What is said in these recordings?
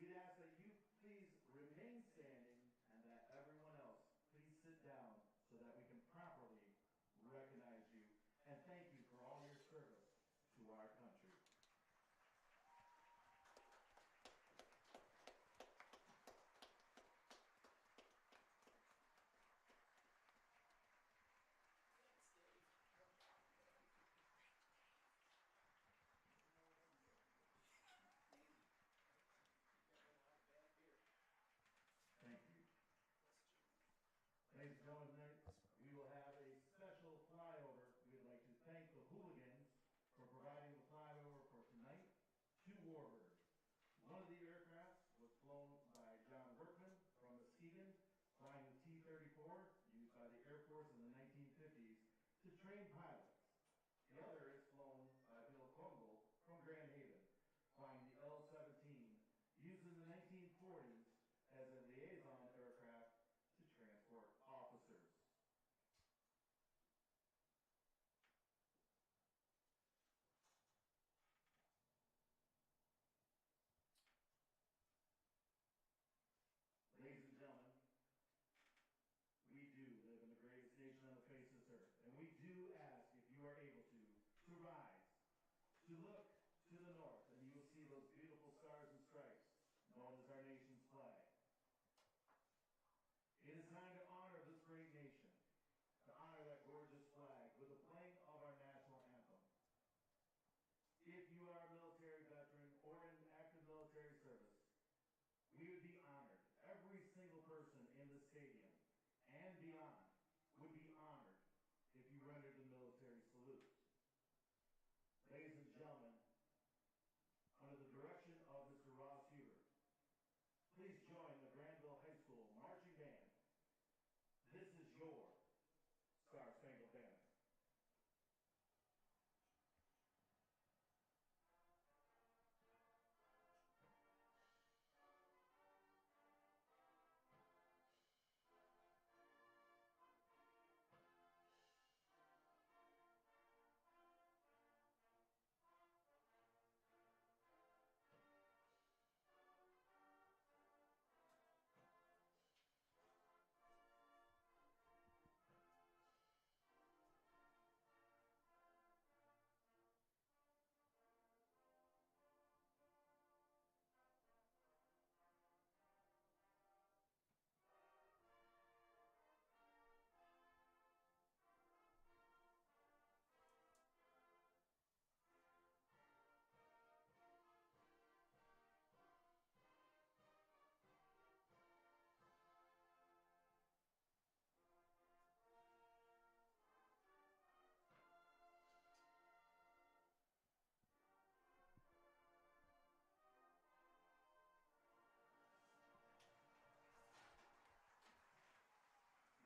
we'd ask that you please remain standing and that everyone else please sit down so that we can properly recognize you and thank you for all your service to our country. Thank you. Ladies and gentlemen, tonight we will have a special flyover. We'd like to thank the hooligans for providing the flyover for tonight to Warbird. One of the aircrafts was flown by John Workman from Muskegon, flying the T-34, used by the Air Force in the 1950s to train pilots. The other is flown by Bill Krongle from Grand Haven, flying the L-17, used in the 1940s as a liaison aircraft to transport officers. Ladies and gentlemen, we do live in the greatest nation on the face of this earth, and we do ask if you are able to rise, to look to the north, and you will see those beautiful stars and stripes known as our nation's flag. It is time to honor this great nation, to honor that gorgeous flag with the playing of our national anthem. If you are a military veteran or in active military service, we would be honored. Every single person in the stadium and beyond would be honored if you rendered the military salute. Ladies and gentlemen, under the direction of Mr. Ross Hubert, please join the Grandville High School Marching Band. This is your Star Spangled Banner.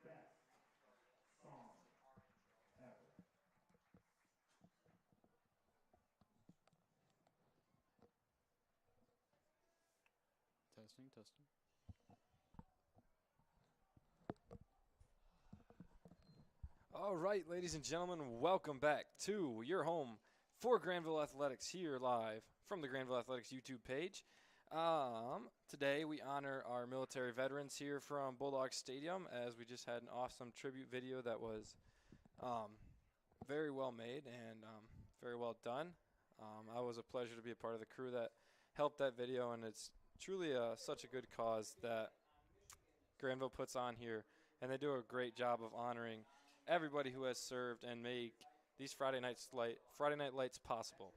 Best song ever. Testing, testing. All right, ladies and gentlemen, welcome back to your home for Grandville Athletics here live from the Grandville Athletics YouTube page. Today we honor our military veterans here from Bulldogs Stadium, as we just had an awesome tribute video that was very well made and very well done. I was a pleasure to be a part of the crew that helped that video, and it's truly such a good cause that Granville puts on here, and they do a great job of honoring everybody who has served and make these Friday Night Lights possible.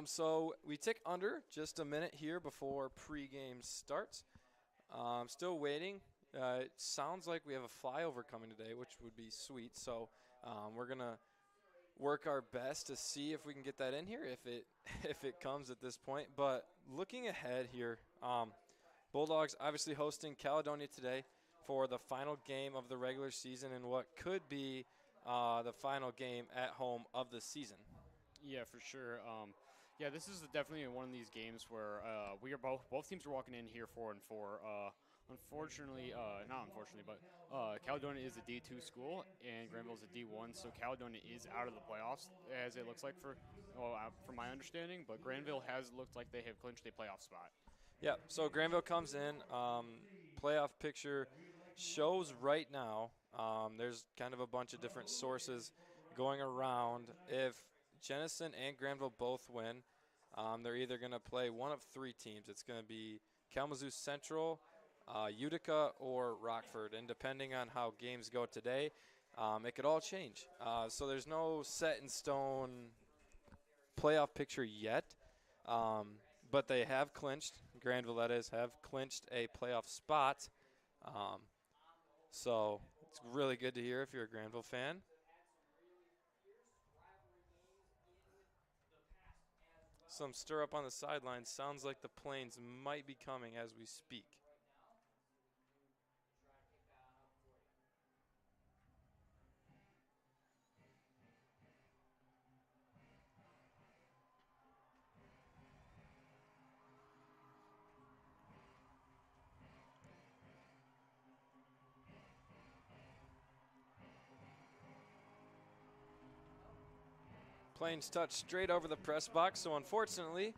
So we tick under just a minute here before pregame starts. Still waiting. It sounds like we have a flyover coming today, which would be sweet. So we're gonna work our best to see if we can get that in here, if it comes at this point. But looking ahead here, Bulldogs obviously hosting Caledonia today for the final game of the regular season and what could be the final game at home of the season. Yeah, for sure. Yeah, this is definitely one of these games where we are both teams are walking in here 4-4. Unfortunately, not unfortunately, but Caledonia is a D2 school and Granville is a D1, so Caledonia is out of the playoffs, as it looks like from my understanding. But Granville has looked like they have clinched a playoff spot. Yeah, so Granville comes in. Playoff picture shows right now. There's kind of a bunch of different sources going around. If Jenison and Granville both win, they're either going to play one of three teams. It's going to be Kalamazoo Central, Utica, or Rockford. And depending on how games go today, it could all change. So there's no set in stone playoff picture yet. But they have clinched, Granville that is, have clinched a playoff spot. So it's really good to hear if you're a Granville fan. Some stir up on the sidelines. Sounds like the Plains might be coming as we speak. Plains touch straight over the press box, so unfortunately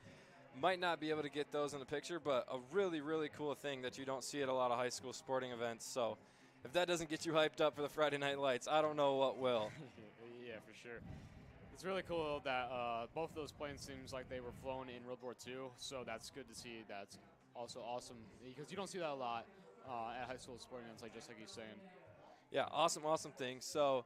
might not be able to get those in the picture, but a really, really cool thing that you don't see at a lot of high school sporting events. So if that doesn't get you hyped up for the Friday Night Lights, I don't know what will. Yeah, for sure. It's really cool that both of those planes seems like they were flown in World War II, so that's good to see. That's also awesome because you don't see that a lot at high school sporting events, just like he's saying. Yeah, awesome, awesome thing. So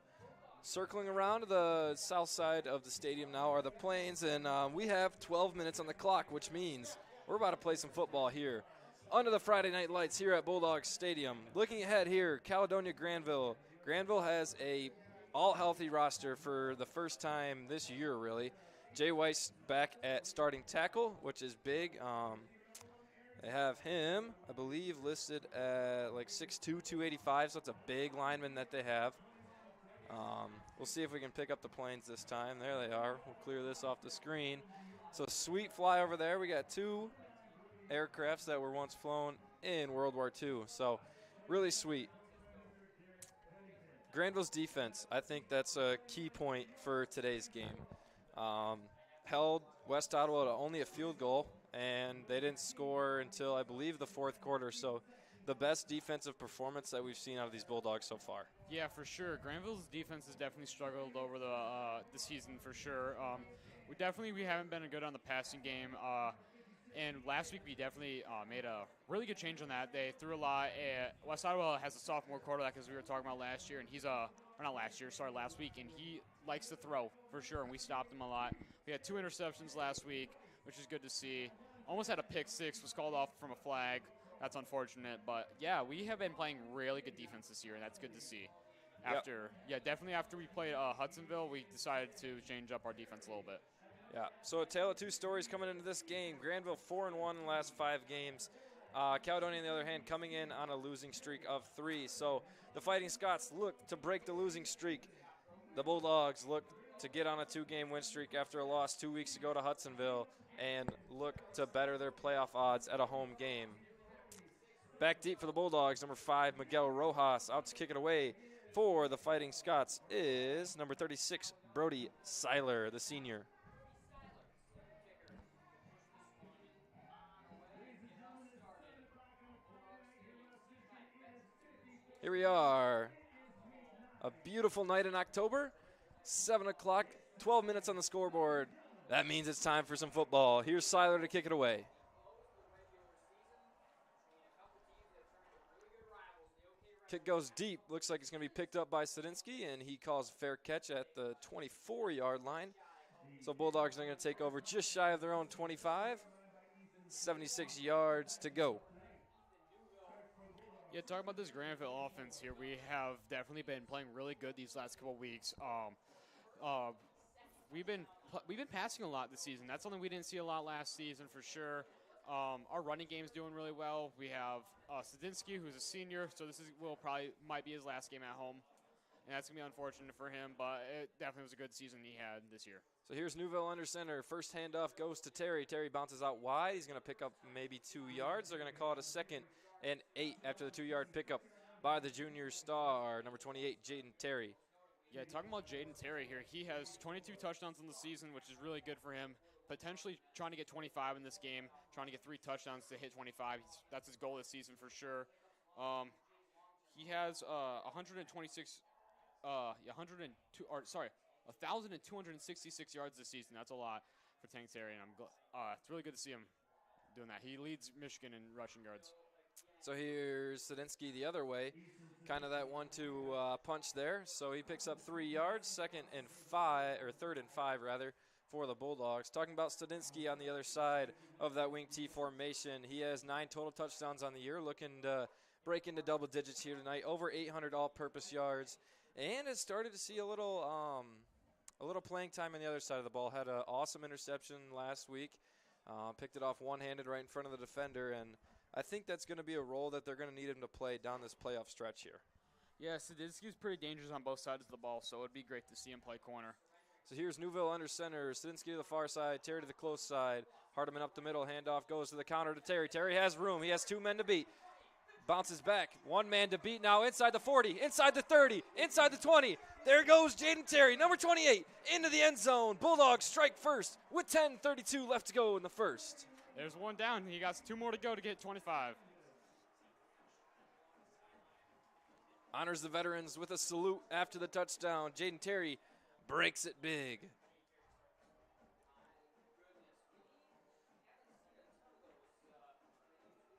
circling around to the south side of the stadium now are the Plains, and we have 12 minutes on the clock, which means we're about to play some football here under the Friday Night Lights here at Bulldogs Stadium. Looking ahead here, Caledonia Granville. Granville has a all-healthy roster for the first time this year, really. Jay Weiss back at starting tackle, which is big. They have him, I believe, listed at like 6'2", 285, so it's a big lineman that they have. We'll see if we can pick up the Plains this time. There they are. We'll clear this off the screen. So sweet fly over there. We got two aircrafts that were once flown in World War II. So really sweet. Granville's defense, I think that's a key point for today's game. Held West Ottawa to only a field goal, and they didn't score until, I believe, the fourth quarter. So the best defensive performance that we've seen out of these Bulldogs so far. Yeah, for sure. Granville's defense has definitely struggled over the season for sure. We haven't been good on the passing game. And last week we definitely made a really good change on that. They threw a lot. West Ottawa has a sophomore quarterback, as we were talking about last year, and last week, and he likes to throw for sure, and we stopped him a lot. We had 2 interceptions last week, which is good to see. Almost had a pick six, was called off from a flag. That's unfortunate, but yeah, we have been playing really good defense this year, and that's good to see. Definitely after we played Hudsonville, we decided to change up our defense a little bit. Yeah, so a tale of two stories coming into this game. Granville 4-1 in the last 5 games. Caledonia, on the other hand, coming in on a losing streak of 3. So the Fighting Scots look to break the losing streak. The Bulldogs look to get on a 2-game win streak after a loss 2 weeks ago to Hudsonville and look to better their playoff odds at a home game. Back deep for the Bulldogs, number 5, Miguel Rojas, out to kick it away for the Fighting Scots is number 36, Brody Seiler, the senior. Here we are. A beautiful night in October. 7 o'clock, 12 minutes on the scoreboard. That means it's time for some football. Here's Seiler to kick it away. Kick goes deep. Looks like it's going to be picked up by Sadinsky, and he calls a fair catch at the 24-yard line. So Bulldogs are going to take over just shy of their own 25. 76 yards to go. Yeah, talking about this Granville offense here, we have definitely been playing really good these last couple of weeks. We've been passing a lot this season. That's something we didn't see a lot last season for sure. Our running game's doing really well. We have Sadinsky, who's a senior, so this might be his last game at home, and that's gonna be unfortunate for him. But it definitely was a good season he had this year. So here's Newville under center. First handoff goes to Terry. Terry bounces out wide. He's gonna pick up maybe 2 yards. They're gonna call it a 2nd and 8 after the 2-yard pickup by the junior star, number 28, Jaden Terry. Yeah, talking about Jaden Terry here, he has 22 touchdowns in the season, which is really good for him. Potentially trying to get 25 in this game, trying to get 3 touchdowns to hit 25. That's his goal this season for sure. He has 1,266 yards this season. That's a lot for Tank Terry, and it's really good to see him doing that. He leads Michigan in rushing yards. So here's Sadinsky the other way, kind of that 1-2 punch there. So he picks up 3 yards, third and 5 rather, for the Bulldogs. Talking about Sadinsky on the other side of that wing T formation, he has 9 total touchdowns on the year, looking to break into double digits here tonight, over 800 all-purpose yards, and has started to see a little playing time on the other side of the ball. Had an awesome interception last week, picked it off one-handed right in front of the defender, and I think that's going to be a role that they're going to need him to play down this playoff stretch here. Yeah, Sadinsky's pretty dangerous on both sides of the ball, so it would be great to see him play corner. So here's Newville under center, Sadinsky to the far side, Terry to the close side, Hardiman up the middle, handoff goes to the counter to Terry. Terry has room, he has 2 men to beat. Bounces back, 1 man to beat now inside the 40, inside the 30, inside the 20. There goes Jaden Terry, number 28, into the end zone. Bulldogs strike first with 10:32 left to go in the first. There's 1 down. He got 2 more to go to get 25. Honors the veterans with a salute after the touchdown. Jaden Terry breaks it big.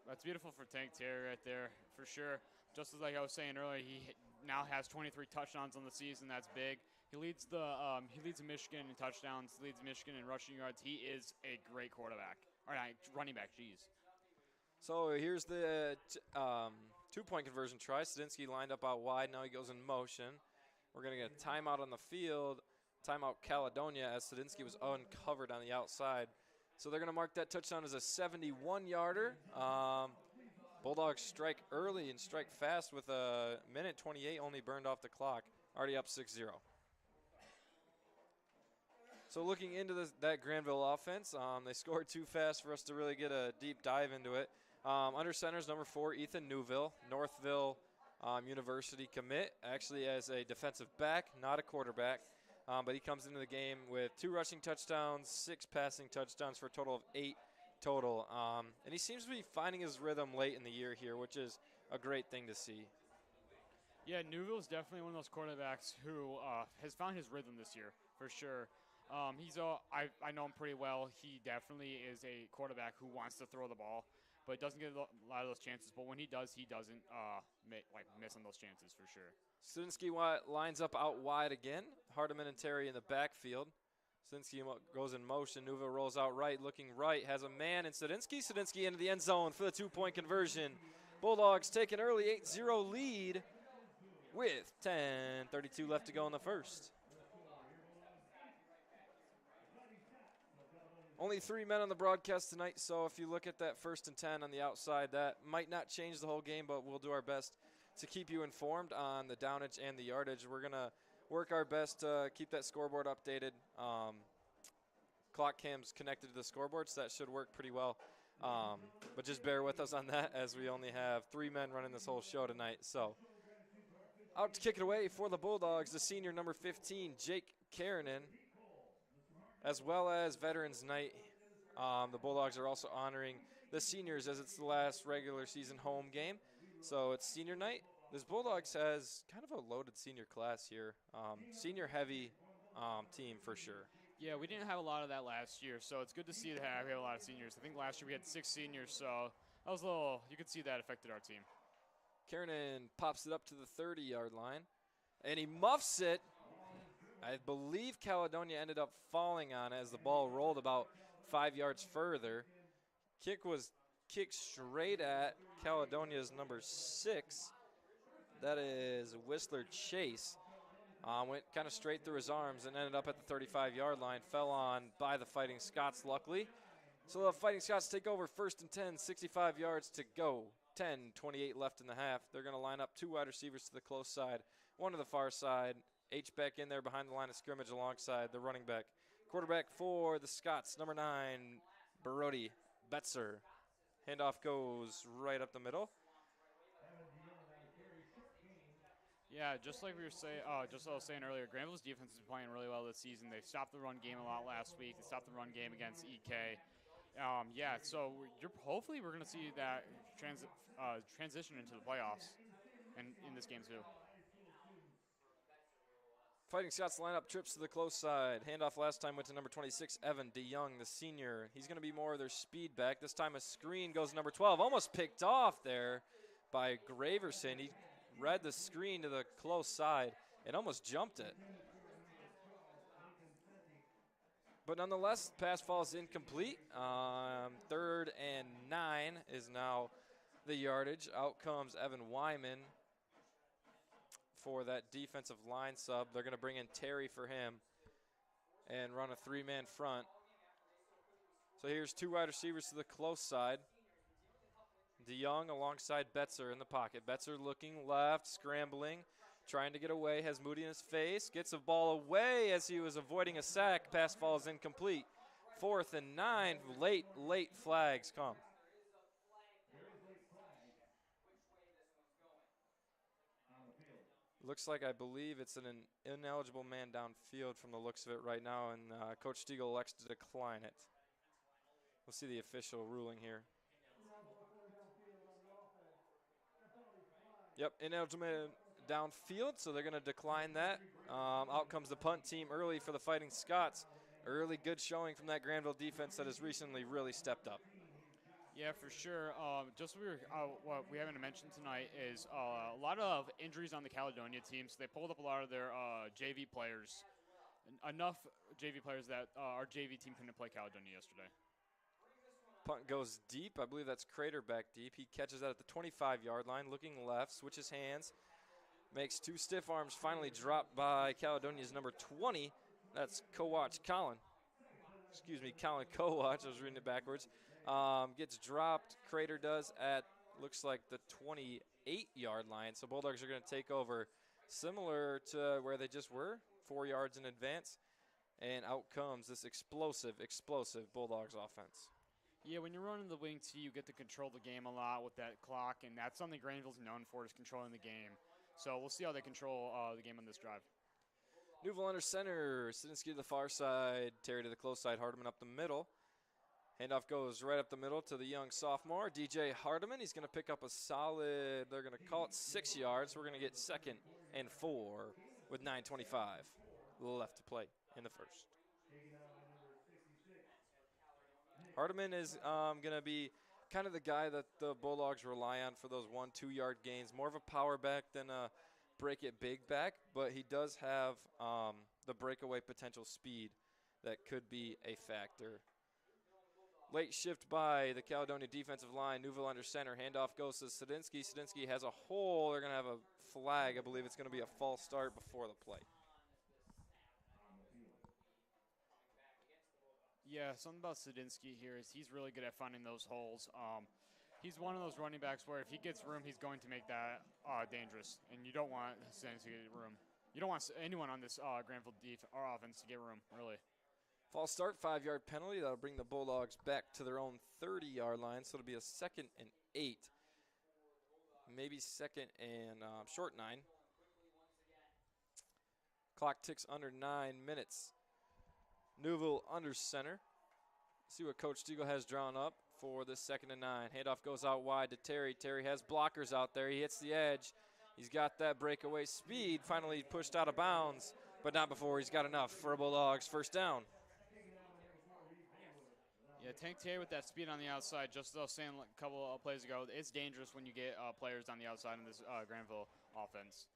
That's beautiful for Tank Terry right there, for sure. Just as like I was saying earlier, he now has 23 touchdowns on the season. That's big. He leads Michigan in touchdowns, leads Michigan in rushing yards. He is a great quarterback. Or not, running back, jeez. So here's the 2-point conversion try. Sadinsky lined up out wide. Now he goes in motion. We're going to get a timeout on the field. Timeout Caledonia as Sadinsky was uncovered on the outside. So they're going to mark that touchdown as a 71-yarder. Bulldogs strike early and strike fast with a minute 28 only burned off the clock. Already up 6-0. So looking into that Grandville offense, they scored too fast for us to really get a deep dive into it. Under center is number 4, Ethan Newville, Northville University commit, actually as a defensive back, not a quarterback. But he comes into the game with 2 rushing touchdowns, 6 passing touchdowns for a total of 8 total. And he seems to be finding his rhythm late in the year here, which is a great thing to see. Yeah, Newville's definitely one of those quarterbacks who has found his rhythm this year, for sure. I know him pretty well. He definitely is a quarterback who wants to throw the ball, but doesn't get a lot of those chances. But when he does, he doesn't miss on those chances for sure. Sadinsky lines up out wide again. Hardiman and Terry in the backfield. Sadinsky goes in motion. Newville rolls out right, looking right, has a man in Sadinsky. Sadinsky into the end zone for the 2-point conversion. Bulldogs take an early 8-0 lead with 10:32 left to go in the first. Only 3 men on the broadcast tonight, so if you look at that 1st and 10 on the outside, that might not change the whole game, but we'll do our best to keep you informed on the downage and the yardage. We're going to work our best to keep that scoreboard updated. Clock cam's connected to the scoreboard, so that should work pretty well. But just bear with us on that as we only have 3 men running this whole show tonight. So out to kick it away for the Bulldogs, the senior number 15, Jake Karanen. As well as Veterans Night, the Bulldogs are also honoring the seniors as it's the last regular season home game. So it's senior night. This Bulldogs has kind of a loaded senior class here. Senior-heavy team for sure. Yeah, we didn't have a lot of that last year, so it's good to see that we have a lot of seniors. I think last year we had 6 seniors, so that was you could see that affected our team. Karanen pops it up to the 30-yard line, and he muffs it. I believe Caledonia ended up falling on it as the ball rolled about 5 yards further. Kick was kicked straight at Caledonia's number 6. That is Whistler Chase. Went kind of straight through his arms and ended up at the 35-yard line. Fell on by the Fighting Scots, luckily. So the Fighting Scots take over 1st and 10, 65 yards to go. 10:28 left in the half. They're going to line up 2 wide receivers to the close side, 1 to the far side. H-back in there behind the line of scrimmage alongside the running back. Quarterback for the Scots, number 9, Brody Betzer. Handoff goes right up the middle. Yeah, just like we were saying, just what I was saying earlier, Granville's defense is playing really well this season. They stopped the run game a lot last week. They stopped the run game against EK. Yeah, so hopefully we're going to see that transition into the playoffs and in this game too. Fighting Scots lineup trips to the close side. Handoff last time went to number 26, Evan DeYoung, the senior. He's going to be more of their speed back. This time a screen goes to number 12. Almost picked off there by Graverson. He read the screen to the close side and almost jumped it. But nonetheless, pass falls incomplete. 3rd and 9 is now the yardage. Out comes Evan Wyman for that defensive line sub. They're going to bring in Terry for him and run a 3-man front. So here's 2 wide receivers to the close side. DeYoung alongside Betzer in the pocket. Betzer looking left, scrambling, trying to get away, has Moody in his face, gets the ball away as he was avoiding a sack. Pass falls incomplete. 4th and 9, late flags come. Looks like, I believe it's an ineligible man downfield from the looks of it right now, and Coach Stiegel elects to decline it. We'll see the official ruling here. Yep, ineligible man downfield, so they're going to decline that. Out comes the punt team early for the Fighting Scots. Early good showing from that Grandville defense that has recently really stepped up. Yeah, for sure. What we haven't mentioned tonight is a lot of injuries on the Caledonia team. So they pulled up a lot of their JV players, enough JV players that our JV team couldn't play Caledonia yesterday. Punt goes deep. I believe that's Crater back deep. He catches that at the 25-yard line, looking left, switches hands, makes 2 stiff arms, finally dropped by Caledonia's number 20. That's Colin Kowach. I was reading it backwards. Gets dropped, Crater does, at looks like the 28-yard line. So Bulldogs are going to take over similar to where they just were, 4 yards in advance. And out comes this explosive Bulldogs offense. Yeah, when you're running the wing T, you get to control the game a lot with that clock, and that's something Granville's known for, is controlling the game. So we'll see how they control the game on this drive. Newville under center, Sidinsky to the far side, Terry to the close side, Hardeman up the middle. Handoff goes right up the middle to the young sophomore, DJ Hardeman. He's going to pick up a solid, they're going to call it 6 yards. We're going to get 2nd and 4 with 9:25 left to play in the first. Hardeman is going to be kind of the guy that the Bulldogs rely on for those 1-2 yard gains. More of a power back than a break it big back, but he does have the breakaway potential speed that could be a factor. Late shift by the Caledonia defensive line. Newville under center. Handoff goes to Sidinsky. Sidinsky has a hole. They're going to have a flag. I believe it's going to be a false start before the play. Yeah, something about Sidinsky here is he's really good at finding those holes. He's one of those running backs where if he gets room, he's going to make that dangerous. And you don't want Sidinsky to get room. You don't want anyone on this Granville offense to get room, really. False start, 5-yard penalty. That'll bring the Bulldogs back to their own 30-yard line, so it'll be a 2nd and 8. Maybe 2nd and short 9. Clock ticks under 9 minutes. Newville under center. See what Coach Stiegel has drawn up for the 2nd and 9. Handoff goes out wide to Terry. Terry has blockers out there. He hits the edge. He's got that breakaway speed. Finally pushed out of bounds, but not before he's got enough for a Bulldogs first down. Yeah, Tank Terry with that speed on the outside, just as I was saying a couple of plays ago, it's dangerous when you get players on the outside in this Granville offense.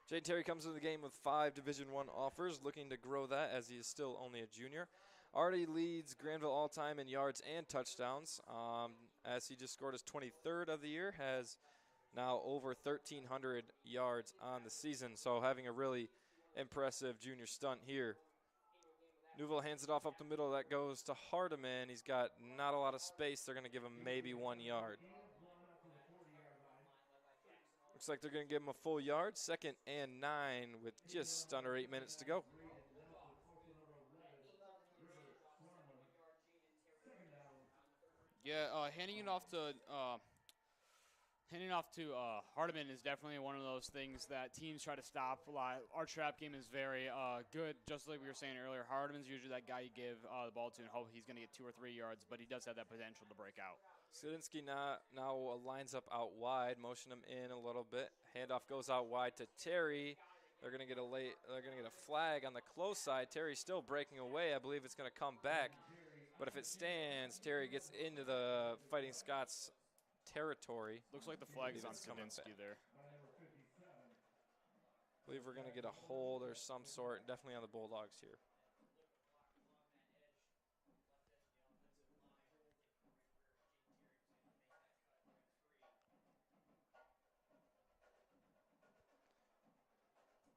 Jay Terry comes into the game with 5 Division I offers, looking to grow that as he is still only a junior. Already leads Granville all-time in yards and touchdowns, as he just scored his 23rd of the year, has now over 1,300 yards on the season, so having a really impressive junior stunt here. Newville hands it off up the middle. That goes to Hardeman. He's got not a lot of space. They're going to give him maybe 1 yard. Looks like they're going to give him a full yard. 2nd and 9 with just under 8 minutes to go. Yeah, handing it off to Handing off to Hardiman is definitely one of those things that teams try to stop a lot. Our trap game is very good, just like we were saying earlier. Hardiman's usually that guy you give the ball to and hope he's going to get 2 or 3 yards, but he does have that potential to break out. Sadinsky now lines up out wide, motion him in a little bit. Handoff goes out wide to Terry. They're going to get a flag on the close side. Terry's still breaking away. I believe it's going to come back. But if it stands, Terry gets into the Fighting Scots territory. Looks like the flag is on Sadinsky there. I believe we're going to get a hold or some sort, definitely on the Bulldogs here.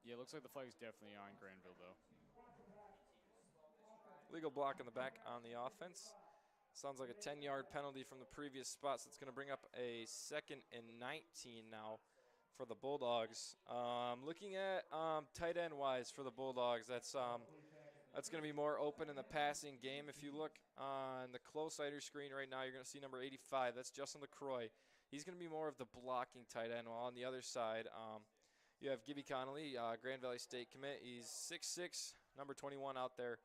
Yeah, looks like the flag is definitely on Grandville, though. Legal block in the back on the offense. Sounds like a 10-yard penalty from the previous spot, so it's going to bring up a 2nd and 19 now for the Bulldogs. Looking at tight end wise for the Bulldogs, that's going to be more open in the passing game. If you look on the close side of your screen right now, you're going to see number 85. That's Justin LaCroix. He's going to be more of the blocking tight end, while on the other side you have Gibby Connolly, Grand Valley State commit. He's 6'6", number 21 out there.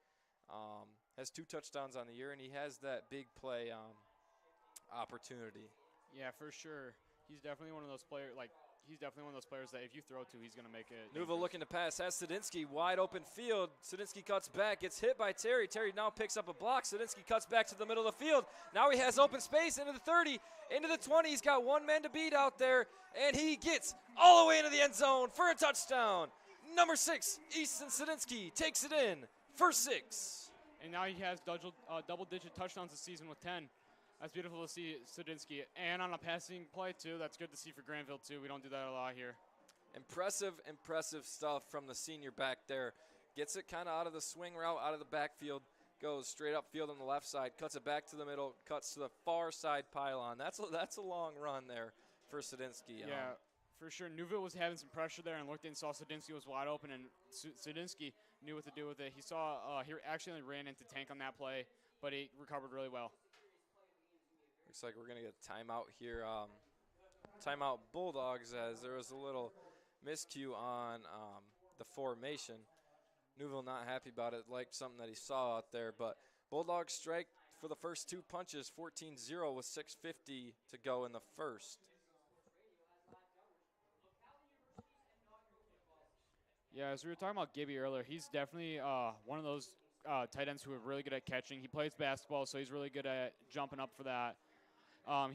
Has 2 touchdowns on the year, and he has that big play opportunity. Yeah, for sure. He's definitely one of those players. That if you throw to, he's going to make it. Nuva looking to pass, has Sadinsky, wide open field. Sadinsky cuts back, gets hit by Terry. Terry now picks up a block. Sadinsky cuts back to the middle of the field. Now he has open space into the 30, into the 20. He's got 1 man to beat out there, and he gets all the way into the end zone for a touchdown. Number 6, Easton Sadinsky takes it in for 6. And now he has double-digit touchdowns this season with 10. That's beautiful to see Sadinsky. And on a passing play, too. That's good to see for Grandville, too. We don't do that a lot here. Impressive stuff from the senior back there. Gets it kind of out of the swing route, out of the backfield, goes straight upfield on the left side, cuts it back to the middle, cuts to the far side pylon. That's a long run there for Sadinsky. Yeah, for sure. Newville was having some pressure there and looked in, saw Sadinsky was wide open, and Sadinsky knew what to do with it. He saw he actually ran into Tank on that play, but he recovered really well. Looks like we're going to get a timeout here. Timeout Bulldogs, as there was a little miscue on the formation. Newville not happy about it, liked something that he saw out there. But Bulldogs strike for the first 2 punches, 14-0 with 6:50 to go in the first. Yeah, as we were talking about Gibby earlier, he's definitely one of those tight ends who are really good at catching. He plays basketball, so he's really good at jumping up for that.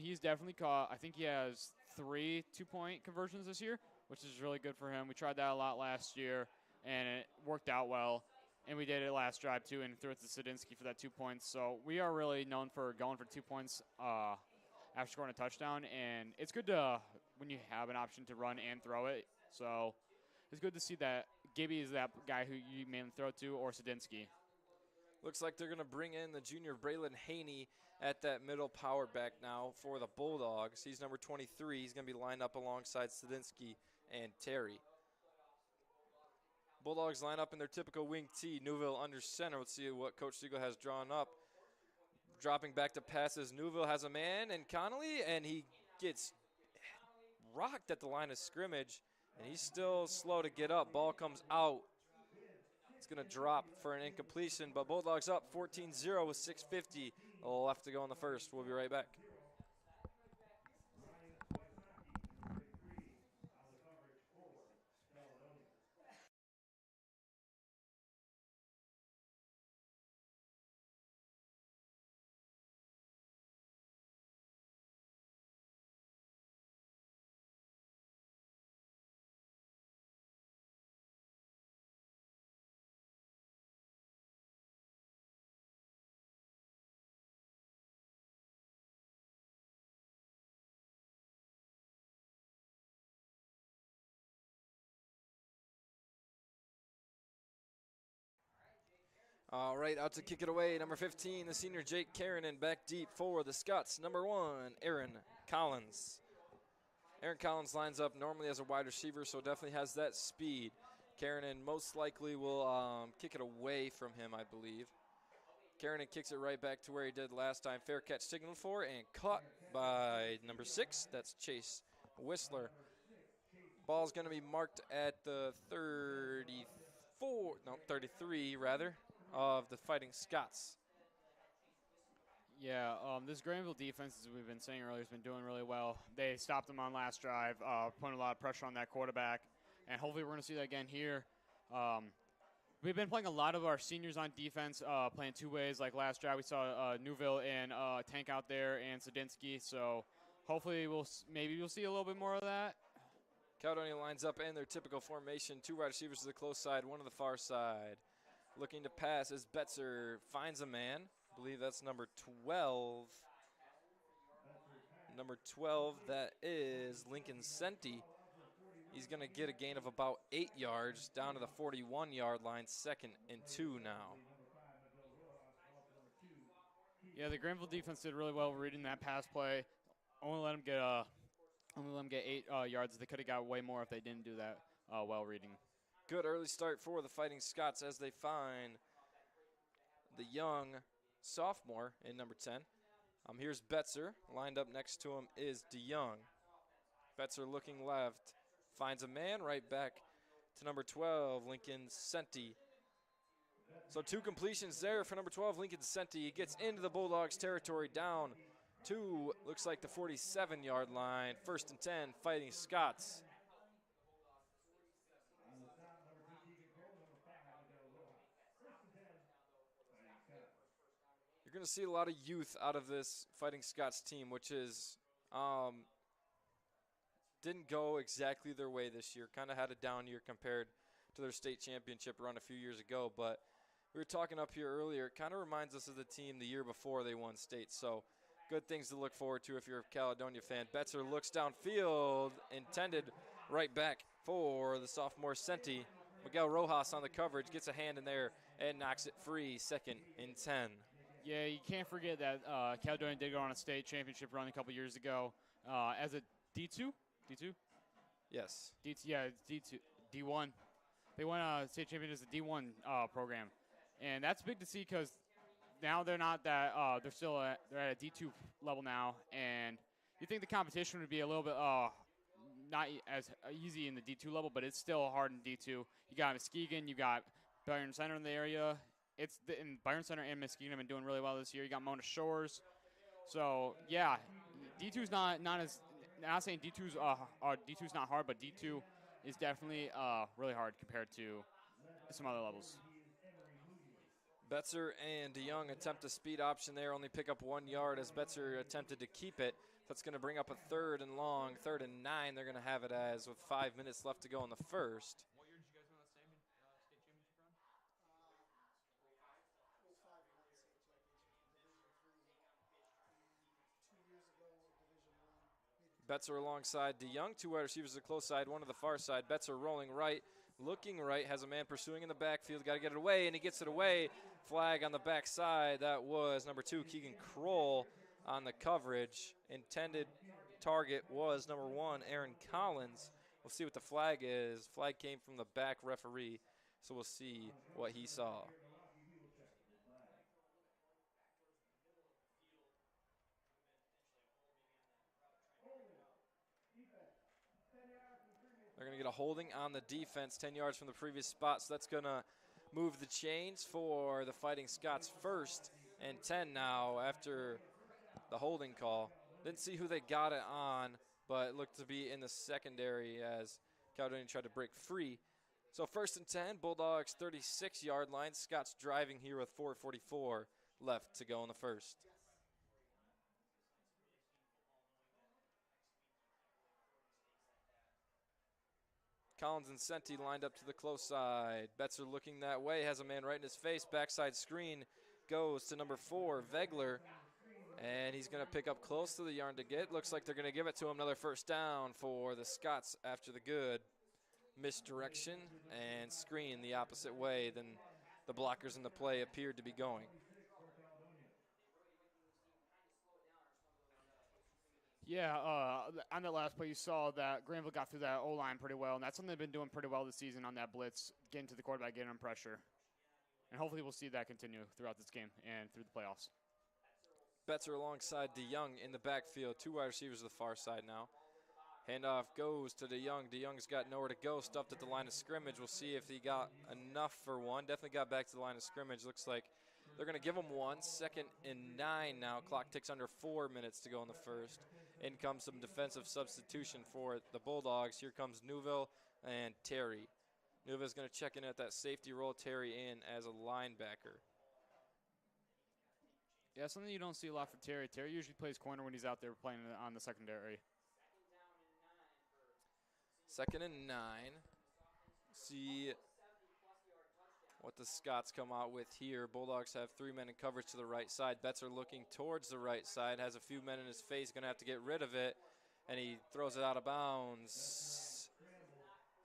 He's definitely caught, I think he has 3 2-point conversions this year, which is really good for him. We tried that a lot last year, and it worked out well. And we did it last drive, too, and threw it to Sadinsky for that 2 points. So we are really known for going for 2 points after scoring a touchdown. And it's good to when you have an option to run and throw it. So it's good to see that Gibby is that guy who you mainly throw to, or Sadinsky. Looks like they're going to bring in the junior Braylon Haney at that middle power back now for the Bulldogs. He's number 23. He's going to be lined up alongside Sadinsky and Terry. Bulldogs line up in their typical wing T. Newville under center. Let's see what Coach Siegel has drawn up. Dropping back to passes. Newville has a man and Connolly, and he gets rocked at the line of scrimmage, and he's still slow to get up. Ball comes out. It's going to drop for an incompletion, but Bulldogs up 14-0 with 6:50 left to go in the first. We'll be right back. All right, out to kick it away, number 15, the senior Jake Karanen, back deep for the Scots. Number 1, Aaron Collins. Aaron Collins lines up normally as a wide receiver, so definitely has that speed. Karanen most likely will kick it away from him, I believe. Karanen kicks it right back to where he did last time. Fair catch signaled for and caught by number 6. That's Chase Whistler. Ball's going to be marked at the 33 rather, of the Fighting Scots. Yeah, this Granville defense, as we've been saying earlier, has been doing really well. They stopped them on last drive, putting a lot of pressure on that quarterback, and hopefully we're going to see that again here. We've been playing a lot of our seniors on defense, playing two ways. Like last drive, we saw Newville and Tank out there and Sadinsky, so hopefully we'll see a little bit more of that. Caledonia lines up in their typical formation. 2 wide receivers to the close side, 1 to the far side. Looking to pass as Betzer finds a man. I believe that's number 12. Number 12, that is Lincoln Senti. He's going to get a gain of about 8 yards down to the 41-yard line, 2nd and 2 now. Yeah, the Granville defense did really well reading that pass play. Only let them get 8 yards. They could have got way more if they didn't do that well reading. Good early start for the Fighting Scots as they find the young sophomore in number 10. Here's Betzer. Lined up next to him is DeYoung. Betzer looking left. Finds a man right back to number 12, Lincoln Senti. So 2 completions there for number 12, Lincoln Senti. He gets into the Bulldogs territory down to, looks like the 47-yard line. 1st and 10, Fighting Scots. You're going to see a lot of youth out of this Fighting Scots team, which is didn't go exactly their way this year. Kind of had a down year compared to their state championship run a few years ago. But we were talking up here earlier. It kind of reminds us of the team the year before they won state. So good things to look forward to if you're a Caledonia fan. Betzer looks downfield, intended right back for the sophomore Senti. Miguel Rojas on the coverage, gets a hand in there and knocks it free, 2nd and 10. Yeah, you can't forget that Caledonia did go on a state championship run a couple years ago as a D2. D2? Yes. D2, yeah, it's D2, D1. They won a state championship as a D1 program, and that's big to see because now they're not that. They're at a D2 level now, and you think the competition would be a little bit not as easy in the D2 level, but it's still hard in D2. You got Muskegon, you got Byron Center in the area. In Byron Center and Muskegon have been doing really well this year. You got Mona Shores, so yeah, D2's not as. Not saying D2's not hard, but D2 is definitely really hard compared to some other levels. Betzer and DeYoung attempt a speed option there, only pick up 1 yard as Betzer attempted to keep it. That's going to bring up a 3rd and long, 3rd and 9. They're going to have it as with 5 minutes left to go in the first. What year did you guys win that state championship run? Betzer alongside DeYoung. 2 wide receivers to the close side, 1 to the far side. Betzer rolling right, looking right, has a man pursuing in the backfield. Got to get it away, and he gets it away. Flag on the backside. That was number 2, Keegan Kroll on the coverage. Intended target was number 1, Aaron Collins. We'll see what the flag is. Flag came from the back referee, so we'll see what he saw. They're going to get a holding on the defense, 10 yards from the previous spot, so that's going to move the chains for the Fighting Scots. 1st and 10 now after the holding call. Didn't see who they got it on, but it looked to be in the secondary as Caledonia tried to break free. So 1st and 10, Bulldogs 36-yard line. Scots driving here with 4:44 left to go in the first. Collins and Senti lined up to the close side. Betzer looking that way, has a man right in his face. Backside screen goes to number 4, Vegler. And he's going to pick up close to the yard to get. Looks like they're going to give it to him. Another 1st down for the Scots after the good misdirection and screen the opposite way than the blockers in the play appeared to be going. Yeah, on that last play, you saw that Granville got through that O-line pretty well, and that's something they've been doing pretty well this season on that blitz, getting to the quarterback, getting him pressure. And hopefully we'll see that continue throughout this game and through the playoffs. Betzer alongside DeYoung in the backfield. 2 wide receivers to the far side now. Handoff goes to DeYoung. DeYoung's got nowhere to go, stuffed at the line of scrimmage. We'll see if he got enough for one. Definitely got back to the line of scrimmage. Looks like they're going to give him one. 2nd and 9 now. Clock ticks under 4 minutes to go in the first. In comes some defensive substitution for the Bulldogs. Here comes Newville and Terry. Newville's going to check in at that safety role. Terry in as a linebacker. Yeah, something you don't see a lot for Terry. Terry usually plays corner when he's out there playing on the secondary. 2nd and 9. See what the Scots come out with here. Bulldogs have 3 men in coverage to the right side. Betzer looking towards the right side, has a few men in his face, going to have to get rid of it, and he throws it out of bounds.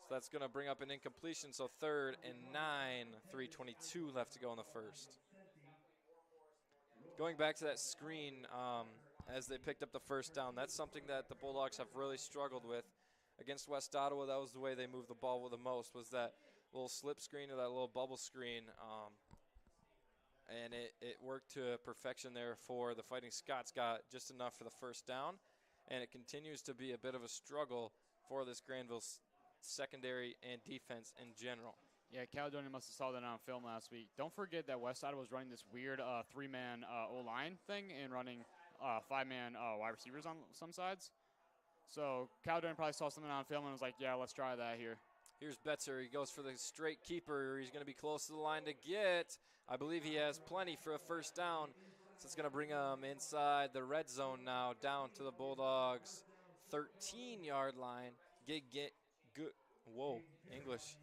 So that's going to bring up an incompletion, so 3rd and 9, 3:22 left to go in the first. Going back to that screen as they picked up the first down, that's something that the Bulldogs have really struggled with. Against West Ottawa, that was the way they moved the ball with the most, was that little slip screen or that little bubble screen. And it worked to perfection there for the Fighting Scots. Got just enough for the first down, and it continues to be a bit of a struggle for this Grandville secondary and defense in general. Yeah, Caledonia must have saw that on film last week. Don't forget that West Ottawa was running this weird 3-man O-line thing and running 5-man wide receivers on some sides. So Caledonia probably saw something on film and was like, yeah, let's try that here. Here's Betzer. He goes for the straight keeper. He's going to be close to the line to get. I believe he has plenty for a first down. So it's going to bring him inside the red zone now, down to the Bulldogs' 13-yard line. Good. Whoa, English.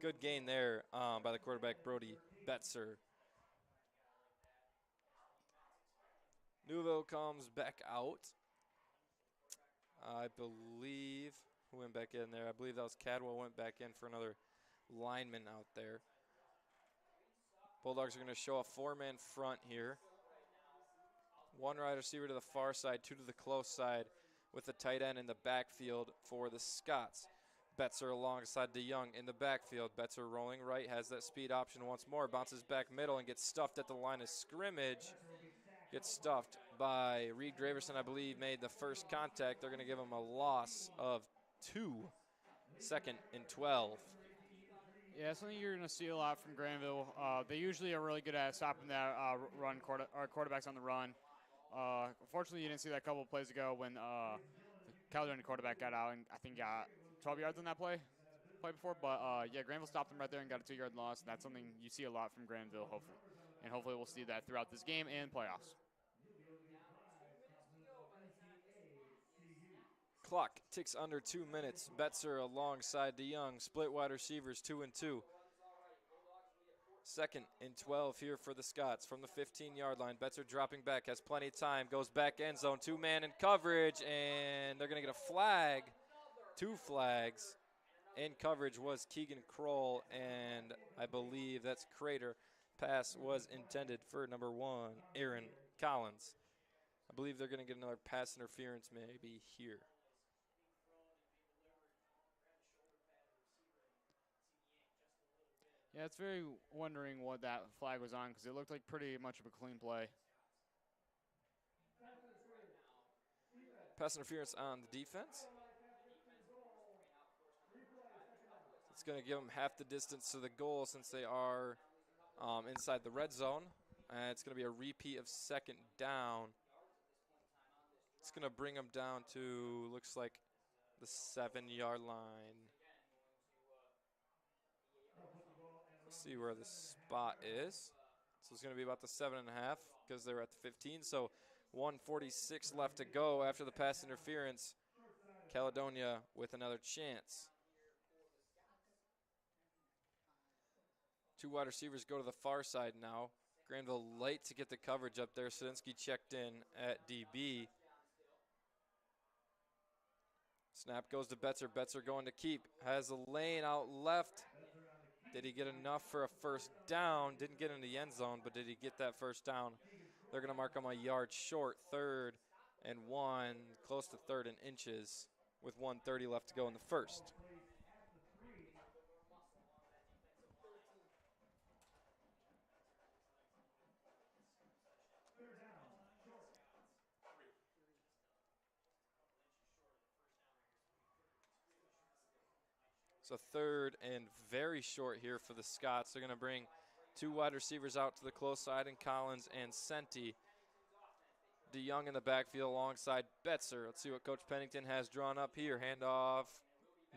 Good gain there by the quarterback, Brody Betzer. Newville comes back out. I believe who went back in there? I believe that was Cadwell went back in for another lineman out there. Bulldogs are going to show a 4-man front here. 1 wide receiver to the far side, 2 to the close side, with the tight end in the backfield for the Scots. Betzer alongside DeYoung in the backfield. Betzer rolling right, has that speed option once more, bounces back middle and gets stuffed at the line of scrimmage. Gets stuffed by Reed Graverson, I believe, made the first contact. They're going to give him a loss of 2. 2nd and 12. Yeah, something you're going to see a lot from Grandville. They usually are really good at stopping that quarterbacks on the run. Unfortunately, you didn't see that a couple of plays ago when the Caledonia quarterback got out and I think got 12 yards on that play before. But, yeah, Grandville stopped him right there and got a 2-yard loss. And that's something you see a lot from Grandville, hopefully. And hopefully we'll see that throughout this game and playoffs. Clock ticks under 2 minutes. Betzer alongside DeYoung. Split wide receivers, 2 and 2. 2nd and 12 here for the Scots from the 15-yard line. Betzer dropping back, has plenty of time, goes back end zone, 2-man in coverage, and they're going to get a flag. 2 flags. In coverage was Keegan Kroll, and I believe that's Crater. Pass was intended for number 1, Aaron Collins. I believe they're going to get another pass interference maybe here. Yeah, it's very wondering what that flag was on because it looked like pretty much of a clean play. Pass interference on the defense. It's going to give them half the distance to the goal since they are inside the red zone. It's going to be a repeat of 2nd down. It's going to bring them down to, looks like, the 7-yard line. Let's see where the spot is. So it's going to be about the 7.5 because they're at the 15. So 1:46 left to go after the pass interference. Caledonia with another chance. 2 wide receivers go to the far side now. Grandville late to get the coverage up there. Sadinsky checked in at DB. Snap goes to Betzer. Betzer going to keep. Has a lane out left. Did he get enough for a first down? Didn't get in the end zone, but did he get that first down? They're going to mark him a yard short. 3rd and 1, close to 3rd and inches with 1:30 left to go in the first. So 3rd and very short here for the Scots. They're going to bring 2 wide receivers out to the close side in Collins and Senti. DeYoung in the backfield alongside Betzer. Let's see what Coach Pennington has drawn up here. Handoff.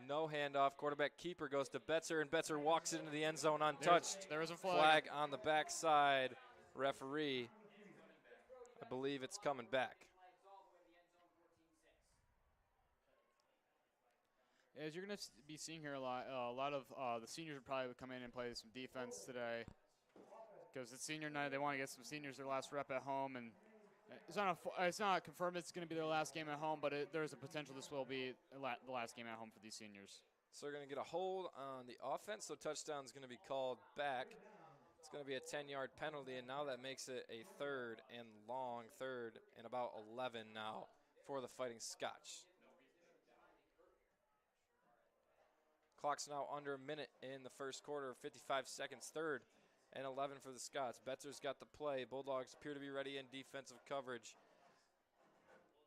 No handoff. Quarterback keeper goes to Betzer, and Betzer walks into the end zone untouched. There is a Flag on the backside. Referee, I believe it's coming back. As you're going to be seeing here a lot of the seniors will probably come in and play some defense today because it's senior night. They want to get some seniors their last rep at home, and it's not confirmed it's going to be their last game at home, but there's a potential this will be the last game at home for these seniors. So they're going to get a hold on the offense, so touchdown is going to be called back. It's going to be a 10-yard penalty, and now that makes it a 3rd and long, 3rd and about 11 now for the Fighting Scotch. Clock's now under a minute in the first quarter, 55 seconds, 3rd and 11 for the Scots. Betzer's got the play. Bulldogs appear to be ready in defensive coverage.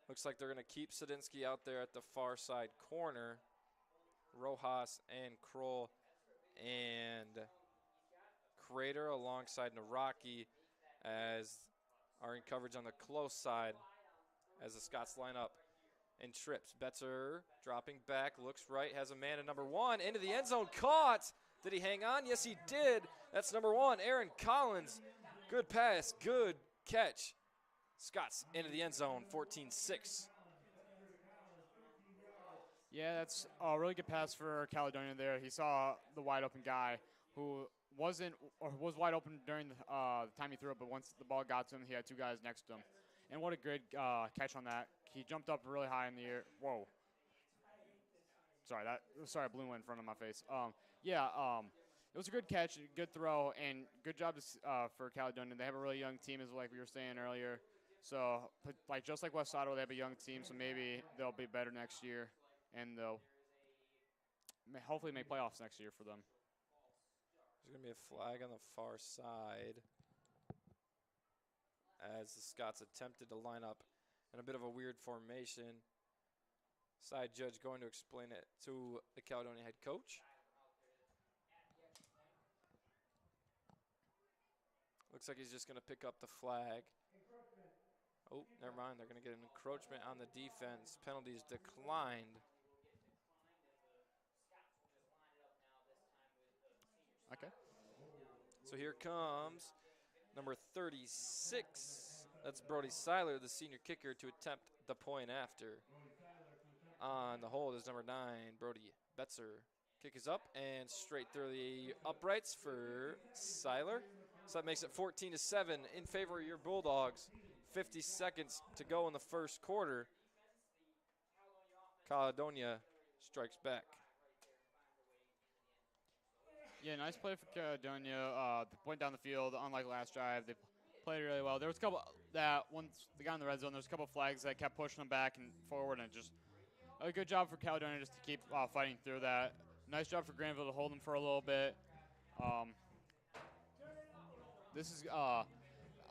Looks like they're going to keep Sadinsky out there at the far side corner. Rojas and Kroll and Crater alongside Naraki as are in coverage on the close side as the Scots line up and trips. Betzer dropping back, looks right, has a man at number 1 into the end zone, caught. Did he hang on? Yes, he did. That's number 1, Aaron Collins. Good pass, good catch. Scots into the end zone, 14-6. Yeah, that's a really good pass for Caledonia there. He saw the wide open guy who was wide open during the time he threw it, but once the ball got to him, he had 2 guys next to him. And what a great catch on that. He jumped up really high in the air. Whoa. Sorry, I blew in front of my face. It was a good catch, good throw, and good job for Caledonia. They have a really young team, as like we were saying earlier. So, just like West Ottawa, they have a young team, so maybe they'll be better next year, and they'll hopefully make playoffs next year for them. There's going to be a flag on the far side as the Scots attempted to line up in a bit of a weird formation. Side judge going to explain it to the Caledonia head coach. Looks like he's just going to pick up the flag. Oh, never mind. They're going to get an encroachment on the defense. Penalties declined. Okay. So here comes number 36. That's Brody Seiler, the senior kicker, to attempt the point after. On the hold is number 9, Brody Betzer. Kick is up and straight through the uprights for Seiler. So that makes it 14-7 in favor of your Bulldogs. 50 seconds to go in the first quarter. Caledonia strikes back. Yeah, nice play for Caledonia. The point down the field, unlike last drive, they played really well. There was a couple that once they got in the red zone, there was a couple flags that kept pushing them back and forward, and just a good job for Caledonia just to keep fighting through that. Nice job for Grandville to hold them for a little bit. This is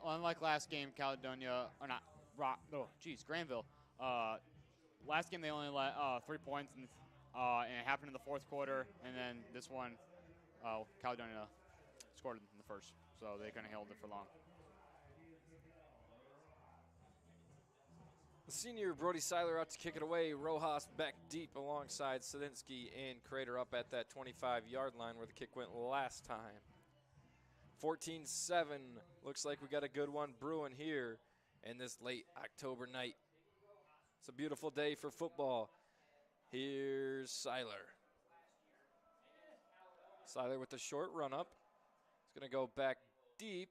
unlike last game, Caledonia or not. Granville. Last game they only let 3 points, and it happened in the fourth quarter. And then this one, Caledonia scored in the first, so they couldn't hold it for long. The senior Brody Seiler out to kick it away. Rojas back deep alongside Sadinsky and Crater up at that 25-yard line where the kick went last time. 14-7. Looks like we got a good one brewing here in this late October night. It's a beautiful day for football. Here's Seiler. Seiler with the short run up. It's going to go back deep.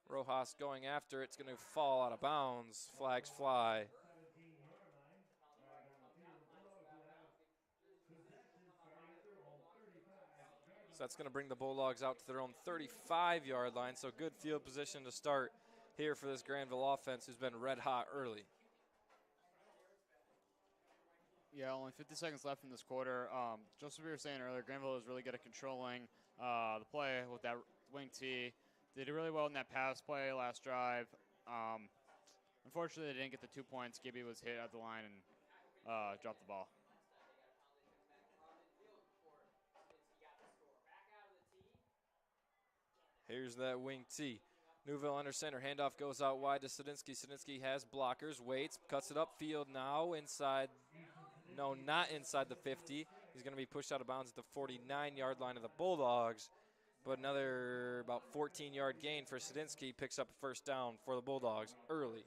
Rojas going after it. It's going to fall out of bounds. Flags fly. So that's going to bring the Bulldogs out to their own 35-yard line. So good field position to start here for this Grandville offense who's been red hot early. Yeah, only 50 seconds left in this quarter. Just as we were saying earlier, Grandville was really good at controlling the play with that wing tee. They did really well in that pass play last drive. Unfortunately, they didn't get the 2 points. Gibby was hit at the line and dropped the ball. Here's that wing T. Newville under center. Handoff goes out wide to Sadinsky. Sadinsky has blockers, waits, cuts it upfield now inside. No, not inside the 50. He's going to be pushed out of bounds at the 49-yard line of the Bulldogs. But another about 14-yard gain for Sadinsky picks up a first down for the Bulldogs early.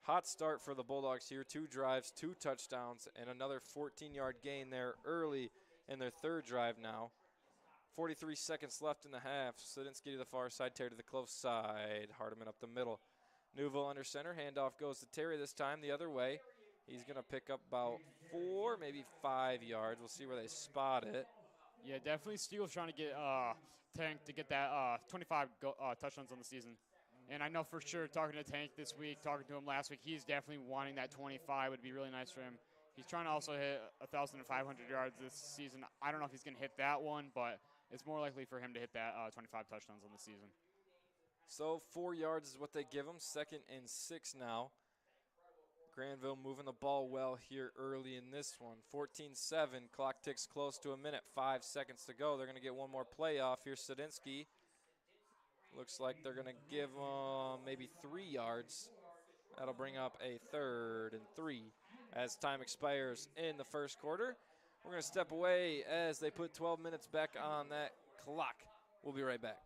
Hot start for the Bulldogs here. 2 drives, 2 touchdowns, and another 14-yard gain there early in their 3rd drive now. 43 seconds left in the half. Sadinsky to the far side, Terry to the close side. Hardiman up the middle. Newville under center. Handoff goes to Terry this time the other way. He's going to pick up about 4, maybe 5 yards. We'll see where they spot it. Yeah, definitely Steele's trying to get Tank to get that 25 touchdowns on the season. And I know for sure, talking to Tank this week, talking to him last week, he's definitely wanting that 25. Would be really nice for him. He's trying to also hit 1,500 yards this season. I don't know if he's going to hit that one, but it's more likely for him to hit that 25 touchdowns on the season. So 4 yards is what they give him. 2nd and 6 now. Grandville moving the ball well here early in this one. 14-7. Clock ticks close to a minute. 5 seconds to go. They're going to get one more play off. Here's Sadinsky. Looks like they're going to give him maybe 3 yards. That'll bring up a 3rd and 3 as time expires in the first quarter. We're going to step away as they put 12 minutes back on that clock. We'll be right back.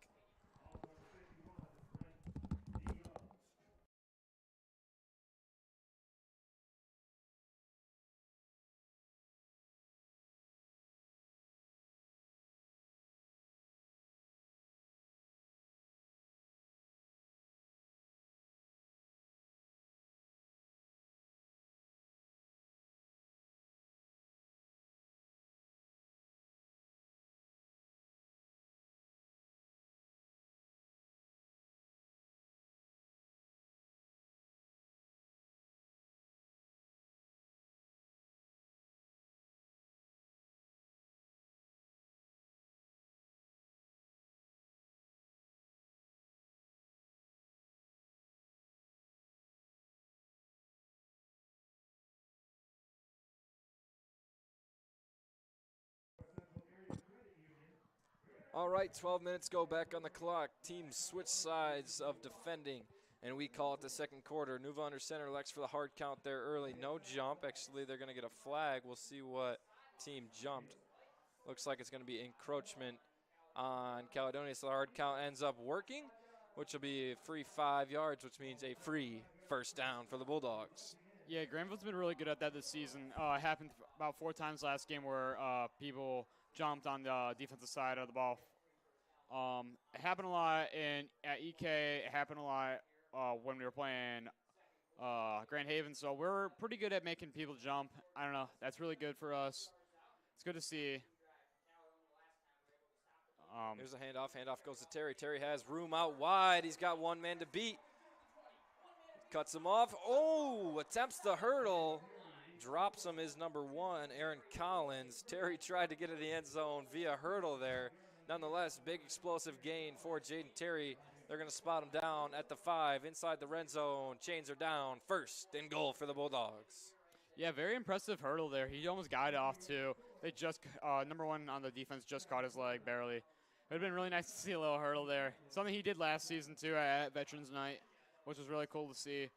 All right, 12 minutes go back on the clock. Teams switch sides of defending, and we call it the second quarter. Newville under center, elects for the hard count there early. No jump. Actually, they're going to get a flag. We'll see what team jumped. Looks like it's going to be encroachment on Caledonia, so the hard count ends up working, which will be a free 5 yards, which means a free first down for the Bulldogs. Yeah, Granville's been really good at that this season. It happened about 4 times last game where people jumped on the defensive side of the ball. It happened a lot at EK. It happened a lot when we were playing Grand Haven. So we're pretty good at making people jump. I don't know. That's really good for us. It's good to see. Here's a handoff. Handoff goes to Terry. Terry has room out wide. He's got one man to beat. Cuts him off. Oh, attempts the hurdle. Drops him is number 1, Aaron Collins. Terry tried to get to the end zone via hurdle there. Nonetheless, big explosive gain for Jaden Terry. They're going to spot him down at the 5 inside the red zone. Chains are down. 1st and goal for the Bulldogs. Yeah, very impressive hurdle there. He almost got it off too. They just number 1 on the defense just caught his leg barely. It would have been really nice to see a little hurdle there. Something he did last season too at Veterans Night, which was really cool to see.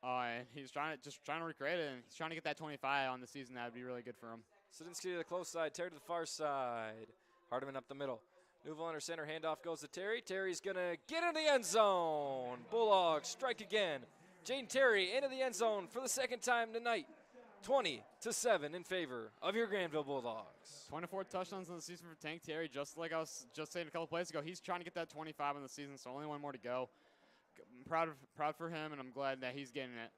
And he's trying to recreate it, and he's trying to get that 25 on the season. That would be really good for him. Sadinsky to the close side, Terry to the far side. Hardiman up the middle. Newville under center, handoff goes to Terry. Terry's going to get in the end zone. Bulldogs strike again. Jaden Terry into the end zone for the 2nd time tonight. 20-7 in favor of your Grandville Bulldogs. 24 touchdowns in the season for Tank Terry, just like I was just saying a couple plays ago. He's trying to get that 25 in the season, so only 1 more to go. I'm proud for him, and I'm glad that he's getting it.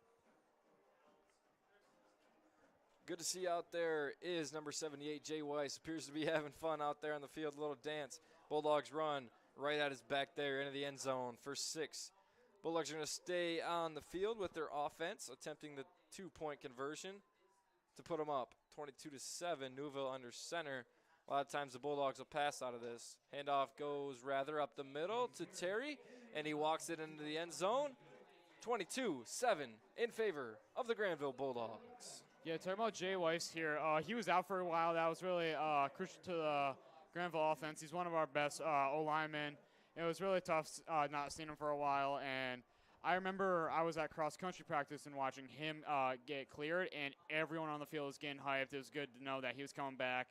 Good to see out there is number 78, Jay Weiss. Appears to be having fun out there on the field, a little dance. Bulldogs run right at his back there into the end zone for 6. Bulldogs are going to stay on the field with their offense, attempting the 2-point conversion to put them up 22-7. Newville under center. A lot of times the Bulldogs will pass out of this. Handoff goes rather up the middle to Terry, and he walks it into the end zone. 22-7 in favor of the Grandville Bulldogs. Yeah, talking about Jay Weiss here. He was out for a while. That was really crucial to the Granville offense. He's one of our best O-linemen. It was really tough not seeing him for a while. And I remember I was at cross-country practice and watching him get cleared, and everyone on the field was getting hyped. It was good to know that he was coming back.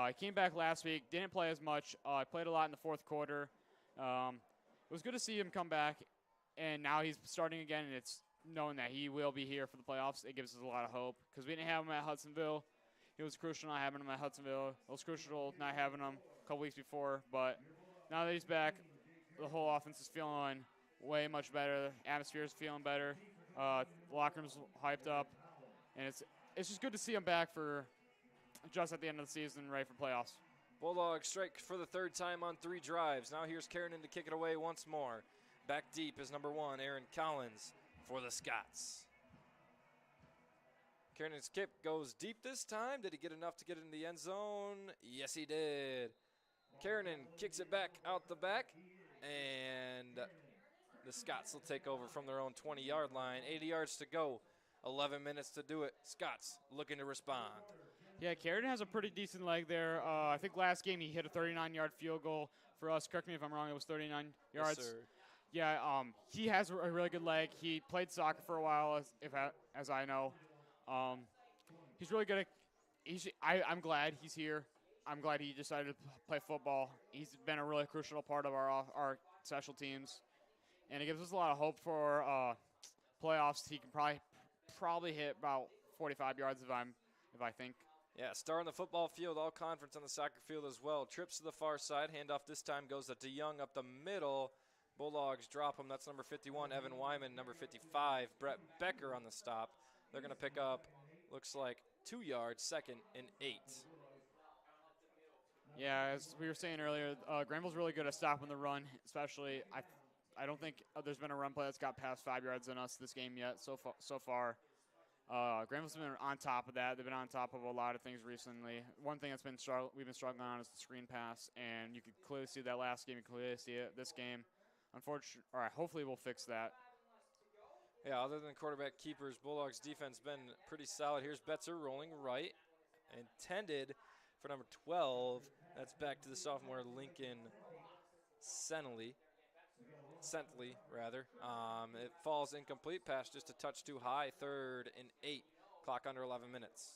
He came back last week, didn't play as much. Played a lot in the fourth quarter. It was good to see him come back, and now he's starting again, and it's knowing that he will be here for the playoffs. It gives us a lot of hope because we didn't have him at Hudsonville. It was crucial not having him at Hudsonville. It was crucial not having him a couple weeks before, but now that he's back, the whole offense is feeling way much better. The atmosphere is feeling better. The locker room's hyped up, and it's just good to see him back for just at the end of the season, ready for playoffs. Bulldogs strike for the third time on 3 drives. Now here's Kiernan to kick it away once more. Back deep is number 1, Aaron Collins for the Scots. Kiernan's kick goes deep this time. Did he get enough to get in the end zone? Yes, he did. Kiernan kicks it back out the back, and the Scots will take over from their own 20-yard line. 80 yards to go. 11 minutes to do it. Scots looking to respond. Yeah, Kiernan has a pretty decent leg there. I think last game he hit a 39-yard field goal for us. Correct me if I'm wrong. It was 39 yards. Yes, sir. Yeah, he has a really good leg. He played soccer for a while, as I know. He's really good at. I'm glad he's here. I'm glad he decided to play football. He's been a really crucial part of our special teams, and it gives us a lot of hope for playoffs. He can probably hit about 45 yards if I think. Yeah, star on the football field, all conference on the soccer field as well. Trips to the far side. Handoff this time goes to DeYoung up the middle. Bulldogs drop him. That's number 51, Evan Wyman. Number 55, Brett Becker on the stop. They're going to pick up, looks like, 2 yards, 2nd and 8. Yeah, as we were saying earlier, Granville's really good at stopping the run, especially I don't think there's been a run play that's got past 5 yards in us this game yet so far. Granville's been on top of that. They've been on top of a lot of things recently. One thing that's we've been struggling on is the screen pass, and you could clearly see that last game. You can clearly see it this game. Unfortunately, all right, hopefully we'll fix that. Yeah, other than quarterback keepers, Bulldogs defense been pretty solid. Here's Betzer rolling right, intended for number 12. That's back to the sophomore Lincoln Sentley, rather. It falls incomplete, pass just a touch too high, 3rd and 8. Clock under 11 minutes.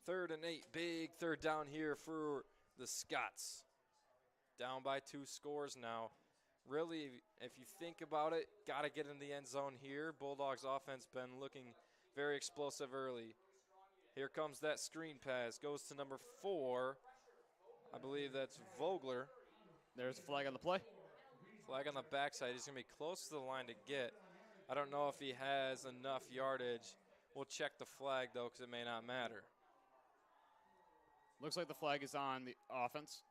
Third and 8, big third down here for the Scots. Down by 2 scores now. Really, if you think about it, got to get in the end zone here. Bulldogs offense been looking very explosive early. Here comes that screen pass. Goes to number 4. I believe that's Vogler. There's a flag on the play. Flag on the backside. He's going to be close to the line to get. I don't know if he has enough yardage. We'll check the flag, though, because it may not matter. Looks like the flag is on the offense.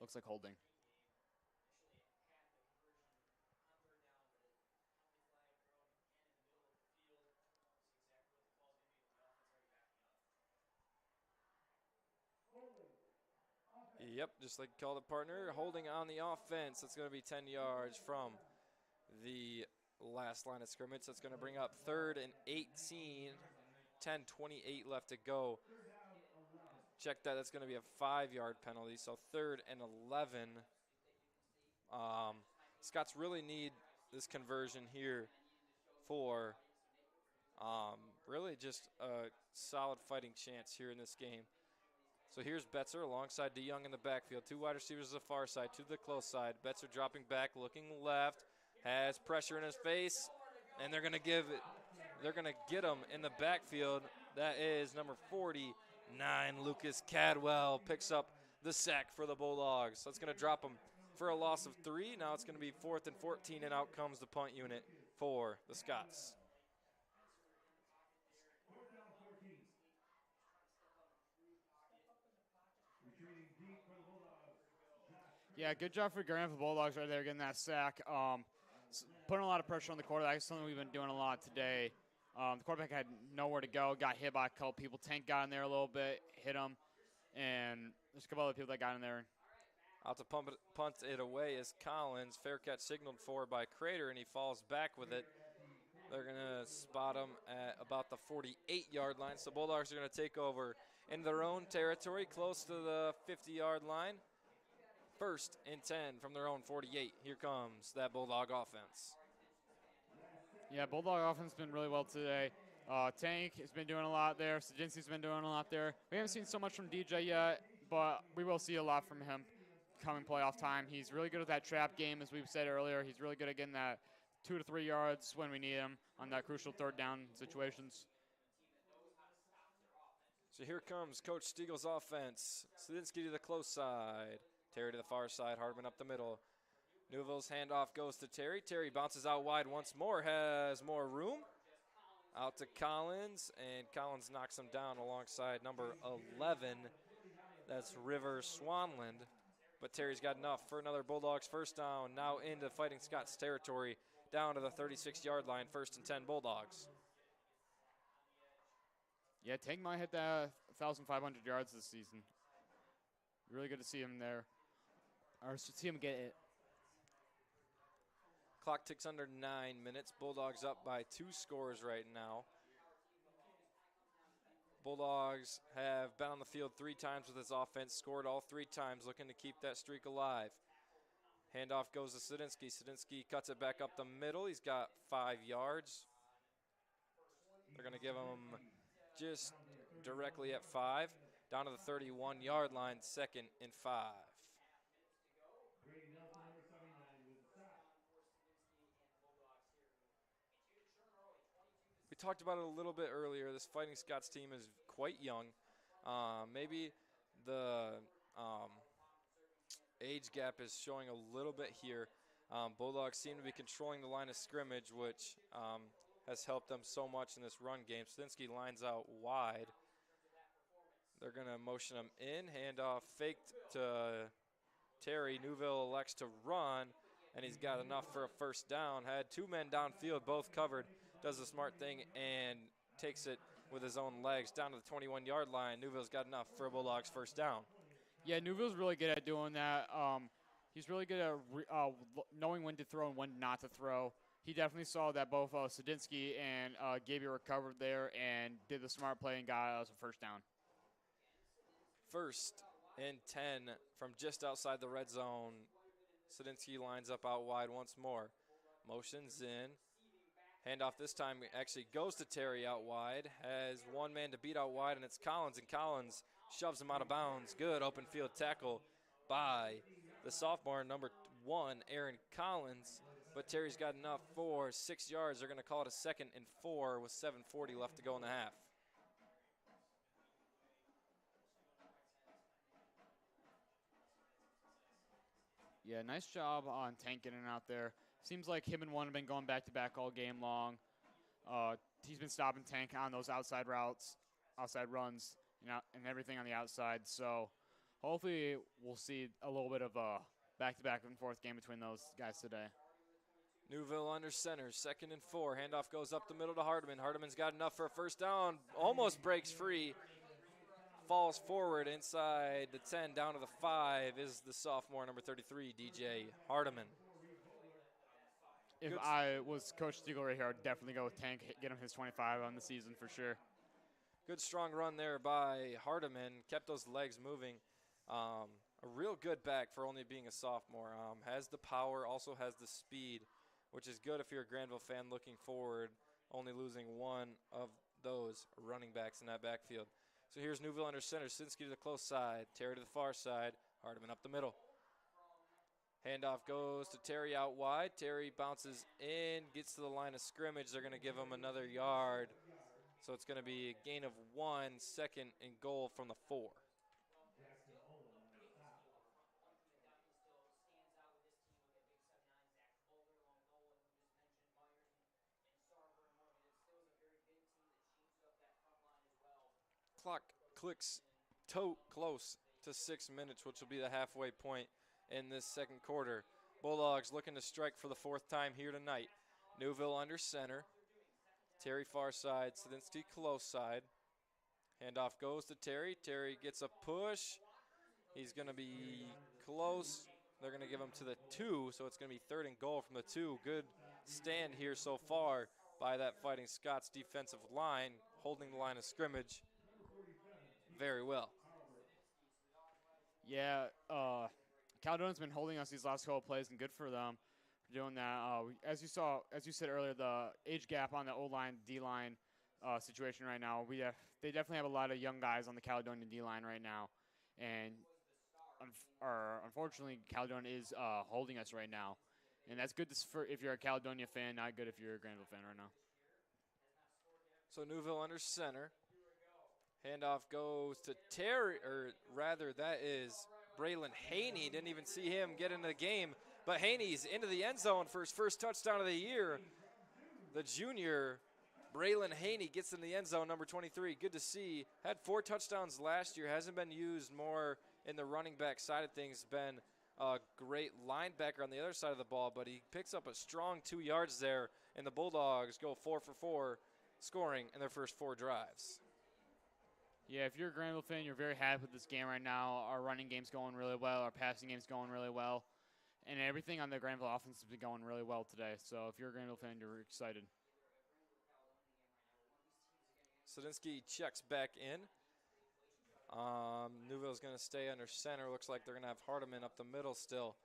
Looks like holding. Yep, just like called a partner. Holding on the offense. That's going to be 10 yards from the last line of scrimmage. That's going to bring up 3rd and 18. 10:28 left to go. Check that. That's going to be a 5-yard penalty. So 3rd and 11. Scots really need this conversion here for really just a solid fighting chance here in this game. So here's Betzer alongside DeYoung in the backfield. 2 wide receivers to the far side, to the close side. Betzer dropping back, looking left, has pressure in his face, and they're going to give it. They're going to get him in the backfield. That is number 49, Lucas Cadwell, picks up the sack for the Bulldogs. That's going to drop him for a loss of 3. Now it's going to be 4th and 14, and out comes the punt unit for the Scots. Yeah, good job for Granville Bulldogs right there getting that sack. Putting a lot of pressure on the quarterback. That's something we've been doing a lot today. The quarterback had nowhere to go, got hit by a couple people. Tank got in there a little bit, hit him, and there's a couple other people that got in there. Out to punt it away is Collins. Fair catch signaled for by Crater, and he falls back with it. They're going to spot him at about the 48-yard line. So Bulldogs are going to take over in their own territory, close to the 50-yard line. 1st and 10 from their own 48. Here comes that Bulldog offense. Yeah, Bulldog offense has been really well today. Tank has been doing a lot there. Sajinski's been doing a lot there. We haven't seen so much from DJ yet, but we will see a lot from him coming playoff time. He's really good at that trap game, as we've said earlier. He's really good at getting that 2 to 3 yards when we need him on that crucial 3rd down situations. So here comes Coach Stiegel's offense. Sudinski to the close side. Terry to the far side. Hardman up the middle. Newville's handoff goes to Terry. Terry bounces out wide once more. Has more room. Out to Collins. And Collins knocks him down alongside number 11. That's River Swanland. But Terry's got enough for another Bulldogs 1st down. Now into Fighting Scots territory. Down to the 36-yard line. 1st and 10 Bulldogs. Yeah, Tank might hit that 1,500 yards this season. Really good to see him there. Or see him get it. Clock ticks under 9 minutes. Bulldogs up by 2 scores right now. Bulldogs have been on the field 3 times with his offense, scored all 3 times, looking to keep that streak alive. Handoff goes to Sudinski. Sudinski cuts it back up the middle. He's got 5 yards. They're going to give him just directly at 5. Down to the 31-yard line, 2nd and 5. We talked about it a little bit earlier. This Fighting Scots team is quite young. Maybe the age gap is showing a little bit here. Bulldogs seem to be controlling the line of scrimmage, which has helped them so much in this run game. Sudinski lines out wide. They're going to motion him in. Handoff faked to Terry. Newville elects to run, and he's got enough for a 1st down. Had 2 men downfield, both covered. Does the smart thing and takes it with his own legs down to the 21-yard line. Newville's got enough for a Bulldogs 1st down. Yeah, Newville's really good at doing that. He's really good at knowing when to throw and when not to throw. He definitely saw that both Sudinski and Gaby were covered there and did the smart play and got us a 1st down. 1st and 10 from just outside the red zone. Sudinski lines up out wide once more. Motions in. Handoff this time actually goes to Terry out wide. Has 1 man to beat out wide, and it's Collins. And Collins shoves him out of bounds. Good open field tackle by the sophomore, number 1, Aaron Collins. But Terry's got enough for 6 yards. They're going to call it a 2nd and 4 with 7:40 left to go in the half. Yeah, nice job on Tank getting out there. Seems like him and 1 have been going back-to-back all game long. He's been stopping Tank on those outside routes, outside runs, and everything on the outside. So hopefully we'll see a little bit of a back-to-back and forth game between those guys today. Newville under center, 2nd and 4. Handoff goes up the middle to Hardeman. Hardeman's got enough for a 1st down. Almost breaks free. Falls forward inside the 10, down to the 5 is the sophomore, number 33, DJ Hardeman. If I was Coach Stiegel right here, I would definitely go with Tank, get him his 25 on the season for sure. Good strong run there by Hardeman. Kept those legs moving. A real good back for only being a sophomore. Has the power, also has the speed, which is good if you're a Grandville fan looking forward, only losing 1 of those running backs in that backfield. So here's Newville under center. Sudinski to the close side. Terry to the far side. Hardeman up the middle. Handoff goes to Terry out wide. Terry bounces in, gets to the line of scrimmage. They're going to give him another yard. So it's going to be a gain of 1, 2nd and goal from the 4. Clock clicks close to 6 minutes, which will be the halfway point in this 2nd quarter. Bulldogs looking to strike for the 4th time here tonight. Newville under center. Terry far side, Sadinsky close side. Handoff goes to Terry. Terry gets a push. He's going to be close. They're going to give him to the 2, so it's going to be 3rd and goal from the 2. Good stand here so far by that Fighting Scots defensive line, holding the line of scrimmage very well. Yeah, Caledonia's been holding us these last couple of plays, and good for them for doing that. As you said earlier, the age gap on the O-line, D-line situation right now, they definitely have a lot of young guys on the Caledonia D-line right now, and unfortunately, Caledonia is holding us right now, and that's good if you're a Caledonia fan, not good if you're a Grandville fan right now. So Newville under center. Handoff goes to Terry, or rather that is Braylon Haney. Didn't even see him get into the game, but Haney's into the end zone for his first touchdown of the year. The junior, Braylon Haney, gets in the end zone, number 23. Good to see. Had 4 touchdowns last year. Hasn't been used more in the running back side of things. Been a great linebacker on the other side of the ball, but he picks up a strong 2 yards there, and the Bulldogs go 4 for 4, scoring in their first 4 drives. Yeah, if you're a Grandville fan, you're very happy with this game right now. Our running game's going really well. Our passing game's going really well. And everything on the Grandville offense has been going really well today. So if you're a Grandville fan, you're excited. Sadinsky checks back in. Newville's going to stay under center. Looks like they're going to have Hardiman up the middle still.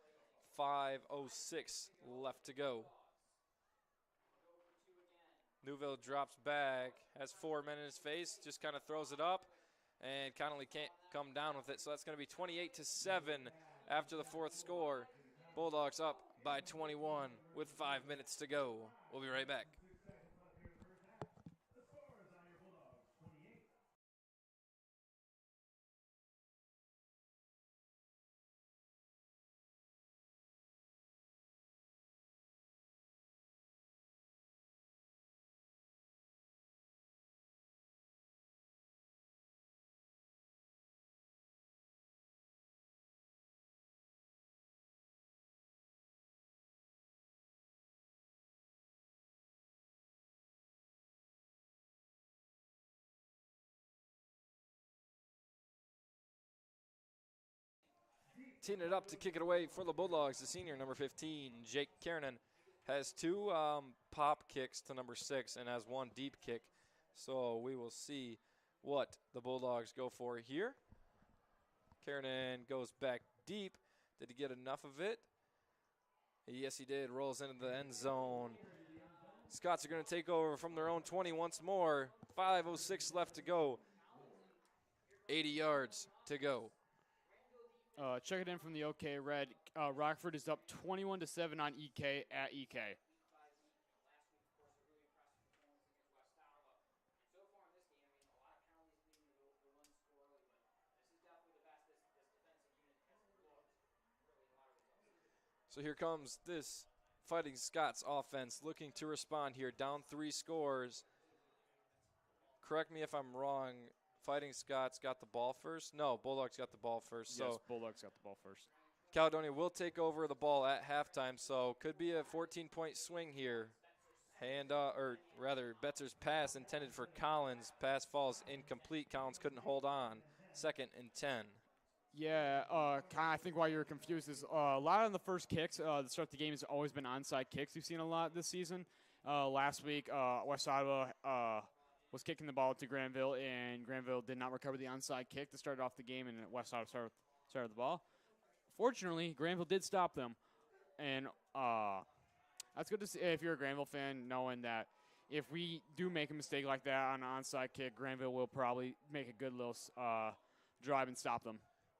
5:06 left to go. Newville drops back, has 4 men in his face, just kind of throws it up, and Connolly can't come down with it. So that's going to be 28-7 after the 4th score. Bulldogs up by 21 with 5 minutes to go. We'll be right back. Teeing it up to kick it away for the Bulldogs, the senior, number 15, Jake Kiernan, has 2 pop kicks to number 6 and has 1 deep kick. So we will see what the Bulldogs go for here. Kiernan goes back deep. Did he get enough of it? Yes, he did. Rolls into the end zone. Scots are going to take over from their own 20 once more. 5:06 left to go. 80 yards to go. Check it in from the OK Red. Rockford is up 21-7 on EK at EK. So here comes this Fighting Scots offense looking to respond here. Down 3 scores. Correct me if I'm wrong. Fighting Scots got the ball first? No, Bulldogs got the ball first. Yes, so Bulldogs got the ball first. Caledonia will take over the ball at halftime, so could be a 14-point swing here. Betzer's pass intended for Collins. Pass falls incomplete. Collins couldn't hold on. 2nd and 10. Yeah, I think why you're confused is a lot of the first kicks to start the game has always been onside kicks. We've seen a lot this season. Last week, West Ottawa was kicking the ball to Grandville, and Grandville did not recover the onside kick to start off the game, and West Ottawa started the ball. Fortunately, Grandville did stop them, and that's good to see if you're a Grandville fan, knowing that if we do make a mistake like that on an onside kick, Grandville will probably make a good little drive and stop them.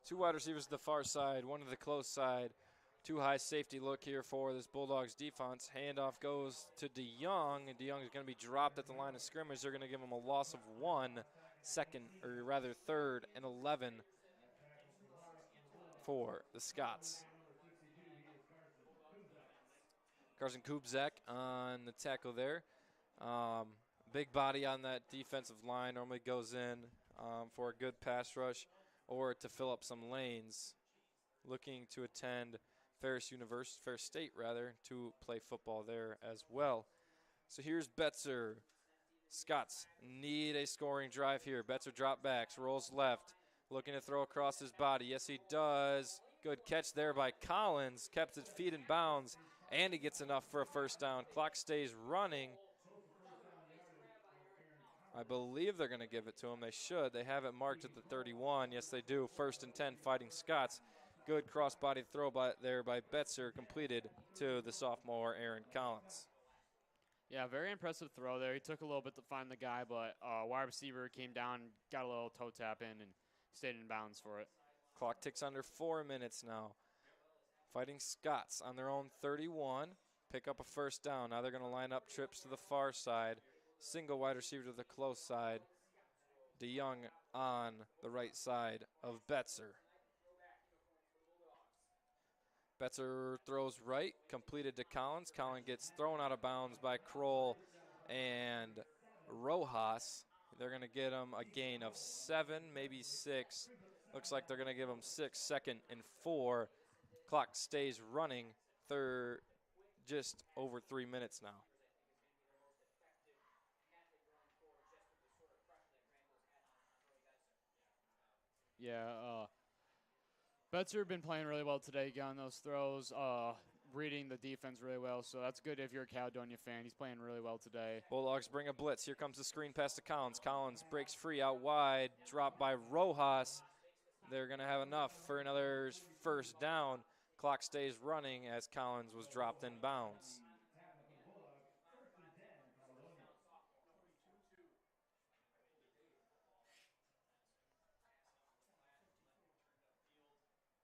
2 wide receivers to the far side, 1 to the close side. 2 high safety look here for this Bulldogs defense. Handoff goes to DeYoung, and DeYoung is going to be dropped at the line of scrimmage. They're going to give him a loss of 1, 3rd and 11 for the Scots. Carson Kubzak on the tackle there. Big body on that defensive line. Normally goes in for a good pass rush or to fill up some lanes. Looking to attend Ferris State to play football there as well. So here's Betzer. Scots need a scoring drive here. Betzer drop backs, rolls left, looking to throw across his body. Yes, he does. Good catch there by Collins. Kept his feet in bounds, and he gets enough for a first down. Clock stays running. I believe they're going to give it to him. They should. They have it marked at the 31. Yes, they do. 1st and 10, Fighting Scots. Good cross-body throw there by Betzer, completed to the sophomore Aaron Collins. Yeah, very impressive throw there. He took a little bit to find the guy, but wide receiver came down, got a little toe tap in, and stayed in bounds for it. Clock ticks under 4 minutes now. Fighting Scots on their own 31. Pick up a first down. Now they're going to line up trips to the far side. Single wide receiver to the close side. DeYoung on the right side of Betzer. Betzer throws right, completed to Collins. Collins gets thrown out of bounds by Kroll and Rojas. They're going to get him a gain of 7, maybe 6. Looks like they're going to give him 6, 2nd and 4. Clock stays running. Just over 3 minutes now. Yeah, Betzer been playing really well today, getting those throws, reading the defense really well. So that's good if you're a Caledonia fan. He's playing really well today. Bulldogs bring a blitz. Here comes the screen pass to Collins. Collins breaks free out wide, dropped by Rojas. They're going to have enough for another first down. Clock stays running as Collins was dropped in bounds.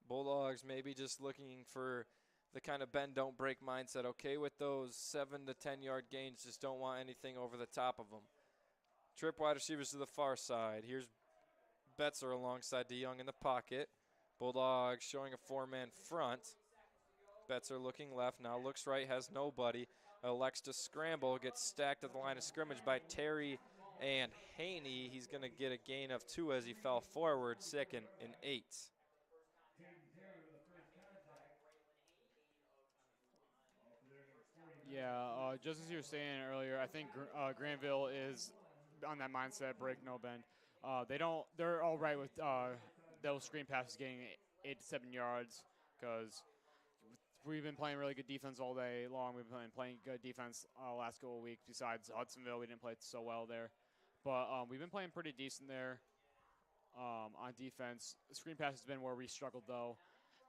Bulldogs maybe just looking for the kind of bend, don't break mindset. Okay with those 7 to 10 yard gains, just don't want anything over the top of them. Trip wide receivers to the far side. Here's Betzer alongside DeYoung in the pocket. Bulldogs showing a 4-man front. Betzer looking left, now looks right, has nobody. Elects to scramble, gets stacked at the line of scrimmage by Terry and Haney. He's going to get a gain of 2 as he fell forward, 2nd and 8. Yeah, just as you were saying earlier, I think Grandville is on that mindset, break, no bend. They're all right with those screen passes getting 8 to 7 yards because we've been playing really good defense all day long. We've been playing good defense last couple of weeks. Besides Hudsonville, we didn't play so well there, but we've been playing pretty decent there on defense. Screen pass has been where we struggled though,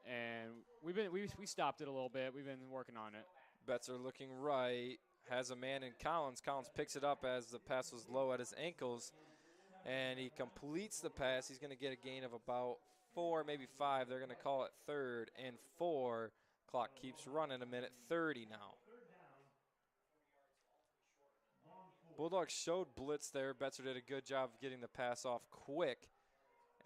and we stopped it a little bit. We've been working on it. Betzer looking right, has a man in Collins. Collins picks it up as the pass was low at his ankles, and he completes the pass. He's going to get a gain of about 4, maybe 5. They're going to call it 3rd and 4. Clock keeps running, 1:30 now. Bulldogs showed blitz there. Betzer did a good job of getting the pass off quick,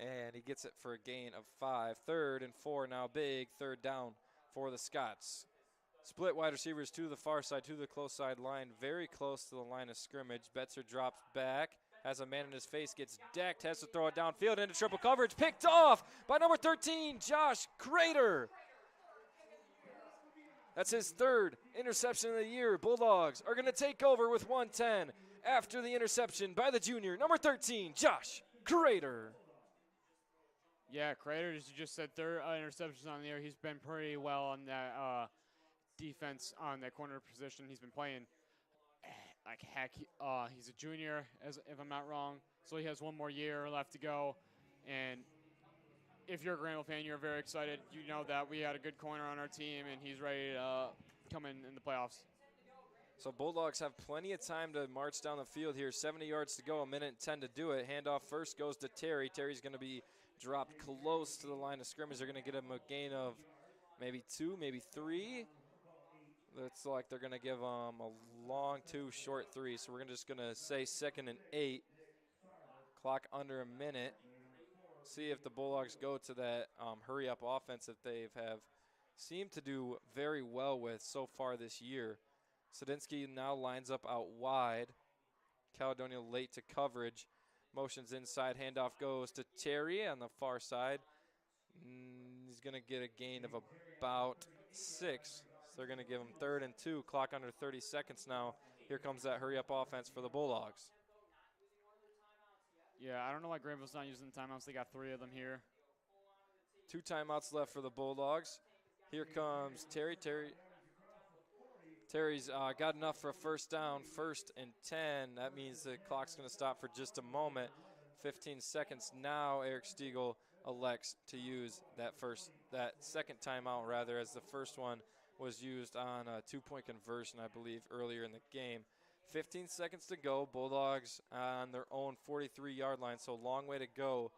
and he gets it for a gain of 5. 3rd and 4 now, big 3rd down for the Scots. Split wide receivers to the far side, to the close side line, very close to the line of scrimmage. Betzer drops back, has a man in his face, gets decked, has to throw it downfield into triple coverage, picked off by number 13, Josh Crater. That's his 3rd interception of the year. Bulldogs are going to take over with 110 after the interception by the junior, number 13, Josh Crater. Yeah, Crater, as you just said, 3rd interceptions on the year. He's been pretty well on that defense on that corner position. He's been playing like heck. He's a junior, if I'm not wrong, so he has 1 more year left to go. And if you're a Grandville fan, you're very excited. You know that we had a good corner on our team, and he's ready to come in the playoffs. So Bulldogs have plenty of time to march down the field here. 70 yards to go, 1:10 to do it. Handoff first goes to Terry. Terry's going to be dropped close to the line of scrimmage. They're going to get him a gain of maybe 2, maybe 3. Looks like they're going to give him a long 2, short 3. So we're just going to say 2nd and 8. Clock under a minute. See if the Bulldogs go to that hurry-up offense that they have seemed to do very well with so far this year. Sadinsky now lines up out wide. Caledonia late to coverage. Motions inside. Handoff goes to Terry on the far side. He's going to get a gain of about 6. So they're going to give him 3rd and 2. Clock under 30 seconds now. Here comes that hurry-up offense for the Bulldogs. Yeah, I don't know why Granville's not using the timeouts. They got 3 of them here. 2 timeouts left for the Bulldogs. Here comes Terry. Terry's got enough for a first down, 1st and 10. That means the clock's going to stop for just a moment. 15 seconds now. Eric Stiegel elects to use that second timeout rather, as the first one was used on a 2-point conversion, I believe, earlier in the game. 15 seconds to go. Bulldogs on their own 43-yard line, so long way to go.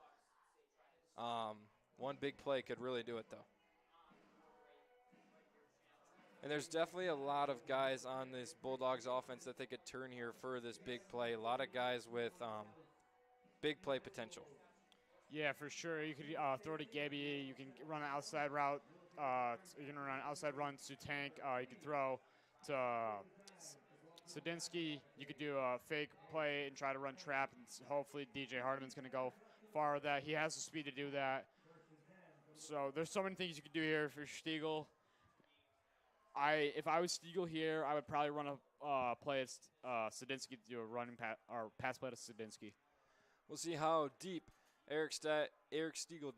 One big play could really do it, though. And there's definitely a lot of guys on this Bulldogs offense that they could turn here for this big play. A lot of guys with big play potential. Yeah, for sure. You could throw to Gabby. You can run an outside route. You can run an outside run to Tank. You can throw to Sadinsky. You could do a fake play and try to run trap, and hopefully DJ Hardiman's going to go far with that. He has the speed to do that. So there's so many things you could do here for Stiegel. If I was Stiegel here, I would probably run a play at Sadinsky to do a running pass play to Sadinsky. We'll see how deep Eric Stiegel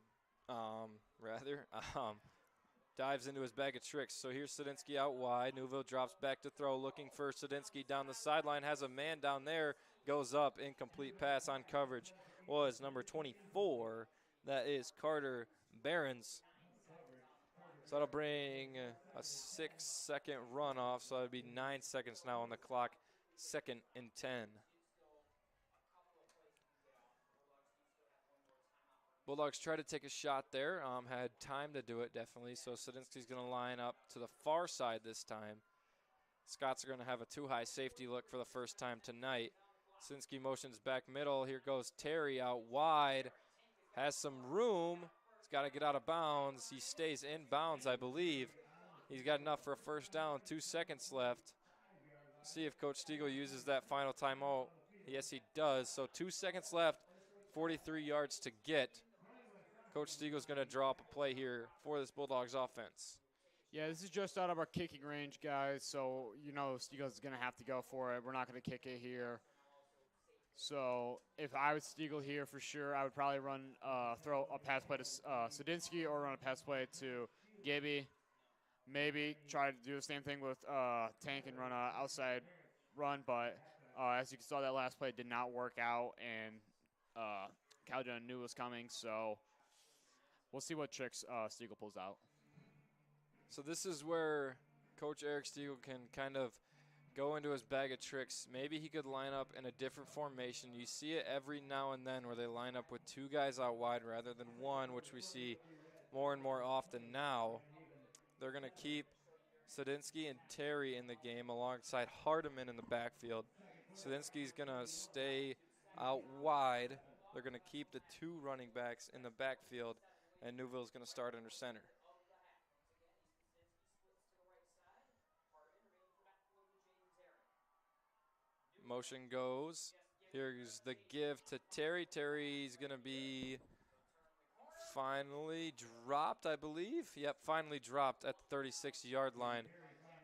dives into his bag of tricks. So here's Sadinsky out wide. Newville drops back to throw, looking for Sadinsky down the sideline. Has a man down there. Goes up. Incomplete pass on coverage was number 24. That is Carter Behrens. So that'll bring a 6-second runoff. So it'll be 9 seconds now on the clock. 2nd and 10. Bulldogs try to take a shot there. Had time to do it, definitely. So Sadinsky's going to line up to the far side this time. Scots are going to have a too-high safety look for the first time tonight. Sadinsky motions back middle. Here goes Terry out wide. Has some room. He's got to get out of bounds. He stays in bounds, I believe. He's got enough for a first down. 2 seconds left. See if Coach Stiegel uses that final timeout. Yes, he does. So 2 seconds left. 43 yards to get. Coach Stiegel's going to draw up a play here for this Bulldogs offense. Yeah, this is just out of our kicking range, guys. So, Stiegel's going to have to go for it. We're not going to kick it here. So, if I was Stiegel here for sure, I would probably throw a pass play to Sadinsky or run a pass play to Gibby. Maybe try to do the same thing with Tank and run an outside run. But as you saw, that last play did not work out, and Caledonia knew it was coming. So, we'll see what tricks Stiegel pulls out. So this is where Coach Eric Stiegel can kind of go into his bag of tricks. Maybe he could line up in a different formation. You see it every now and then where they line up with 2 guys out wide rather than 1, which we see more and more often now. They're going to keep Sadinsky and Terry in the game alongside Hardiman in the backfield. Sadinsky's going to stay out wide. They're going to keep the 2 running backs in the backfield, and Newville's going to start under center. Motion goes. Here's the give to Terry. Terry's going to be finally dropped, I believe. Yep, finally dropped at the 36-yard line.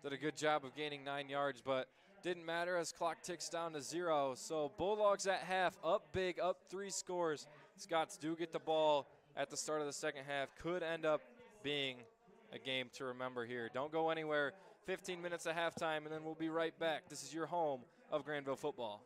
Did a good job of gaining 9 yards, but didn't matter as clock ticks down to 0. So Bulldogs at half, up big, up 3 scores. Scots do get the ball at the start of the second half. Could end up being a game to remember here. Don't go anywhere. 15 minutes at halftime, and then we'll be right back. This is your home of Grandville football.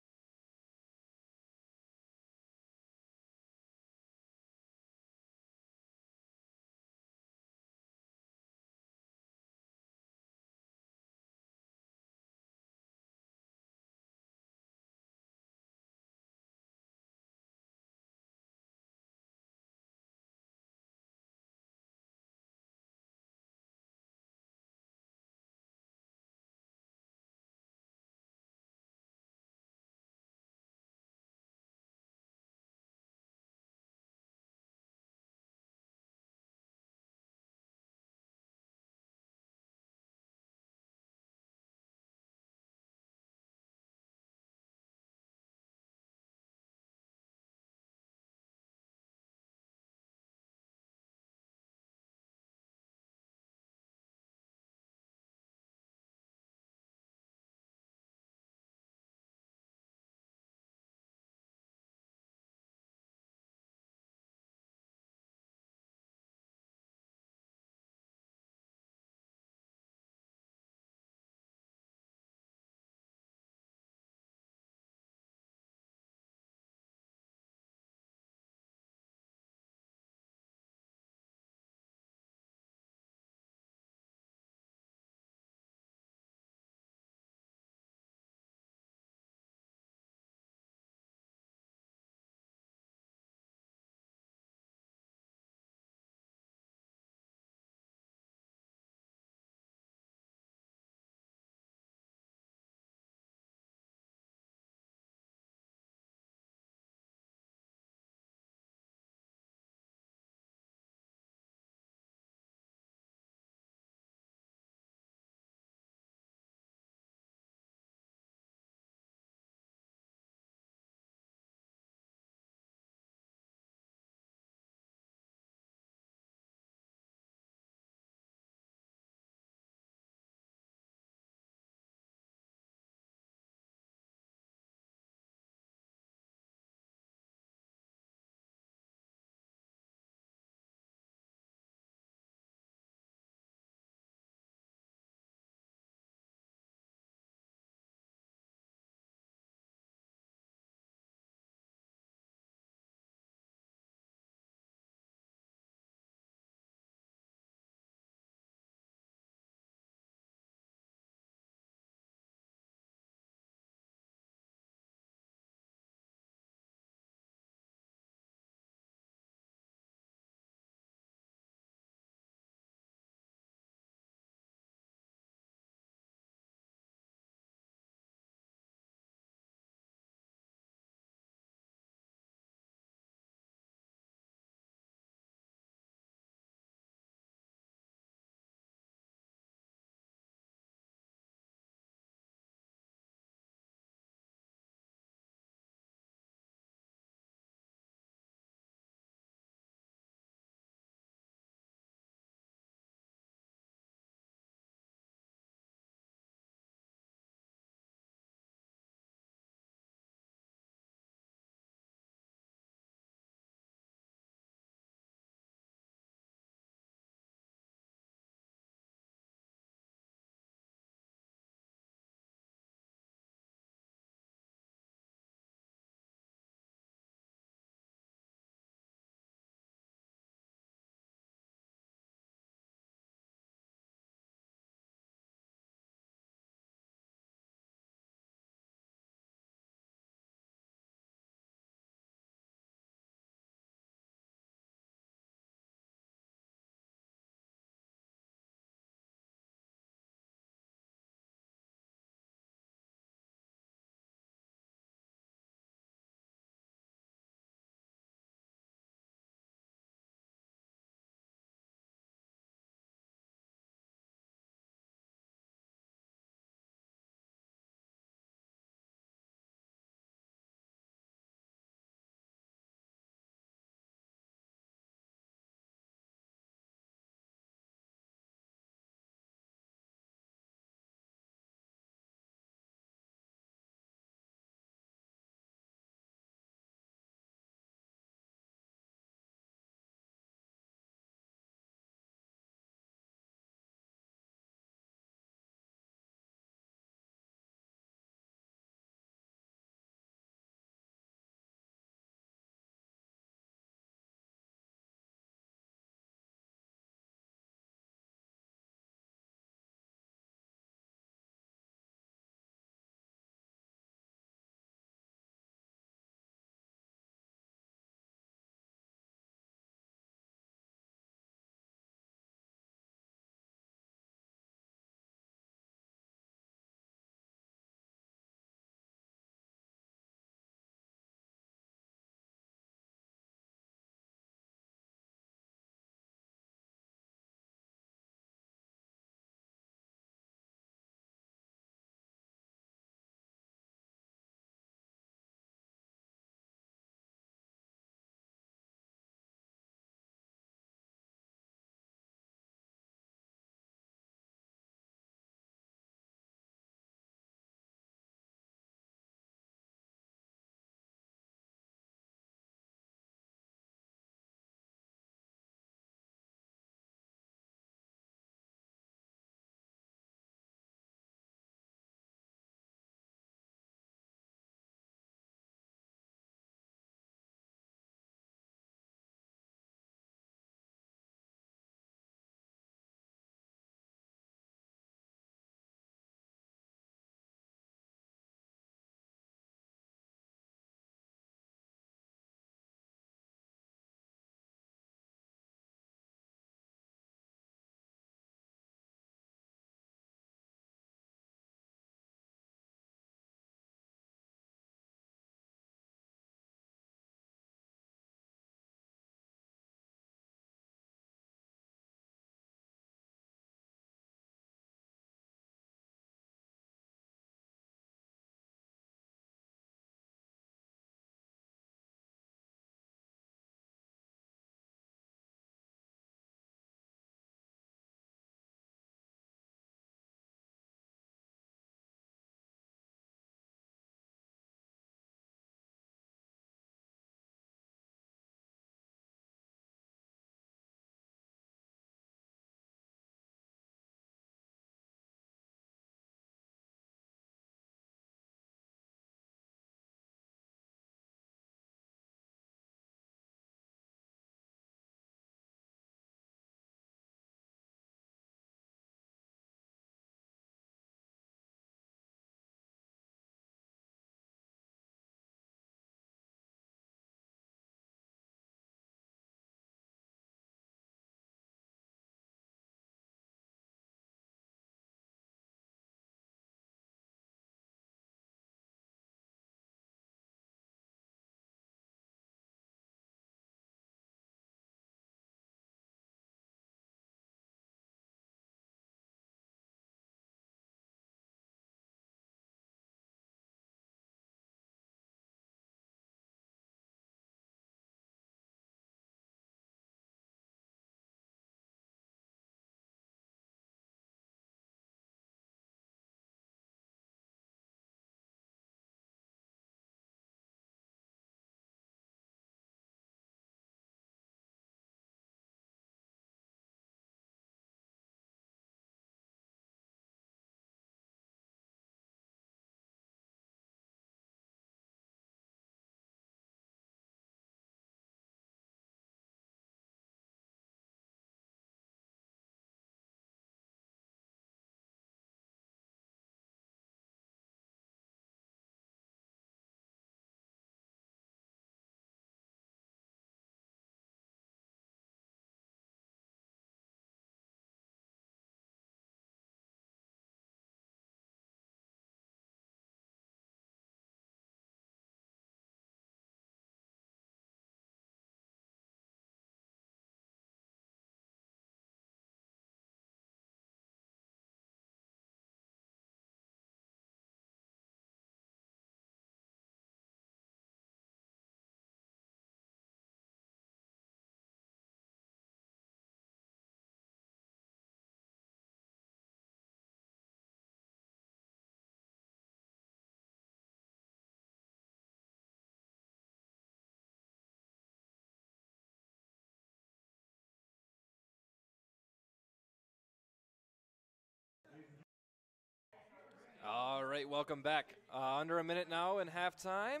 All right, welcome back. Under a minute now in halftime.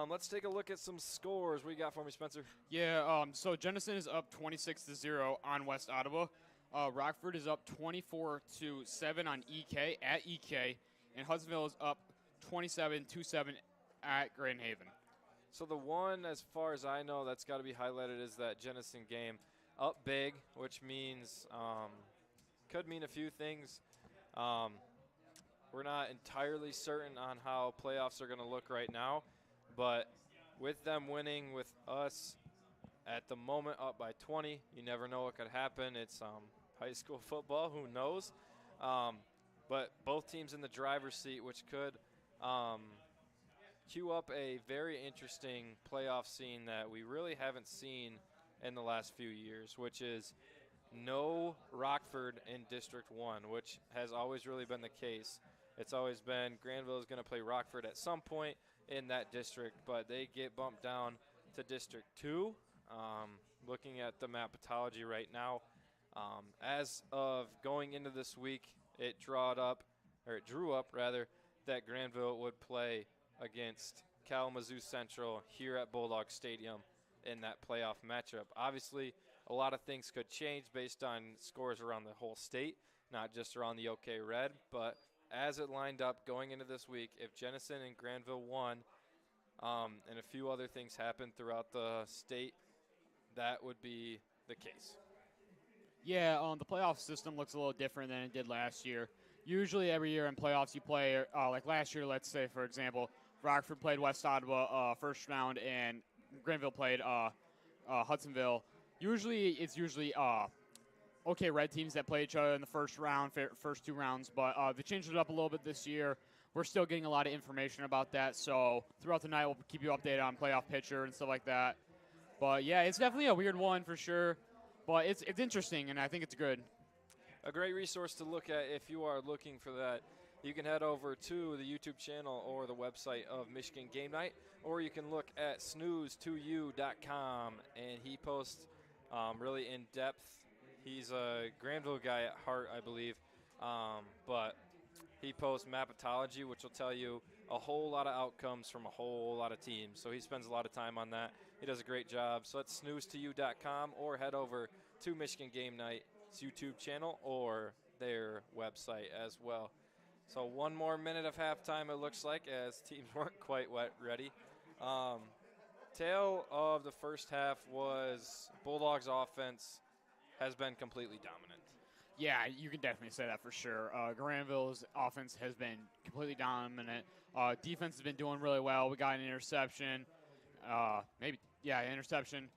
Let's take a look at some scores. What you got for me, Spencer? Yeah, so Jenison is up 26-0 on West Ottawa. Rockford is up 24-7 on EK at EK, and Hudsonville is up 27-7 at Grand Haven. So the one, as far as I know, that's got to be highlighted is that Jenison game. Up big, which means could mean a few things. We're not entirely certain on how playoffs are going to look right now, but with them winning, with us at the moment up by 20, you never know what could happen. It's high school football, who knows? But both teams in the driver's seat, which could cue up a very interesting playoff scene that we really haven't seen in the last few years, which is no Rockford in District 1, which has always really been the case. It's always been Grandville is going to play Rockford at some point in that district, but they get bumped down to District 2. Looking at the mapatology right now, as of going into this week, it drew up that Grandville would play against Kalamazoo Central here at Bulldog Stadium in that playoff matchup. Obviously, a lot of things could change based on scores around the whole state, not just around the OK Red. But as it lined up going into this week, if Jenison and Grandville won and a few other things happened throughout the state, that would be the case. Yeah, the playoff system looks a little different than it did last year. Usually every year in playoffs you play, like last year, let's say, for example, Rockford played West Ottawa first round and Granville played Hudsonville. It's usually okay red teams that play each other in the first round, first two rounds, but they changed it up a little bit this year. We're still getting a lot of information about that, so throughout the night we'll keep you updated on playoff picture and stuff like that. But yeah, it's definitely a weird one for sure, but it's interesting and I think it's good. A great resource to look at if you are looking for that. You can head over to the YouTube channel or the website of Michigan Game Night, or you can look at snooze2u.com, and he posts really in-depth. He's a Granville guy at heart, I believe, but he posts mapatology, which will tell you a whole lot of outcomes from a whole lot of teams. So he spends a lot of time on that. He does a great job. So that's snooze2u.com, or head over to Michigan Game Night's YouTube channel or their website as well. So one more minute of halftime, it looks like, as teams weren't quite ready. Tail of the first half was Bulldogs' offense has been completely dominant. Yeah, you can definitely say that for sure. Granville's offense has been completely dominant. Defense has been doing really well. We got an interception. Interception.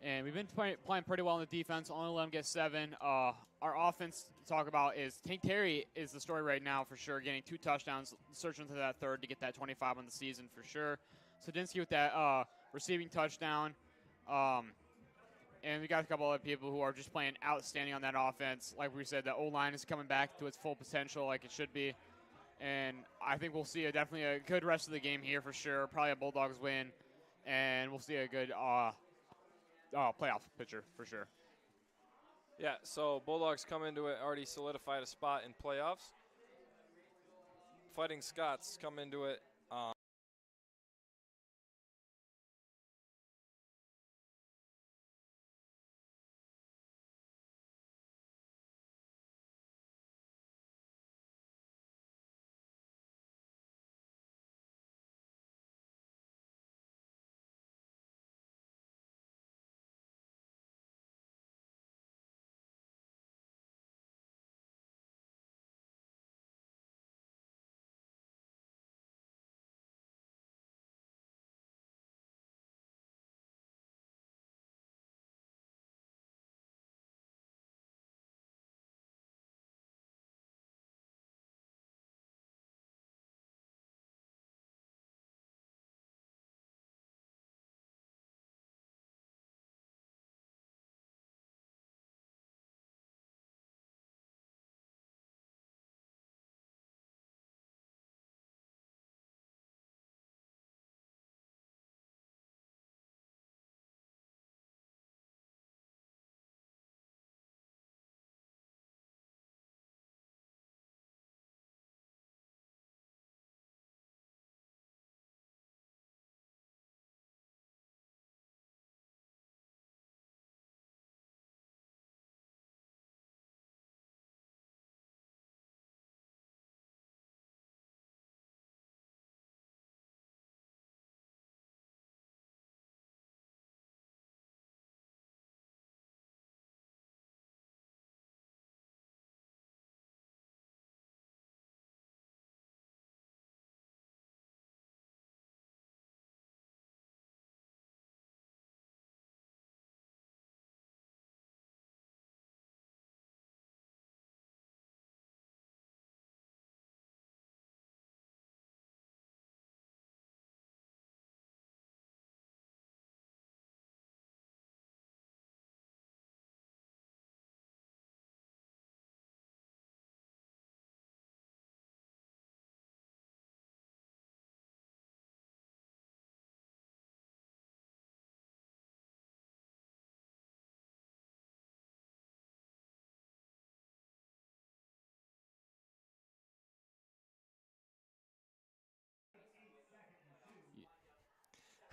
And we've been playing pretty well on the defense. Only let them get 7. Our offense to talk about is Tank Terry is the story right now for sure, getting 2 touchdowns, searching to that third to get that 25 on the season for sure. Sadinsky with that receiving touchdown. And we got a couple other people who are just playing outstanding on that offense. Like we said, the O-line is coming back to its full potential like it should be. And I think we'll see definitely a good rest of the game here for sure. Probably a Bulldogs win. And we'll see a good playoff picture for sure. Yeah, so Bulldogs come into it, already solidified a spot in playoffs. Fighting Scots come into it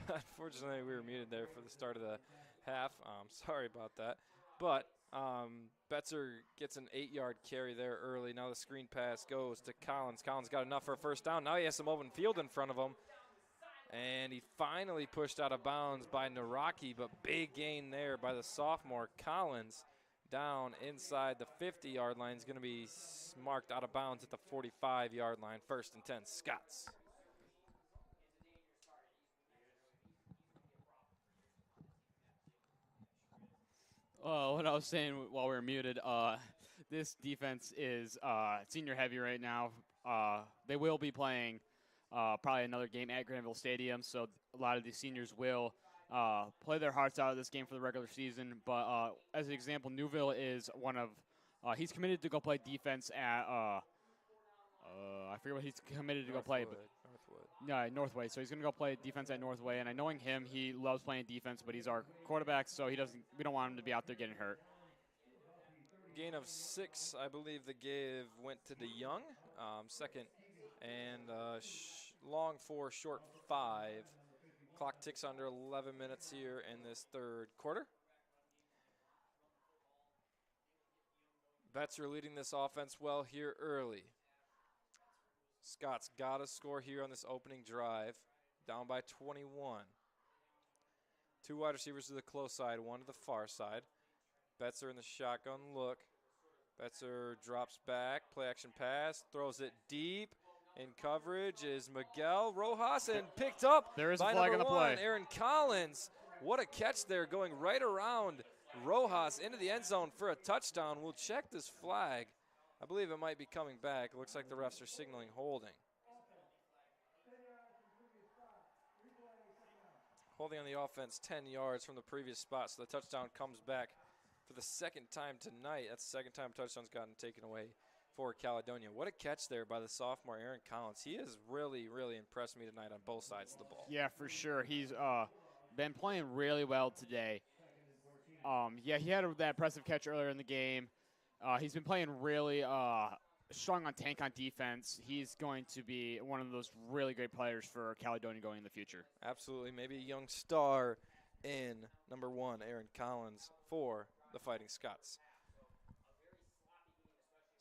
Unfortunately, we were muted there for the start of the half. Sorry about that. But Betzer gets an 8-yard carry there early. Now the screen pass goes to Collins. Collins got enough for a first down. Now he has some open field in front of him. And he finally pushed out of bounds by Naraki, but big gain there by the sophomore Collins down inside the 50-yard line. Is going to be marked out of bounds at the 45-yard line. 1st and 10, Scots. What I was saying while we were muted, this defense is senior heavy right now. They will be playing probably another game at Grandville Stadium, so a lot of these seniors will play their hearts out of this game for the regular season. But as an example, Newville is one of he's committed to go play defense at I forget what he's committed to go play. But Northway. So he's going to go play defense at Northway. And knowing him, he loves playing defense, but he's our quarterback, so we don't want him to be out there getting hurt. Gain of 6, I believe the give went to DeYoung. 2nd and long 4, short 5. Clock ticks under 11 minutes here in this 3rd quarter. Betzer leading this offense well here early. Scott's got to score here on this opening drive. Down by 21. 2 wide receivers to the close side, 1 to the far side. Betzer in the shotgun look. Betzer drops back, play action pass, throws it deep. In coverage is Miguel Rojas, and picked up there is by a flag on number the 1, play. Aaron Collins. What a catch there, going right around Rojas into the end zone for a touchdown. We'll check this flag. I believe it might be coming back. It looks like the refs are signaling holding. Holding on the offense 10 yards from the previous spot, so the touchdown comes back for the 2nd time tonight. That's the 2nd time touchdown's gotten taken away for Caledonia. What a catch there by the sophomore Aaron Collins. He has really, really impressed me tonight on both sides of the ball. Yeah, for sure. He's been playing really well today. He had that impressive catch earlier in the game. He's been playing really strong on tank on defense. He's going to be one of those really great players for Caledonia going in the future. Absolutely. Maybe a young star in number 1, Aaron Collins, for the Fighting Scots.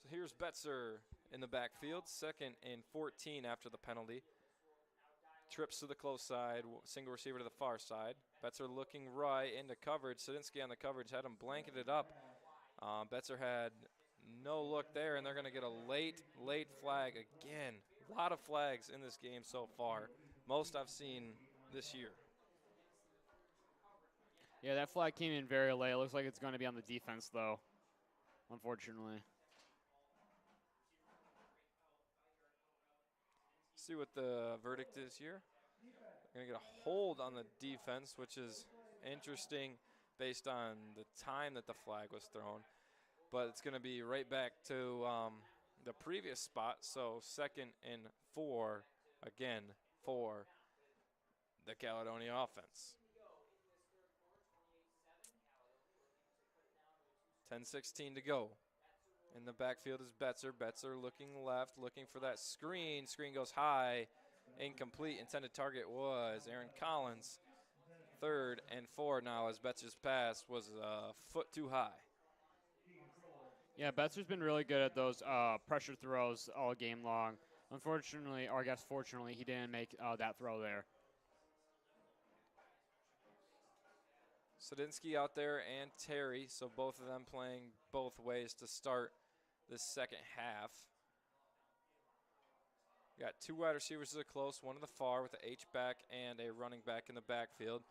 So here's Betzer in the backfield, 2nd and 14 after the penalty. Trips to the close side, single receiver to the far side. Betzer looking right into coverage. Sadinsky on the coverage, had him blanketed up. Betzer had no look there, and they're going to get a late flag again. A lot of flags in this game so far, most I've seen this year. Yeah, that flag came in very late. It looks like it's going to be on the defense, though, unfortunately. See what the verdict is here. They're going to get a hold on the defense, which is interesting based on the time that the flag was thrown. But it's going to be right back to the previous spot, so 2nd and 4 again for the Caledonia offense. 10:16 to go. In the backfield is Betzer. Betzer looking left, looking for that screen. Screen goes high, incomplete. Intended target was Aaron Collins. 3rd and 4 now as Betzer's pass was a foot too high. Yeah, Betzer's been really good at those pressure throws all game long. Unfortunately, or I guess fortunately, he didn't make that throw there. Sadinsky out there and Terry, so both of them playing both ways to start this 2nd half. Got 2 wide receivers to the close, 1 to the far with the H-back and a running back in the backfield.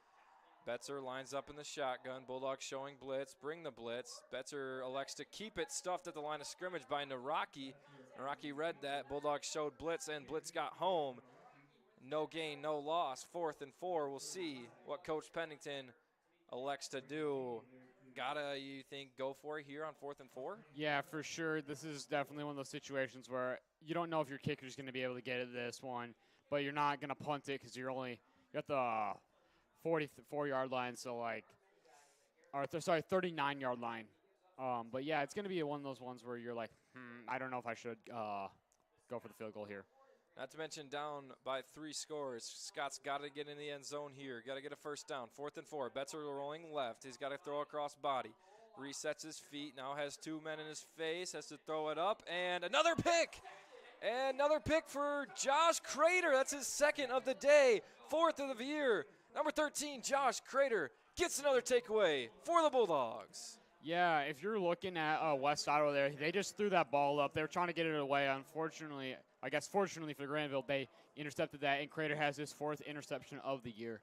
Betzer lines up in the shotgun. Bulldogs showing blitz, bring the blitz. Betzer elects to keep it stuffed at the line of scrimmage by Naraki. Naraki read that. Bulldogs showed blitz, and blitz got home. No gain, no loss. 4th and 4. We'll see what Coach Pennington elects to do. Gotta, you think, go for it here on 4th and 4? Yeah, for sure. This is definitely one of those situations where you don't know if your kicker's going to be able to get at this one, but you're not going to punt it because you're at the 44-yard line, so 39-yard line. But yeah, it's going to be one of those ones where you're like, I don't know if I should go for the field goal here. Not to mention down by 3 scores. Scott's got to get in the end zone here. Got to get a first down. 4th and 4. Betzer rolling left. He's got to throw across body. Resets his feet. Now has 2 men in his face. Has to throw it up. And another pick. And another pick for Josh Crater. That's his 2nd of the day. 4th of the year. Number 13, Josh Crater, gets another takeaway for the Bulldogs. Yeah, if you're looking at West Ottawa there, they just threw that ball up. They were trying to get it away. Unfortunately, I guess fortunately for Granville, they intercepted that, and Crater has his 4th interception of the year.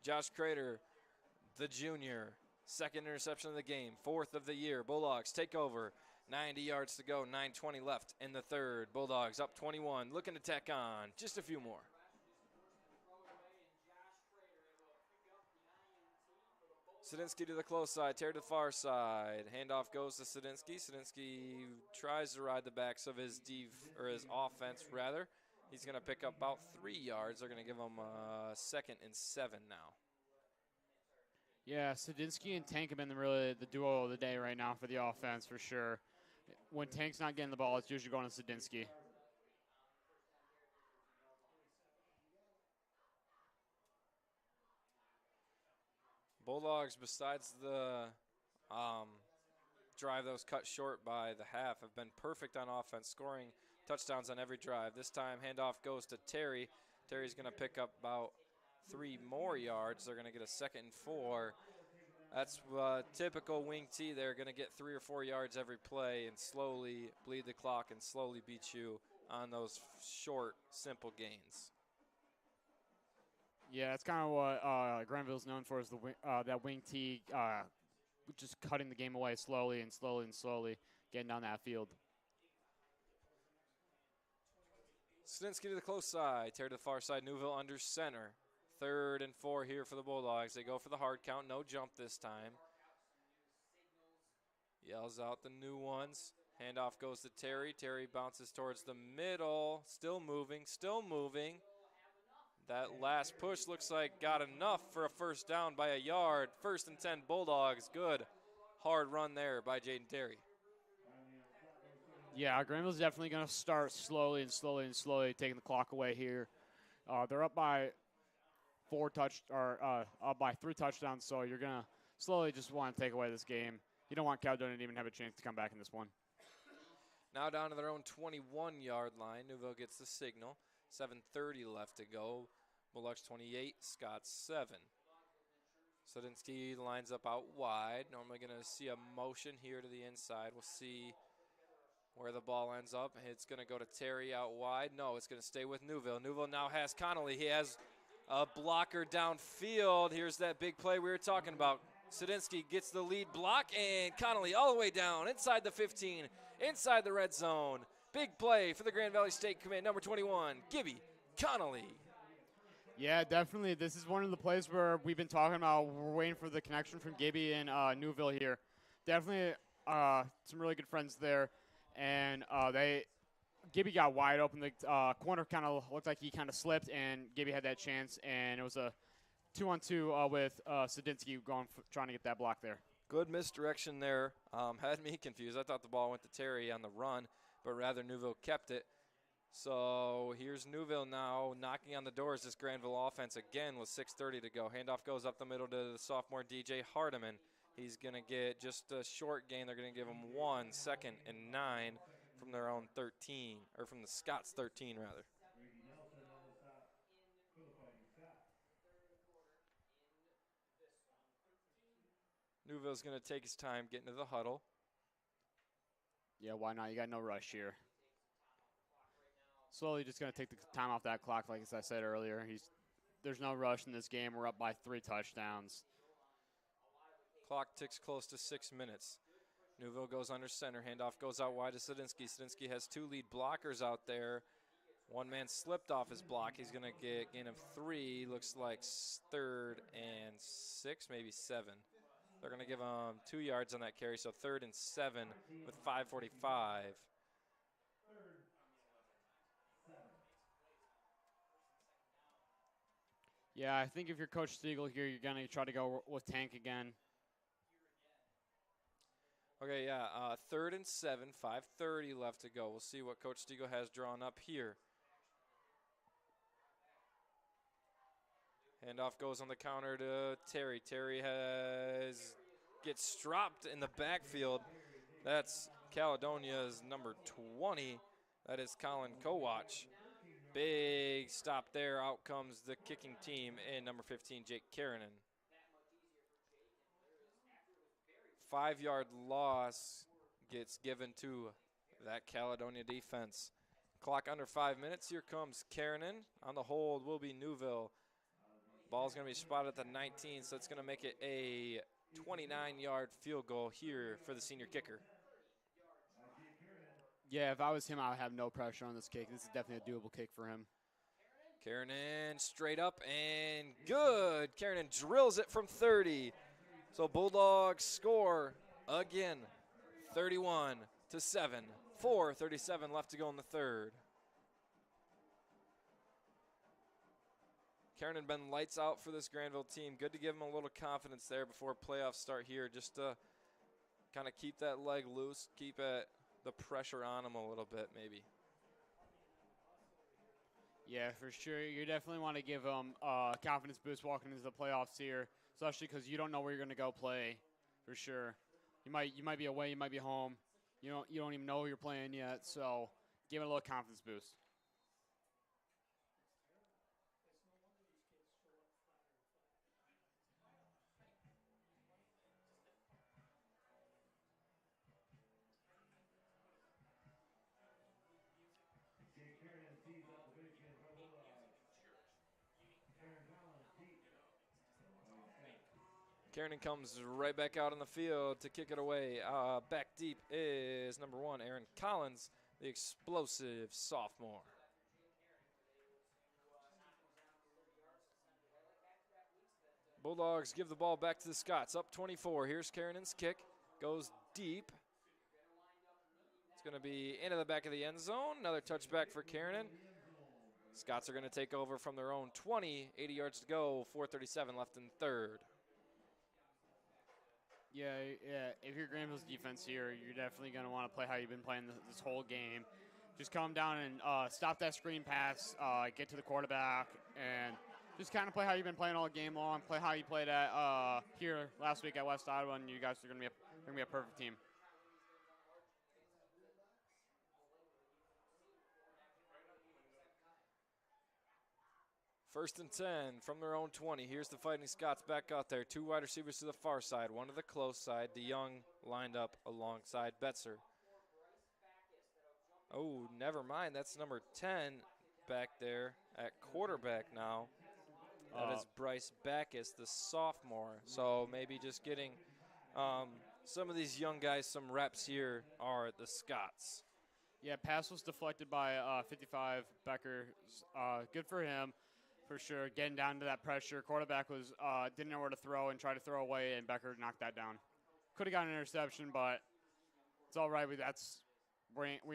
Josh Crater, the junior, 2nd interception of the game, 4th of the year. Bulldogs take over. 90 yards to go, 9:20 left in the 3rd. Bulldogs up 21, looking to tack on just a few more. Sadinsky to the close side, Terry to the far side. Handoff goes to Sadinsky. Sadinsky tries to ride the backs of his his offense rather. He's going to pick up about 3 yards. They're going to give him 2nd and 7 now. Yeah, Sadinsky and Tank have been really the duo of the day right now for the offense for sure. When Tank's not getting the ball, it's usually going to Sadinsky. Bulldogs, besides the drive that was cut short by the half, have been perfect on offense, scoring touchdowns on every drive. This time, handoff goes to Terry. Terry's going to pick up about 3 more yards. They're going to get a 2nd and 4. That's typical wing T. They're going to get 3 or 4 yards every play and slowly bleed the clock and slowly beat you on those short, simple gains. Yeah, that's kind of what Granville's known for is that wing T, just cutting the game away slowly and slowly and slowly, getting down that field. Sadinsky to the close side, Terry to the far side, Newville under center. 3rd and 4 here for the Bulldogs. They go for the hard count, no jump this time. Yells out the new ones. Handoff goes to Terry. Terry bounces towards the middle. Still moving, still moving. That last push looks like got enough for a first down by a yard. 1st and 10 Bulldogs. Good hard run there by Jaden Terry. Yeah, Granville's definitely going to start slowly and slowly and slowly taking the clock away here. They're up by 3 touchdowns, so you're going to slowly just want to take away this game. You don't want Caledonia to even have a chance to come back in this one. Now down to their own 21-yard line. Newville gets the signal. 7:30 left to go. Bulldogs 28, Scott 7. Sadinsky lines up out wide. Normally going to see a motion here to the inside. We'll see where the ball ends up. It's going to go to Terry out wide. No, it's going to stay with Newville. Newville now has Connolly. He has a blocker downfield. Here's that big play we were talking about. Sadinsky gets the lead block, and Connolly all the way down inside the 15, inside the red zone. Big play for the Grand Valley State Command, number 21, Gibby Connolly. Yeah, definitely. This is one of the plays where we've been talking about. We're waiting for the connection from Gibby and Newville here. Definitely some really good friends there. And Gibby got wide open. The corner kind of looked like he kind of slipped, and Gibby had that chance. And it was a 2-on-2 with Sadinsky trying to get that block there. Good misdirection there. Had me confused. I thought the ball went to Terry on the run, but rather Newville kept it. So here's Newville now knocking on the doors. This Grandville offense again with 6:30 to go. Handoff goes up the middle to the sophomore DJ Hardiman. He's going to get just a short gain. They're going to give him 1, 2nd and 9 from their own 13, or from the Scots 13 rather. Newville's going to take his time getting to the huddle. Yeah, why not? You got no rush here. Slowly just going to take the time off that clock, like as I said earlier. There's no rush in this game. We're up by 3 touchdowns. Clock ticks close to 6 minutes. Newville goes under center. Handoff goes out wide to Sadinsky. Sadinsky has 2 lead blockers out there. One man slipped off his block. He's going to get gain of 3. Looks like 3rd and 6, maybe 7. They're going to give him 2 yards on that carry, so 3rd and 7 with 5:45. Yeah, I think if you're Coach Stiegel here, you're going to try to go with Tank again. Okay, yeah, 3rd and 7, 5:30 left to go. We'll see what Coach Stiegel has drawn up here. Handoff goes on the counter to Terry. Terry gets dropped in the backfield. That's Caledonia's number 20. That is Colin Kowach. Big stop there. Out comes the kicking team in number 15, Jake Karanen. 5-yard loss gets given to that Caledonia defense. Clock under 5 minutes. Here comes Karanen. On the hold will be Newville. Ball's going to be spotted at the 19, so it's going to make it a 29-yard field goal here for the senior kicker. Yeah, if I was him, I would have no pressure on this kick. This is definitely a doable kick for him. Karanen straight up and good. Karanen drills it from 30. So Bulldogs score again, 31-7. 4:37 left to go in the third. Karanen been lights out for this Grandville team. Good to give him a little confidence there before playoffs start here, just to kind of keep that leg loose, keep the pressure on him a little bit maybe. Yeah, for sure. You definitely want to give him a confidence boost walking into the playoffs here, especially because you don't know where you're going to go play, for sure. You might be away, you might be home. You don't even know who you're playing yet, so give it a little confidence boost. Karanen comes right back out on the field to kick it away. Back deep is number 1, Aaron Collins, the explosive sophomore. Bulldogs give the ball back to the Scots. Up 24. Here's Karanen's kick. Goes deep. It's going to be into the back of the end zone. Another touchback for Karanen. Scots are going to take over from their own 20. 80 yards to go. 4:37 left in third. Yeah. If you're Granville's defense here, you're definitely going to want to play how you've been playing this whole game. Just come down and stop that screen pass, get to the quarterback, and just kind of play how you've been playing all game long. Play how you played at here last week at West Ottawa, and you guys are going to be a perfect team. First and 10 from their own 20. Here's the Fighting Scots back out there. 2 wide receivers to the far side, 1 to the close side. DeYoung lined up alongside Betzer. Oh, never mind. That's number 10 back there at quarterback now. That is Bryce Backus, the sophomore. So maybe just getting some of these young guys some reps here are the Scots. Yeah, pass was deflected by 55 Becker. Good for him. For sure, getting down to that pressure. Quarterback didn't know where to throw and tried to throw away, and Becker knocked that down. Could have gotten an interception, but it's all right. We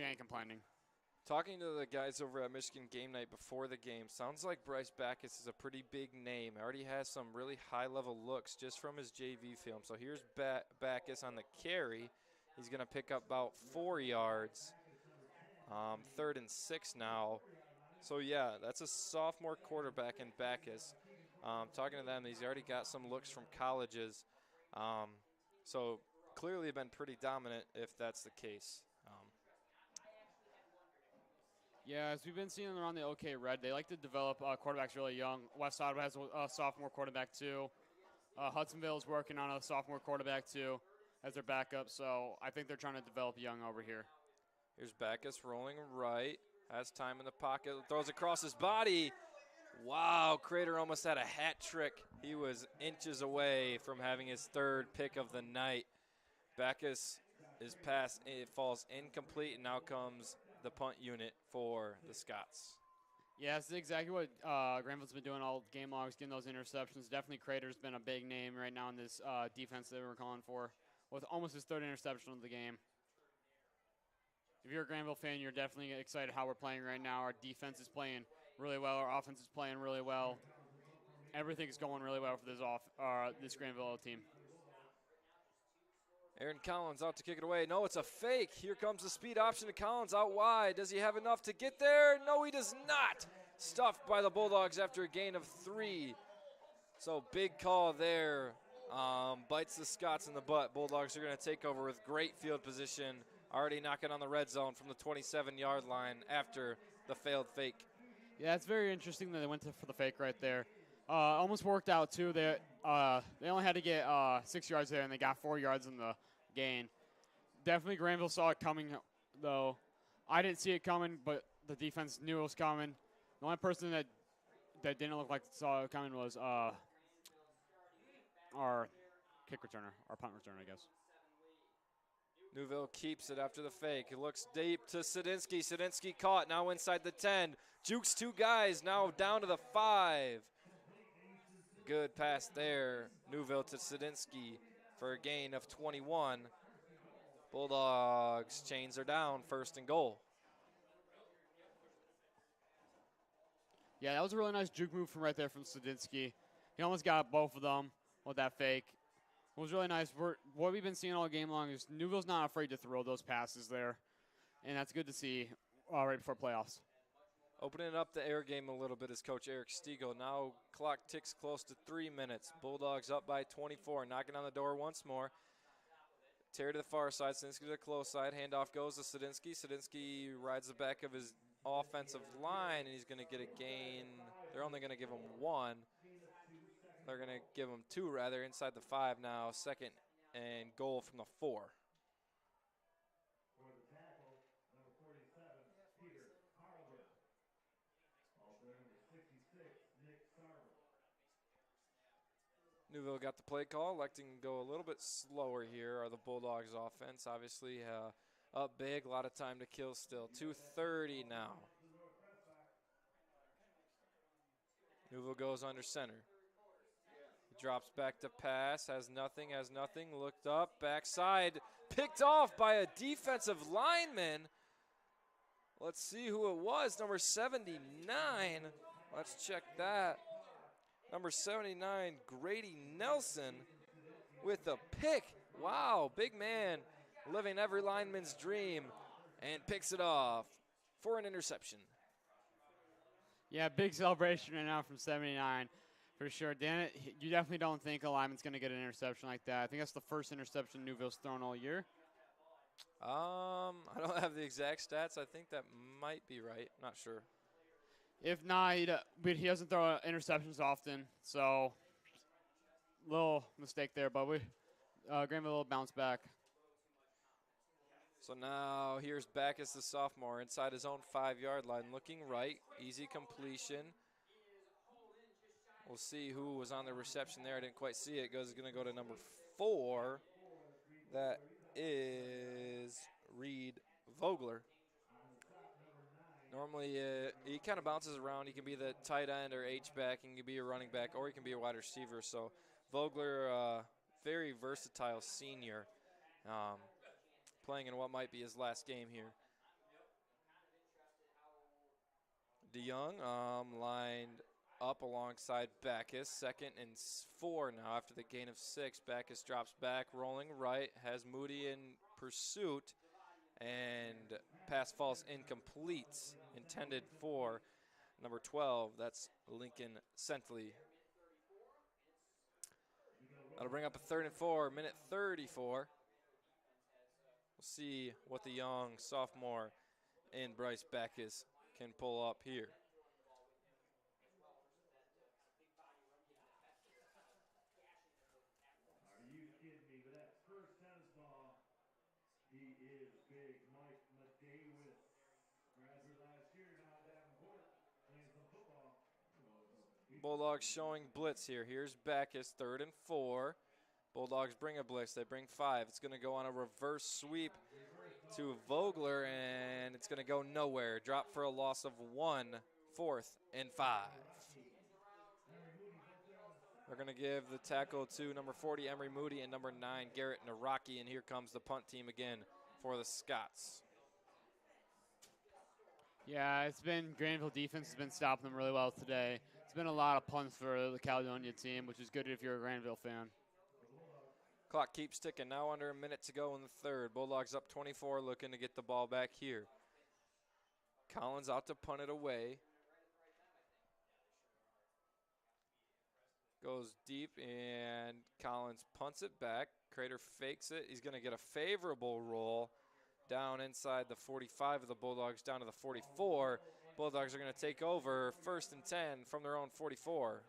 ain't complaining. Talking to the guys over at Michigan Game Night before the game, sounds like Bryce Backus is a pretty big name. Already has some really high-level looks just from his JV film. So here's Backus on the carry. He's going to pick up about 4 yards. 3rd and 6 now. So, yeah, that's a sophomore quarterback in Backus. Talking to them, he's already got some looks from colleges. So, clearly been pretty dominant if that's the case. Yeah, as we've been seeing around the OK Red, they like to develop quarterbacks really young. West Ottawa has a sophomore quarterback, too. Hudsonville is working on a sophomore quarterback, too, as their backup. So, I think they're trying to develop young over here. Here's Backus rolling right. Has time in the pocket, throws across his body. Wow, Crater almost had a hat trick. He was inches away from having his 3rd pick of the night. Backus, his pass, it falls incomplete, and now comes the punt unit for the Scots. Yeah, that's exactly what Granville's been doing all game long, is getting those interceptions. Definitely Crater's been a big name right now in this defense that we're calling for, with almost his 3rd interception of the game. If you're a Granville fan, you're definitely excited how we're playing right now. Our defense is playing really well. Our offense is playing really well. Everything is going really well for this Granville team. Aaron Collins out to kick it away. No, it's a fake. Here comes the speed option to Collins out wide. Does he have enough to get there? No, he does not. Stuffed by the Bulldogs after a gain of 3. So big call there. Bites the Scots in the butt. Bulldogs are going to take over with great field position. Already knocking on the red zone from the 27-yard line after the failed fake. Yeah, it's very interesting that they went for the fake right there. Almost worked out, too. They only had to get 6 yards there, and they got 4 yards in the gain. Definitely Granville saw it coming, though. I didn't see it coming, but the defense knew it was coming. The only person that didn't look like saw it coming was our kick returner, our punt returner, I guess. Newville keeps it after the fake. He looks deep to Sadinsky. Sadinsky caught, now inside the 10. Jukes 2 guys, now down to the 5. Good pass there. Newville to Sadinsky for a gain of 21. Bulldogs chains are down, 1st and goal. Yeah, that was a really nice juke move from right there from Sadinsky. He almost got both of them with that fake. It was really nice. What we've been seeing all game long is Newville's not afraid to throw those passes there, and that's good to see right before playoffs. Opening up the air game a little bit is Coach Eric Stiegel. Now clock ticks close to 3 minutes. Bulldogs up by 24, knocking on the door once more. Terry to the far side, Sadinsky to the close side. Handoff goes to Sadinsky. Sadinsky rides the back of his offensive line, and he's going to get a gain. They're only going to give him 1. They're going to give him 2, rather, inside the 5 now. 2nd and goal from the 4. For the tackle, number 47, Peter Harber. Also number 66, Nick Sarver. Newville got the play call, electing to go a little bit slower here. Are the Bulldogs offense, obviously up big, a lot of time to kill still. 2:30 now. Newville goes under center. He drops back to pass, has nothing, looked up, backside, picked off by a defensive lineman. Let's see who it was, number 79. Let's check that. Number 79, Grady Nelson with a pick. Wow, big man, living every lineman's dream, and picks it off for an interception. Yeah, big celebration right now from 79 for sure. Dan, you definitely don't think a lineman's going to get an interception like that. I think that's the first interception Newville's thrown all year. I don't have the exact stats. I think that might be right. Not sure. If not, but he doesn't throw interceptions often, so little mistake there, but Granville will bounce back. So now here's Backus, the sophomore, inside his own 5-yard line, looking right, easy completion. We'll see who was on the reception there. I didn't quite see it. It's going to go to number 4. That is Reed Vogler. Normally, he kind of bounces around. He can be the tight end or H-back. He can be a running back, or he can be a wide receiver. So Vogler, very versatile senior, playing in what might be his last game here. DeYoung lined up alongside Backus. 2nd and 4 now after the gain of 6. Backus drops back, rolling right, has Moody in pursuit, and pass falls incomplete, intended for number 12. That's Lincoln Sentley. That'll bring up a 3rd and 4, minute 34. We'll see what the young sophomore in Bryce Backus can pull up here. Are you kidding me? With that first tennis ball, he is big. Mike Medeiros. Graduate last year, now Davenport, playing some football. Bulldogs showing blitz here. Here's Backus, 3rd and 4. Bulldogs bring a blitz. They bring 5. It's going to go on a reverse sweep to Vogler, and it's going to go nowhere. Drop for a loss of 1, 4th and 5. They're going to give the tackle to number 40, Emery Moody, and number 9, Garrett Naraki, and here comes the punt team again for the Scots. Yeah, Granville defense has been stopping them really well today. It's been a lot of punts for the Caledonia team, which is good if you're a Granville fan. Clock keeps ticking. Now under a minute to go in the 3rd. Bulldogs up 24, looking to get the ball back here. Collins out to punt it away. goes deep, and Collins punts it back. Crater fakes it. He's going to get a favorable roll down inside the 45 of the Bulldogs, down to the 44. Bulldogs are going to take over 1st and 10 from their own 44.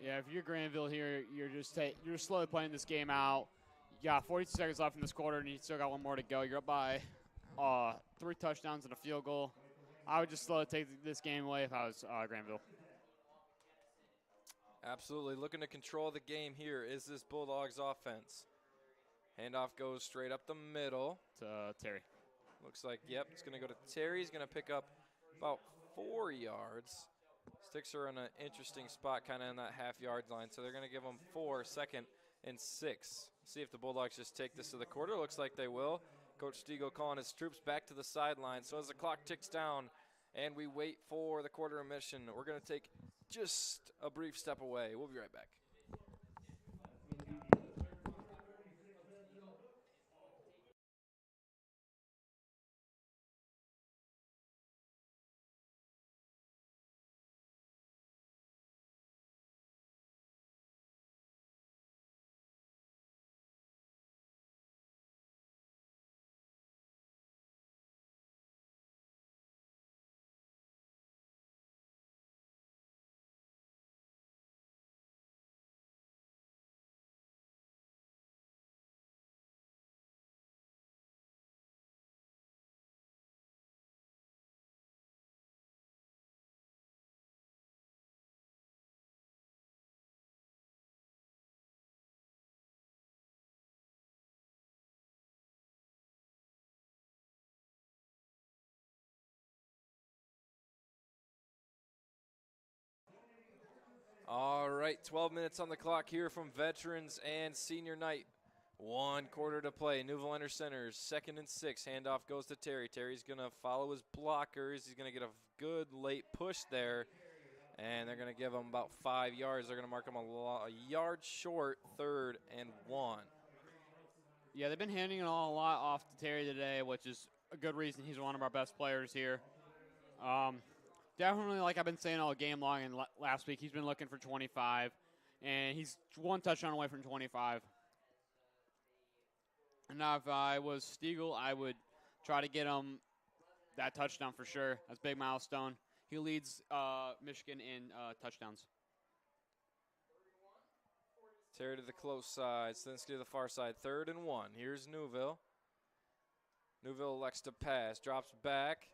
Yeah, if you're Granville here, you're slowly playing this game out. You got 42 seconds left in this quarter, and you still got one more to go. You're up by 3 touchdowns and a field goal. I would just slowly take this game away if I was Granville. Absolutely. Looking to control the game here is this Bulldogs offense. Handoff goes straight up the middle. To Terry. Looks like, yep, it's going to go to Terry. He's going to pick up about 4 yards. Sticks are in an interesting spot, kind of in that half-yard line. So they're going to give them 4, 2nd and 6. See if the Bulldogs just take this to the quarter. Looks like they will. Coach Stiegel calling his troops back to the sideline. So as the clock ticks down and we wait for the quarter intermission, we're going to take just a brief step away. We'll be right back. All right, 12 minutes on the clock here from veterans and senior night. 1 quarter to play. Newville Enter Centers, 2nd and 6. Handoff goes to Terry. Terry's going to follow his blockers. He's going to get a good late push there, and they're going to give him about 5 yards. They're going to mark him a yard short, 3rd and 1. Yeah, they've been handing it all a lot off to Terry today, which is a good reason. He's one of our best players here. Definitely, like I've been saying all game long, and last week he's been looking for 25, and he's 1 touchdown away from 25. And now if I was Stiegel, I would try to get him that touchdown for sure. That's a big milestone. He leads Michigan in touchdowns. Terry to the close side, Slinsky to the far side, 3rd and 1. Here's Newville. Newville elects to pass, drops back,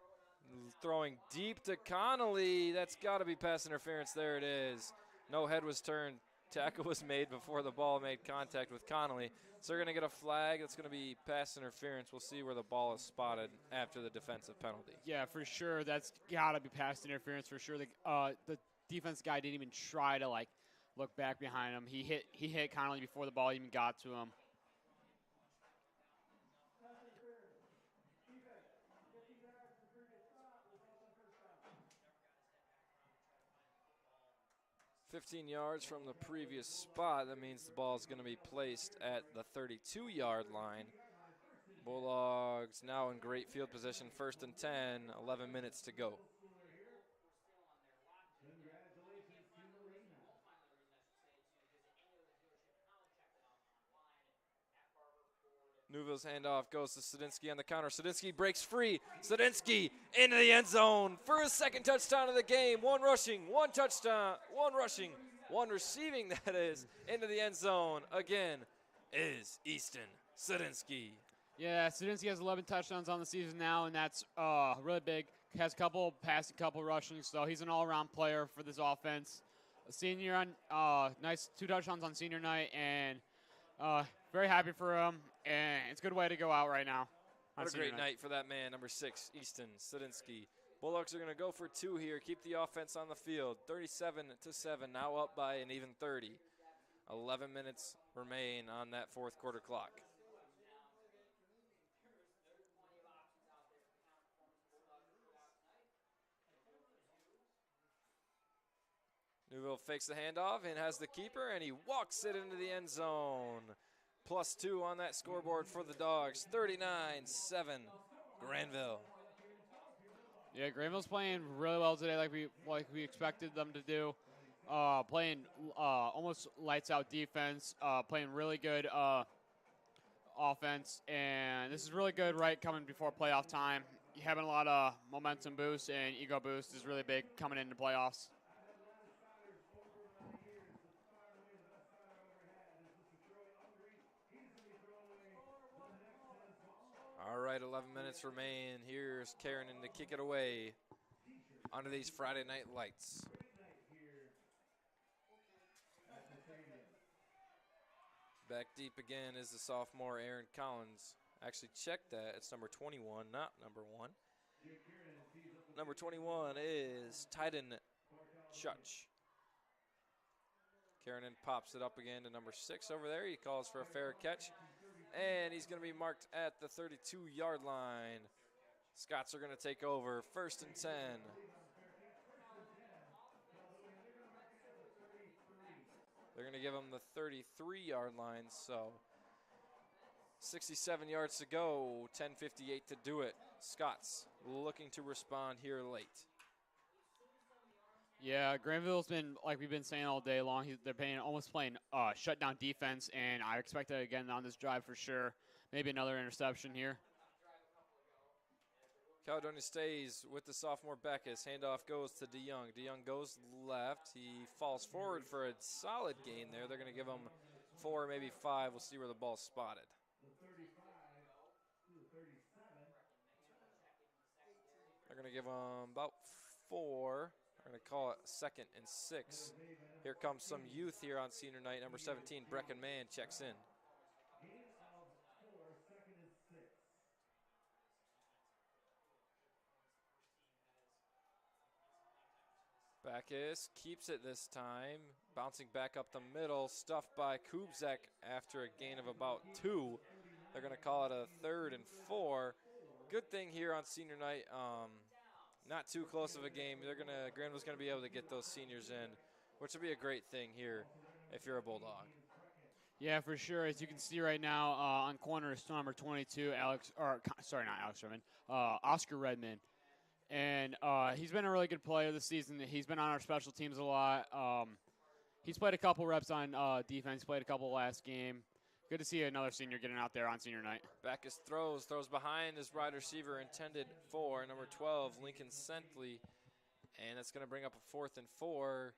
throwing deep to Connolly. That's got to be pass interference. There it is. No head was turned. Tackle was made before the ball made contact with Connolly. So they're going to get a flag. That's going to be pass interference. We'll see where the ball is spotted after the defensive penalty. Yeah, for sure. That's got to be pass interference for sure. The defense guy didn't even try to look back behind him. He hit Connolly before the ball even got to him. 15 yards from the previous spot. That means the ball is going to be placed at the 32-yard line. Bulldogs now in great field position, 1st and 10, 11 minutes to go. Newville's handoff goes to Sadinsky on the counter. Sadinsky breaks free. Sadinsky into the end zone for his 2nd touchdown of the game. 1 rushing, 1 touchdown, 1 rushing, 1 receiving, that is, into the end zone. Again is Easton Sadinsky. Yeah, Sadinsky has 11 touchdowns on the season now, and that's really big. Has a couple passing, couple rushing, so he's an all-around player for this offense. A senior on nice 2 touchdowns on senior night, and very happy for him, and it's a good way to go out right now. What a great night for that man, number 6, Easton Sadinsky. Bulldogs are going to go for 2 here, keep the offense on the field. 37-7, now up by an even 30. 11 minutes remain on that 4th quarter clock. Newville fakes the handoff and has the keeper, and he walks it into the end zone. +2 on that scoreboard for the Dogs, 39-7, Grandville. Yeah, Grandville's playing really well today, like we expected them to do. Playing almost lights out defense, playing really good offense, and this is really good right coming before playoff time. Having a lot of momentum boost and ego boost is really big coming into playoffs. All right, 11 minutes remain. Here's Karen to kick it away under these Friday night lights. Back deep again is the sophomore Aaron Collins. Actually, check that. It's number 21, not number 1. Number 21 is Titan Chutch. Karen pops it up again to number 6 over there. He calls for a fair catch. And he's going to be marked at the 32-yard line. Scots are going to take over, 1st and 10. They're going to give him the 33-yard line, so 67 yards to go, 10:58 to do it. Scots looking to respond here late. Yeah, Granville's been, like we've been saying all day long, they're almost playing shutdown defense, and I expect that again on this drive for sure. Maybe another interception here. Caledonia stays with the sophomore Backus. Handoff goes to DeYoung. DeYoung goes left. He falls forward for a solid gain there. They're going to give him 4, maybe 5. We'll see where the ball's spotted. They're going to give him about 4. They're going to call it 2nd and 6. Here comes some youth here on senior night. Number 17, Brecken Mann, checks in. Backus keeps it this time. Bouncing back up the middle. Stuffed by Kubzak after a gain of about 2. They're going to call it a 3rd and 4. Good thing here on senior night. Not too close of a game. Granville's going to be able to get those seniors in, which will be a great thing here if you're a Bulldog. Yeah, for sure. As you can see right now on corner is number 22, Oscar Redmond. And he's been a really good player this season. He's been on our special teams a lot. He's played a couple reps on defense, played a couple last game. Good to see another senior getting out there on senior night. Backus throws behind his wide receiver intended for number 12, Lincoln Sentley. And it's going to bring up a 4th and 4.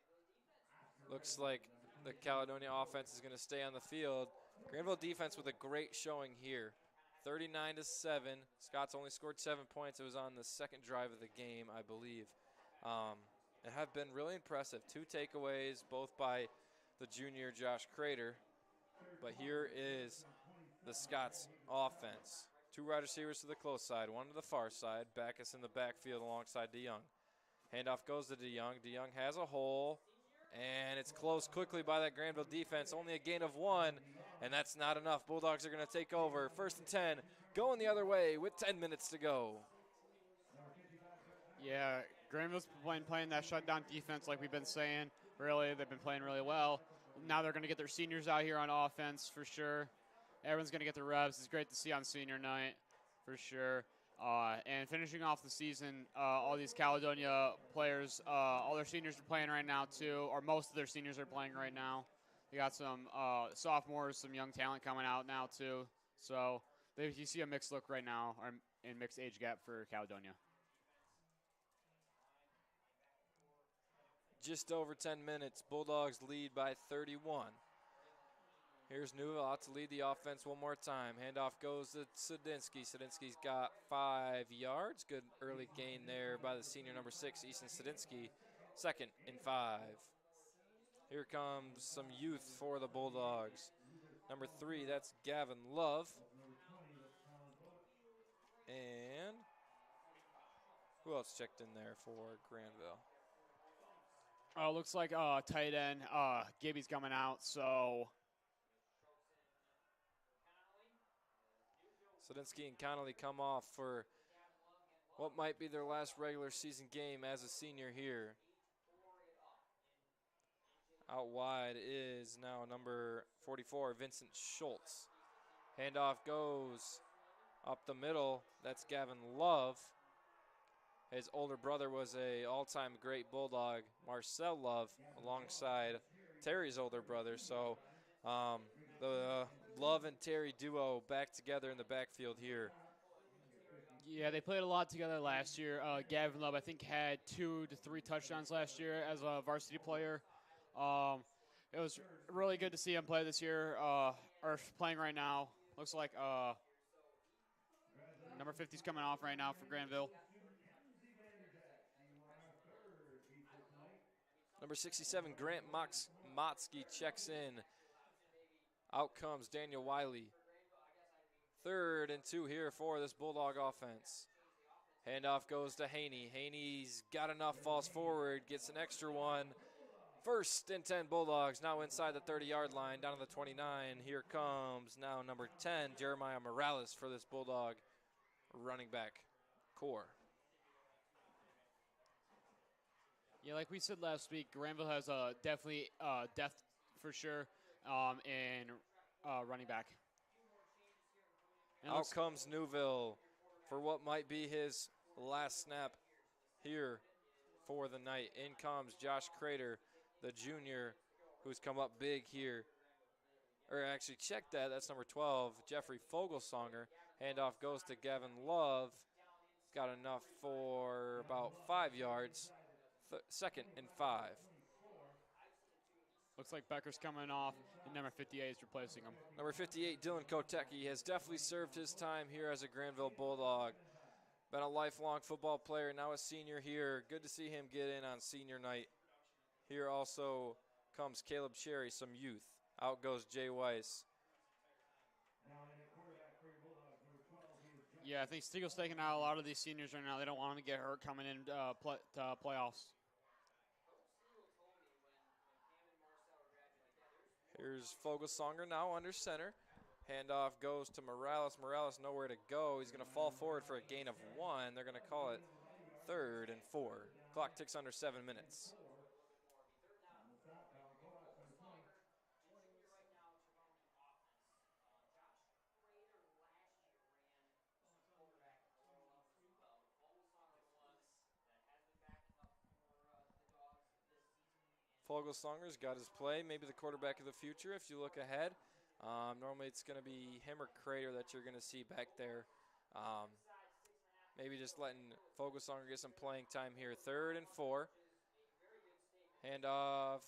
Looks like the Caledonia offense is going to stay on the field. Grandville defense with a great showing here. 39-7. Scots only scored 7 points. It was on the 2nd drive of the game, I believe. It have been really impressive. 2 takeaways, both by the junior Josh Crater. But here is the Scots offense. 2 wide receivers to the close side, 1 to the far side. Backus in the backfield alongside DeYoung. Handoff goes to DeYoung. DeYoung has a hole, and it's closed quickly by that Grandville defense. Only a gain of 1, and that's not enough. Bulldogs are going to take over. 1st and 10, going the other way with 10 minutes to go. Yeah, Granville's been playing that shutdown defense like we've been saying. Really, they've been playing really well. Now they're going to get their seniors out here on offense for sure. Everyone's going to get their reps. It's great to see on senior night for sure. And finishing off the season, all these Caledonia players, all their seniors are playing right now too, or most of their seniors are playing right now. They got some sophomores, some young talent coming out now too. So you see a mixed look right now, or in mixed age gap for Caledonia. Just over 10 minutes. Bulldogs lead by 31. Here's Newville out to lead the offense one more time. Handoff goes to Sadinsky. Sadinsky's got 5 yards. Good early gain there by the senior number 6, Easton Sadinsky. 2nd and 5. Here comes some youth for the Bulldogs. Number 3, that's Gavin Love. And who else checked in there for Grandville? Looks like tight end Gibby's coming out, so Sadinsky and Connolly come off for what might be their last regular season game as a senior here. Out wide is now number 44, Vincent Schultz. Handoff goes up the middle. That's Gavin Love. His older brother was a all-time great Bulldog, Marcel Love, alongside Terry's older brother. So the Love and Terry duo back together in the backfield here. Yeah, they played a lot together last year. Gavin Love, I think, had 2 to 3 touchdowns last year as a varsity player. It was really good to see him play this year, or playing right now. Looks like number 50 is coming off right now for Grandville. Number 67, Grant Motsky checks in. Out comes Daniel Wiley. 3rd and 2 here for this Bulldog offense. Handoff goes to Haney. Haney's got enough, falls forward, gets an extra one. 1st and 10 Bulldogs, now inside the 30-yard line, down to the 29. Here comes now number 10, Jeremiah Morales for this Bulldog running back core. Yeah, like we said last week, Granville has definitely depth for sure in running back. And Out comes Newville for what might be his last snap here for the night. In comes Josh Crater, the junior, who's come up big here. Or actually, check that. That's number 12, Jeffrey Fogelsonger. Handoff goes to Gavin Love. Got enough for about 5 yards. 2nd and 5. Looks like Becker's coming off, and number 58 is replacing him. Number 58, Dylan Kotecki, has definitely served his time here as a Granville Bulldog. Been a lifelong football player, now a senior here. Good to see him get in on senior night. Here also comes Caleb Sherry, some youth. Out goes Jay Weiss. Yeah, I think Steagle's taking out a lot of these seniors right now. They don't want them to get hurt coming in to playoffs. Here's Fogelsonger now under center. Handoff goes to Morales. Morales nowhere to go. He's going to fall forward for a gain of 1. They're going to call it 3rd and 4. Clock ticks under 7 minutes. Fogelsonger's got his play, maybe the quarterback of the future if you look ahead. Normally it's going to be him or Crater that you're going to see back there. Maybe just letting Fogelsonger get some playing time here. 3rd and 4. Handoff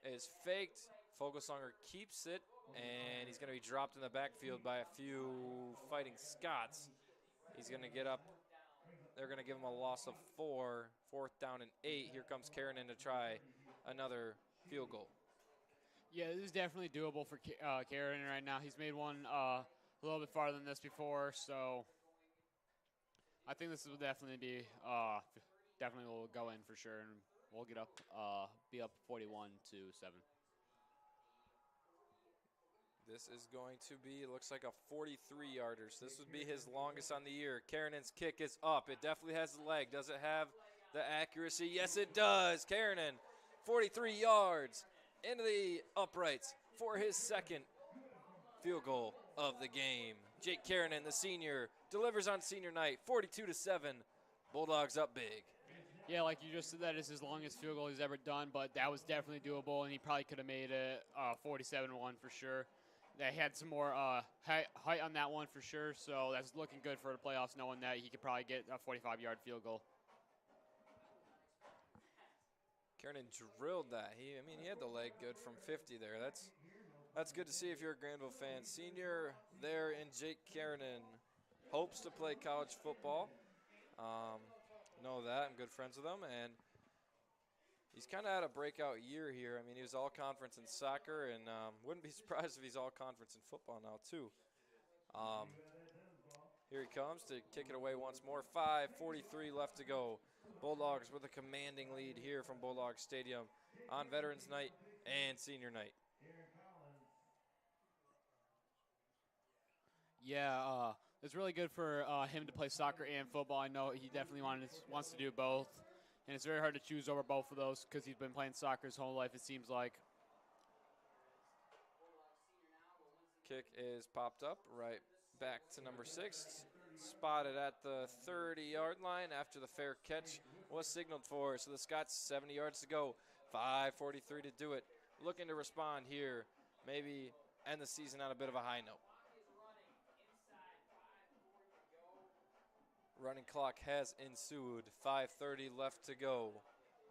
is faked. Fogelsonger keeps it, and he's going to be dropped in the backfield by a few fighting Scots. He's going to get up. They're going to give him a loss of 4. 4th down and 8. Here comes Karen in to try another field goal. Yeah, this is definitely doable for Karen right now. He's made one a little bit farther than this before, so I think this will definitely be definitely will go in for sure, and we'll get up be up 41-7. This is going to be, it looks like a 43-yarder. So this would be his longest on the year. Karenan's kick is up. It definitely has the leg. Does it have the accuracy? Yes, it does. Karanen, 43 yards into the uprights for his 2nd field goal of the game. Jake Karanen, the senior, delivers on senior night, 42-7. Bulldogs up big. Yeah, like you just said, that is his longest field goal he's ever done, but that was definitely doable, and he probably could have made it 47-1 for sure. They had some more height on that one for sure, so that's looking good for the playoffs, knowing that he could probably get a 45-yard field goal. Karanen drilled that. He had the leg good from 50 there. That's good to see if you're a Grandville fan. Senior there in Jake Karanen. Hopes to play college football. Know that. I'm good friends with him. And he's kind of had a breakout year here. He was all-conference in soccer, and wouldn't be surprised if he's all-conference in football now, too. Here he comes to kick it away once more. 5:43 left to go. Bulldogs with a commanding lead here from Bulldog Stadium on Veterans Night and Senior Night. Yeah, it's really good for him to play soccer and football. I know he definitely wants to do both. and it's very hard to choose over both of those because he's been playing soccer his whole life, it seems like. Kick is popped up right back to number 6. Spotted at the 30-yard line after the fair catch was signaled for. So the Scots 70 yards to go. 5:43 to do it. Looking to respond here. Maybe end the season on a bit of a high note. Running clock has ensued. 5:30 left to go.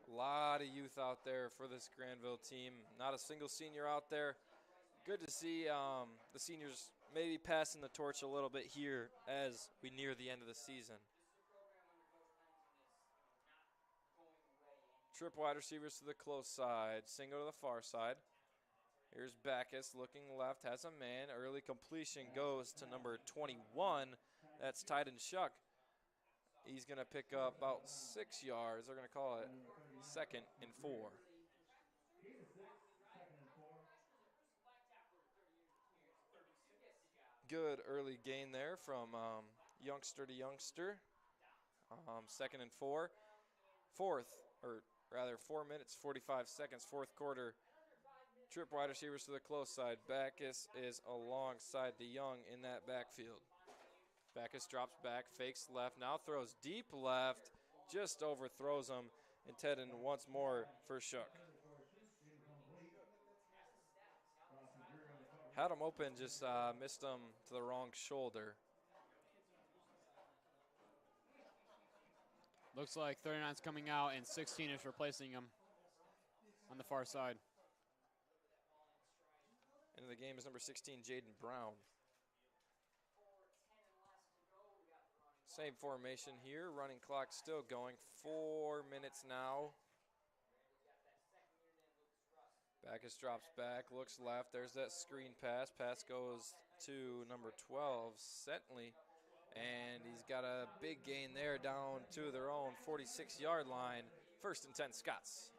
A lot of youth out there for this Grandville team. Not a single senior out there. Good to see the seniors maybe passing the torch a little bit here as we near the end of the season. Trip wide receivers to the close side. Single to the far side. Here's Backus looking left, has a man. Early completion goes to number 21. That's Tyden Shuck. He's going to pick up about 6 yards. They're going to call it 2nd and 4. Good early gain there from youngster to youngster. 2nd and 4. 4 minutes, 45 seconds, 4th quarter. Trip wide receivers to the close side. Backus is alongside the young in that backfield. Backus drops back, fakes left, now throws deep left, just overthrows him, and Tedden once more for Shook. Had him open, just missed him to the wrong shoulder. Looks like 39's coming out and 16 is replacing him on the far side. Into the game is number 16, Jaden Brown. Same formation here. Running clock still going. 4 minutes now. Backus drops back, looks left. There's that screen pass. Pass goes to number 12, Sentley. And he's got a big gain there down to their own 46-yard line. 1st and 10 Scots.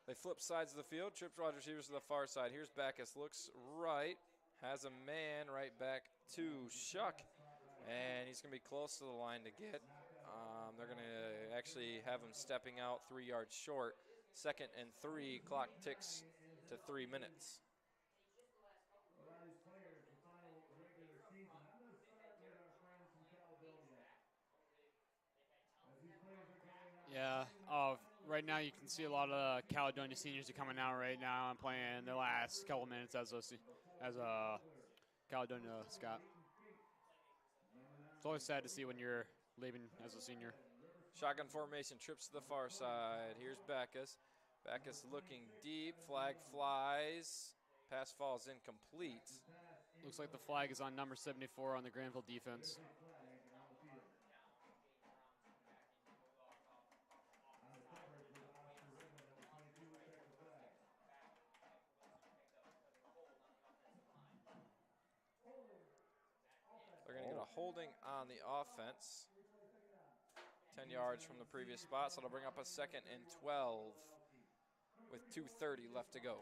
They flip sides of the field. Trips wide receivers to the far side. Here's Backus. Looks right. Has a man right back to Shuck. And he's going to be close to the line to get. They're going to actually have him stepping out 3 yards short. 2nd and 3. Clock ticks to 3 minutes. A lot of these players, the final regular season. I'm going to start with our friends from Caledonia. As these players are going out. Yeah, right now you can see a lot of Caledonia seniors are coming out right now and playing their last couple minutes as a Caledonia Scot. It's always sad to see when you're leaving as a senior. Shotgun formation, trips to the far side. Here's Backus. Backus looking deep. Flag flies. Pass falls incomplete. Looks like the flag is on number 74 on the Grandville defense. They're going to get a holding on the offense. 10 yards from the previous spot, so it'll bring up a 2nd and 12 with 2:30 left to go.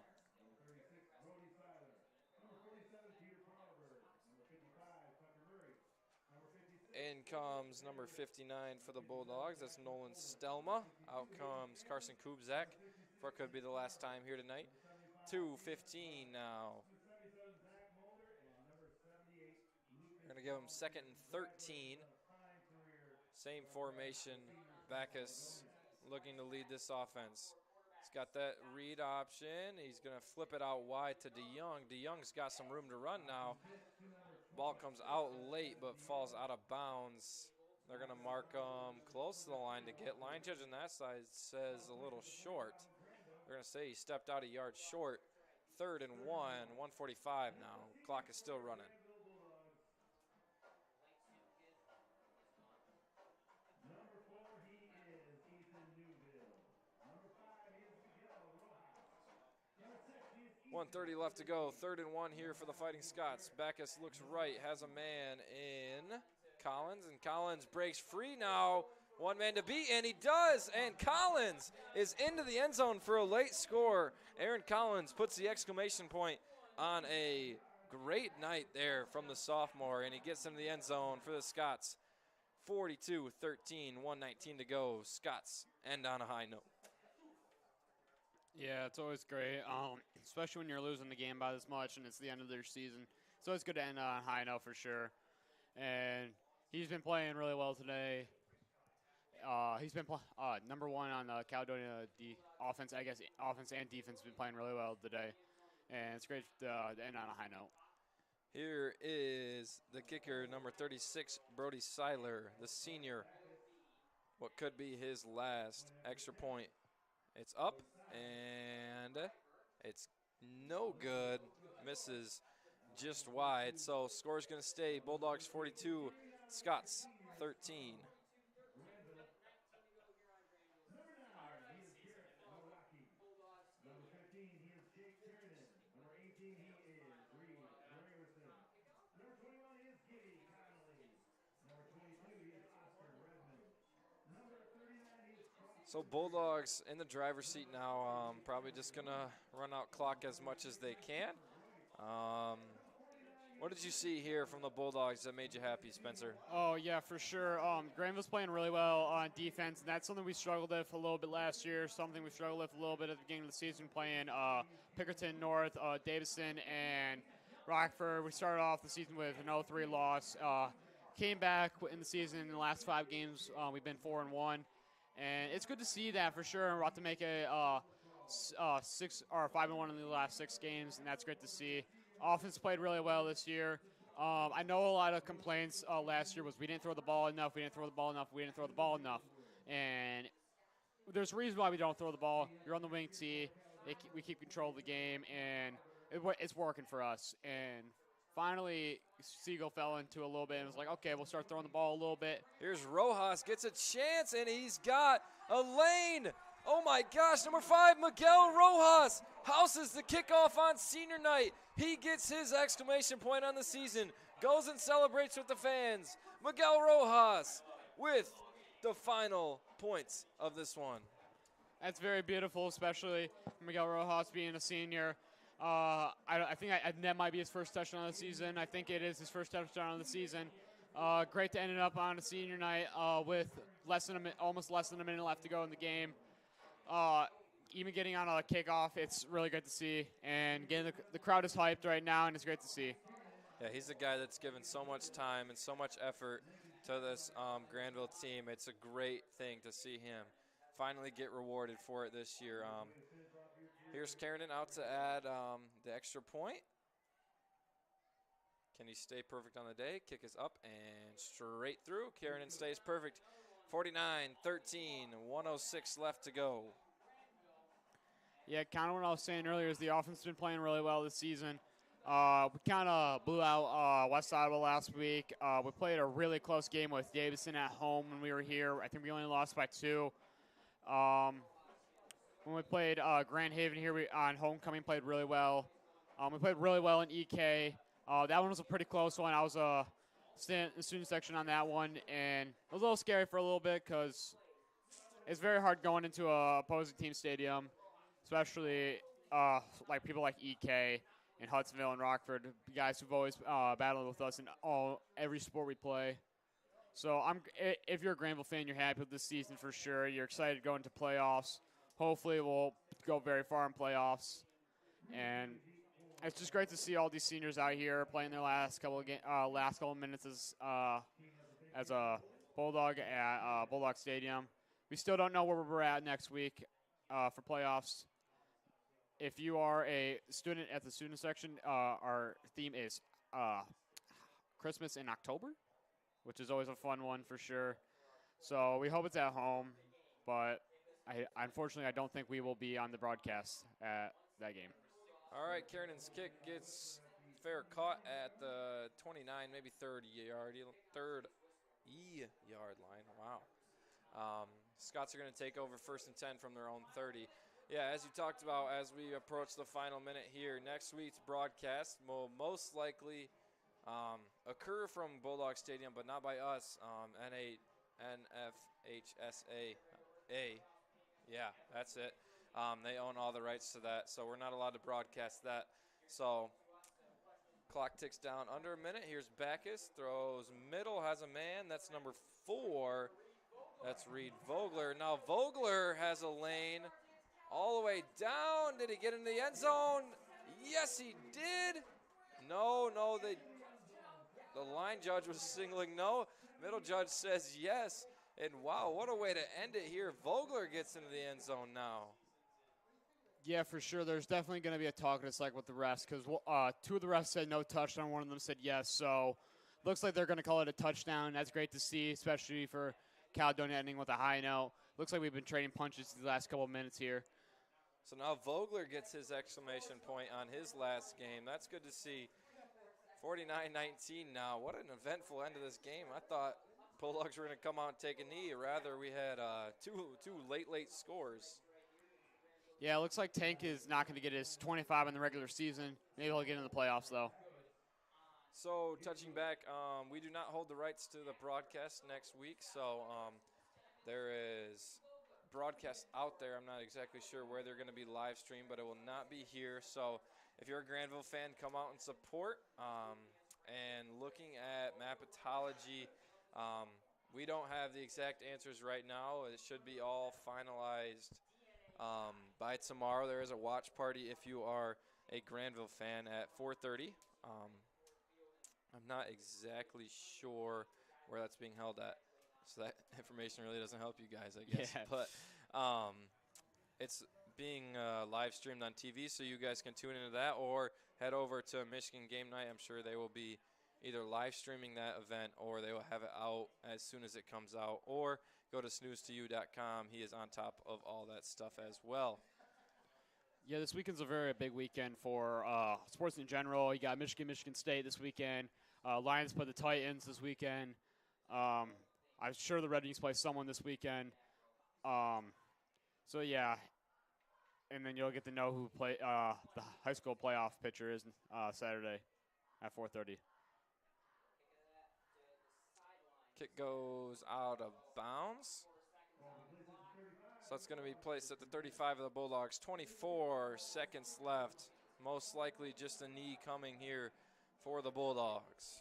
In comes number 59 for the Bulldogs. That's Nolan Stelma. Out comes Carson Kubzak. For it could be the last time here tonight. 2:15 now. We're going to give him 2nd and 13. Same formation. Backus looking to lead this offense. He's got that read option. He's going to flip it out wide to DeYoung. DeYoung's got some room to run now. Ball comes out late but falls out of bounds. They're going to mark close to the line to get. Line judge on that side says a little short. They're going to say he stepped out a yard short. 3rd and 1, 1:45 now. Clock is still running. 1:30 left to go. 3rd and 1 here for the Fighting Scots. Backus looks right, has a man in Collins, and Collins breaks free now. One man to beat, and he does, and Collins is into the end zone for a late score. Aaron Collins puts the exclamation point on a great night there from the sophomore, and he gets into the end zone for the Scots. 42-13, 1:19 to go. Scots end on a high note. Yeah, it's always great, especially when you're losing the game by this much and it's the end of their season. It's always good to end on a high note for sure. And he's been playing really well today. He's been number one on the Caledonia offense. I guess offense and defense have been playing really well today. And it's great to end on a high note. Here is the kicker, number 36, Brody Seiler, the senior. What could be his last extra point. It's up, and it's no good. Misses just wide. So score's going to stay Bulldogs 42, Scots 13. So Bulldogs in the driver's seat now, probably just going to run out clock as much as they can. What did you see here from the Bulldogs that made you happy, Spencer? Oh, yeah, for sure. Granville's playing really well on defense, and that's something we struggled with a little bit last year, something we struggled with a little bit at the beginning of the season playing Pickerton North, Davison, and Rockford. We started off the season with an 0-3 loss. Came back in the season in the last 5 games. We've been 4-1. And it's good to see that for sure. We're about to make a 5-1 in the last 6 games, and that's great to see. Offense played really well this year. I know a lot of complaints last year was we didn't throw the ball enough, we didn't throw the ball enough. And there's a reason why we don't throw the ball. You're on the wing tee. We keep control of the game, and it's working for us. And finally, Siegel fell into a little bit and was like, okay, we'll start throwing the ball a little bit. Here's Rojas, gets a chance, and he's got a lane. Oh my gosh, number 5, Miguel Rojas houses the kickoff on senior night. He gets his exclamation point on the season, goes and celebrates with the fans. Miguel Rojas with the final points of this one. That's very beautiful, especially Miguel Rojas being a senior. I think that might be his first touchdown of the season. I think it is his first touchdown of the season. Great to end it up on a senior night with almost less than a minute left to go in the game. Even getting on a kickoff, it's really good to see. And getting the crowd is hyped right now, and it's great to see. Yeah, he's a guy that's given so much time and so much effort to this Grandville team. It's a great thing to see him finally get rewarded for it this year. Here's Kiernan out to add the extra point. Can he stay perfect on the day? Kick is up and straight through. Kiernan stays perfect. 49-13, 1:06 left to go. Yeah, kind of what I was saying earlier is the offense has been playing really well this season. We kind of blew out West Ottawa last week. We played a really close game with Davison at home when we were here. I think we only lost by 2. When we played Grand Haven here on homecoming, played really well. We played really well in EK. That one was a pretty close one. I was in the student section on that one, and it was a little scary for a little bit because it's very hard going into a opposing team stadium, especially like people like EK and Hudsonville and Rockford, guys who've always battled with us in every sport we play. So if you're a Granville fan, you're happy with this season for sure. You're excited to go into playoffs. Hopefully we'll go very far in playoffs. And it's just great to see all these seniors out here playing their last couple of minutes as a Bulldog at Bulldog Stadium. We still don't know where we're at next week for playoffs. If you are a student at the student section, our theme is Christmas in October, which is always a fun one for sure. So we hope it's at home, but unfortunately I don't think we will be on the broadcast at that game. All right, Kiernan's kick gets fair caught at the 29, maybe third yard line. Wow. Scots are going to take over 1st and 10 from their own 30. Yeah, as you talked about, as we approach the final minute here, next week's broadcast will most likely occur from Bulldog Stadium, but not by us. NFHSA. Yeah, that's it. They own all the rights to that, so we're not allowed to broadcast that. So clock ticks down under a minute. Here's Backus, throws middle, has a man. That's number 4. That's Reed Vogler. Now Vogler has a lane all the way down. Did he get into the end zone? Yes, he did. No, the line judge was signaling no. Middle judge says yes. And wow, what a way to end it here. Vogler gets into the end zone now. Yeah, for sure. There's definitely going to be a talk just like with the refs because 2 of the refs said no touchdown. One of them said yes. So looks like they're going to call it a touchdown. That's great to see, especially for Caledonia ending with a high note. Looks like we've been trading punches the last couple of minutes here. So now Vogler gets his exclamation point on his last game. That's good to see. 49-19 now. What an eventful end of this game. I thought Bulldogs were going to come out and take a knee. Rather, we had two late scores. Yeah, it looks like Tank is not going to get his 25 in the regular season. Maybe he'll get in the playoffs, though. So, touching back, we do not hold the rights to the broadcast next week. So, there is broadcast out there. I'm not exactly sure where they're going to be live streamed, but it will not be here. So, if you're a Grandville fan, come out and support. And looking at Mapatology, we don't have the exact answers right now. It should be all finalized by tomorrow. There is a watch party if you are a Grandville fan at 4:30. I'm not exactly sure where that's being held at, so that information really doesn't help you guys, I guess. Yeah. But it's being live streamed on TV, so you guys can tune into that or head over to Michigan Game Night. I'm sure they will be either live streaming that event or they will have it out as soon as it comes out, or go to snooze2u.com. He is on top of all that stuff as well. Yeah, this weekend's a very big weekend for sports in general. You got Michigan State this weekend. Lions play the Titans this weekend. I'm sure the Red Wings play someone this weekend. So, yeah. And then you'll get to know who the high school playoff pitcher is Saturday at 4:30. Kick goes out of bounds. So it's going to be placed at the 35 of the Bulldogs. 24 seconds left. Most likely just a knee coming here for the Bulldogs.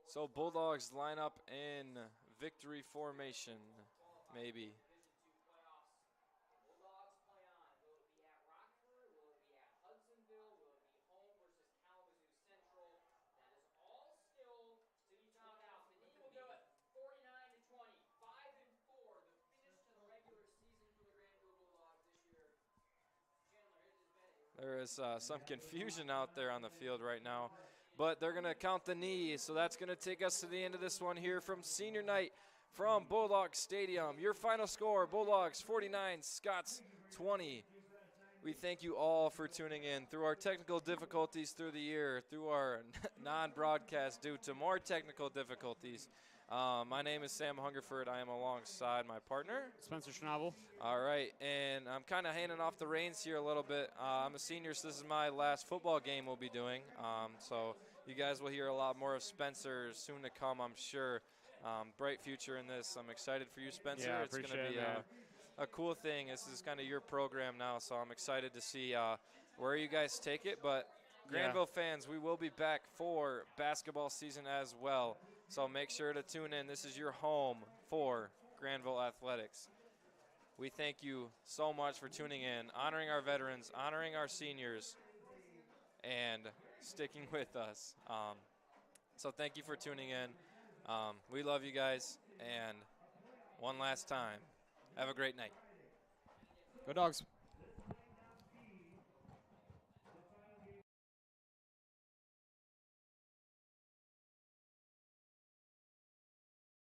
So Bulldogs line up in victory formation, maybe. There is some confusion out there on the field right now, but they're going to count the knee, so that's going to take us to the end of this one here from Senior Night from Bulldog Stadium. Your final score, Bulldogs 49, Scots 20. We thank you all for tuning in through our technical difficulties through the year, through our non-broadcast due to more technical difficulties. My name is Sam Hungerford. I am alongside my partner, Spencer Schnabel. All right, and I'm kind of handing off the reins here a little bit. I'm a senior, so this is my last football game we'll be doing. So you guys will hear a lot more of Spencer soon to come, I'm sure. Bright future in this. I'm excited for you, Spencer. Yeah, it's going to be a cool thing. This is kind of your program now, so I'm excited to see where you guys take it. But Grandville fans, we will be back for basketball season as well. So make sure to tune in. This is your home for Grandville Athletics. We thank you so much for tuning in, honoring our veterans, honoring our seniors, and sticking with us. So thank you for tuning in. We love you guys. And one last time, have a great night. Go Dogs.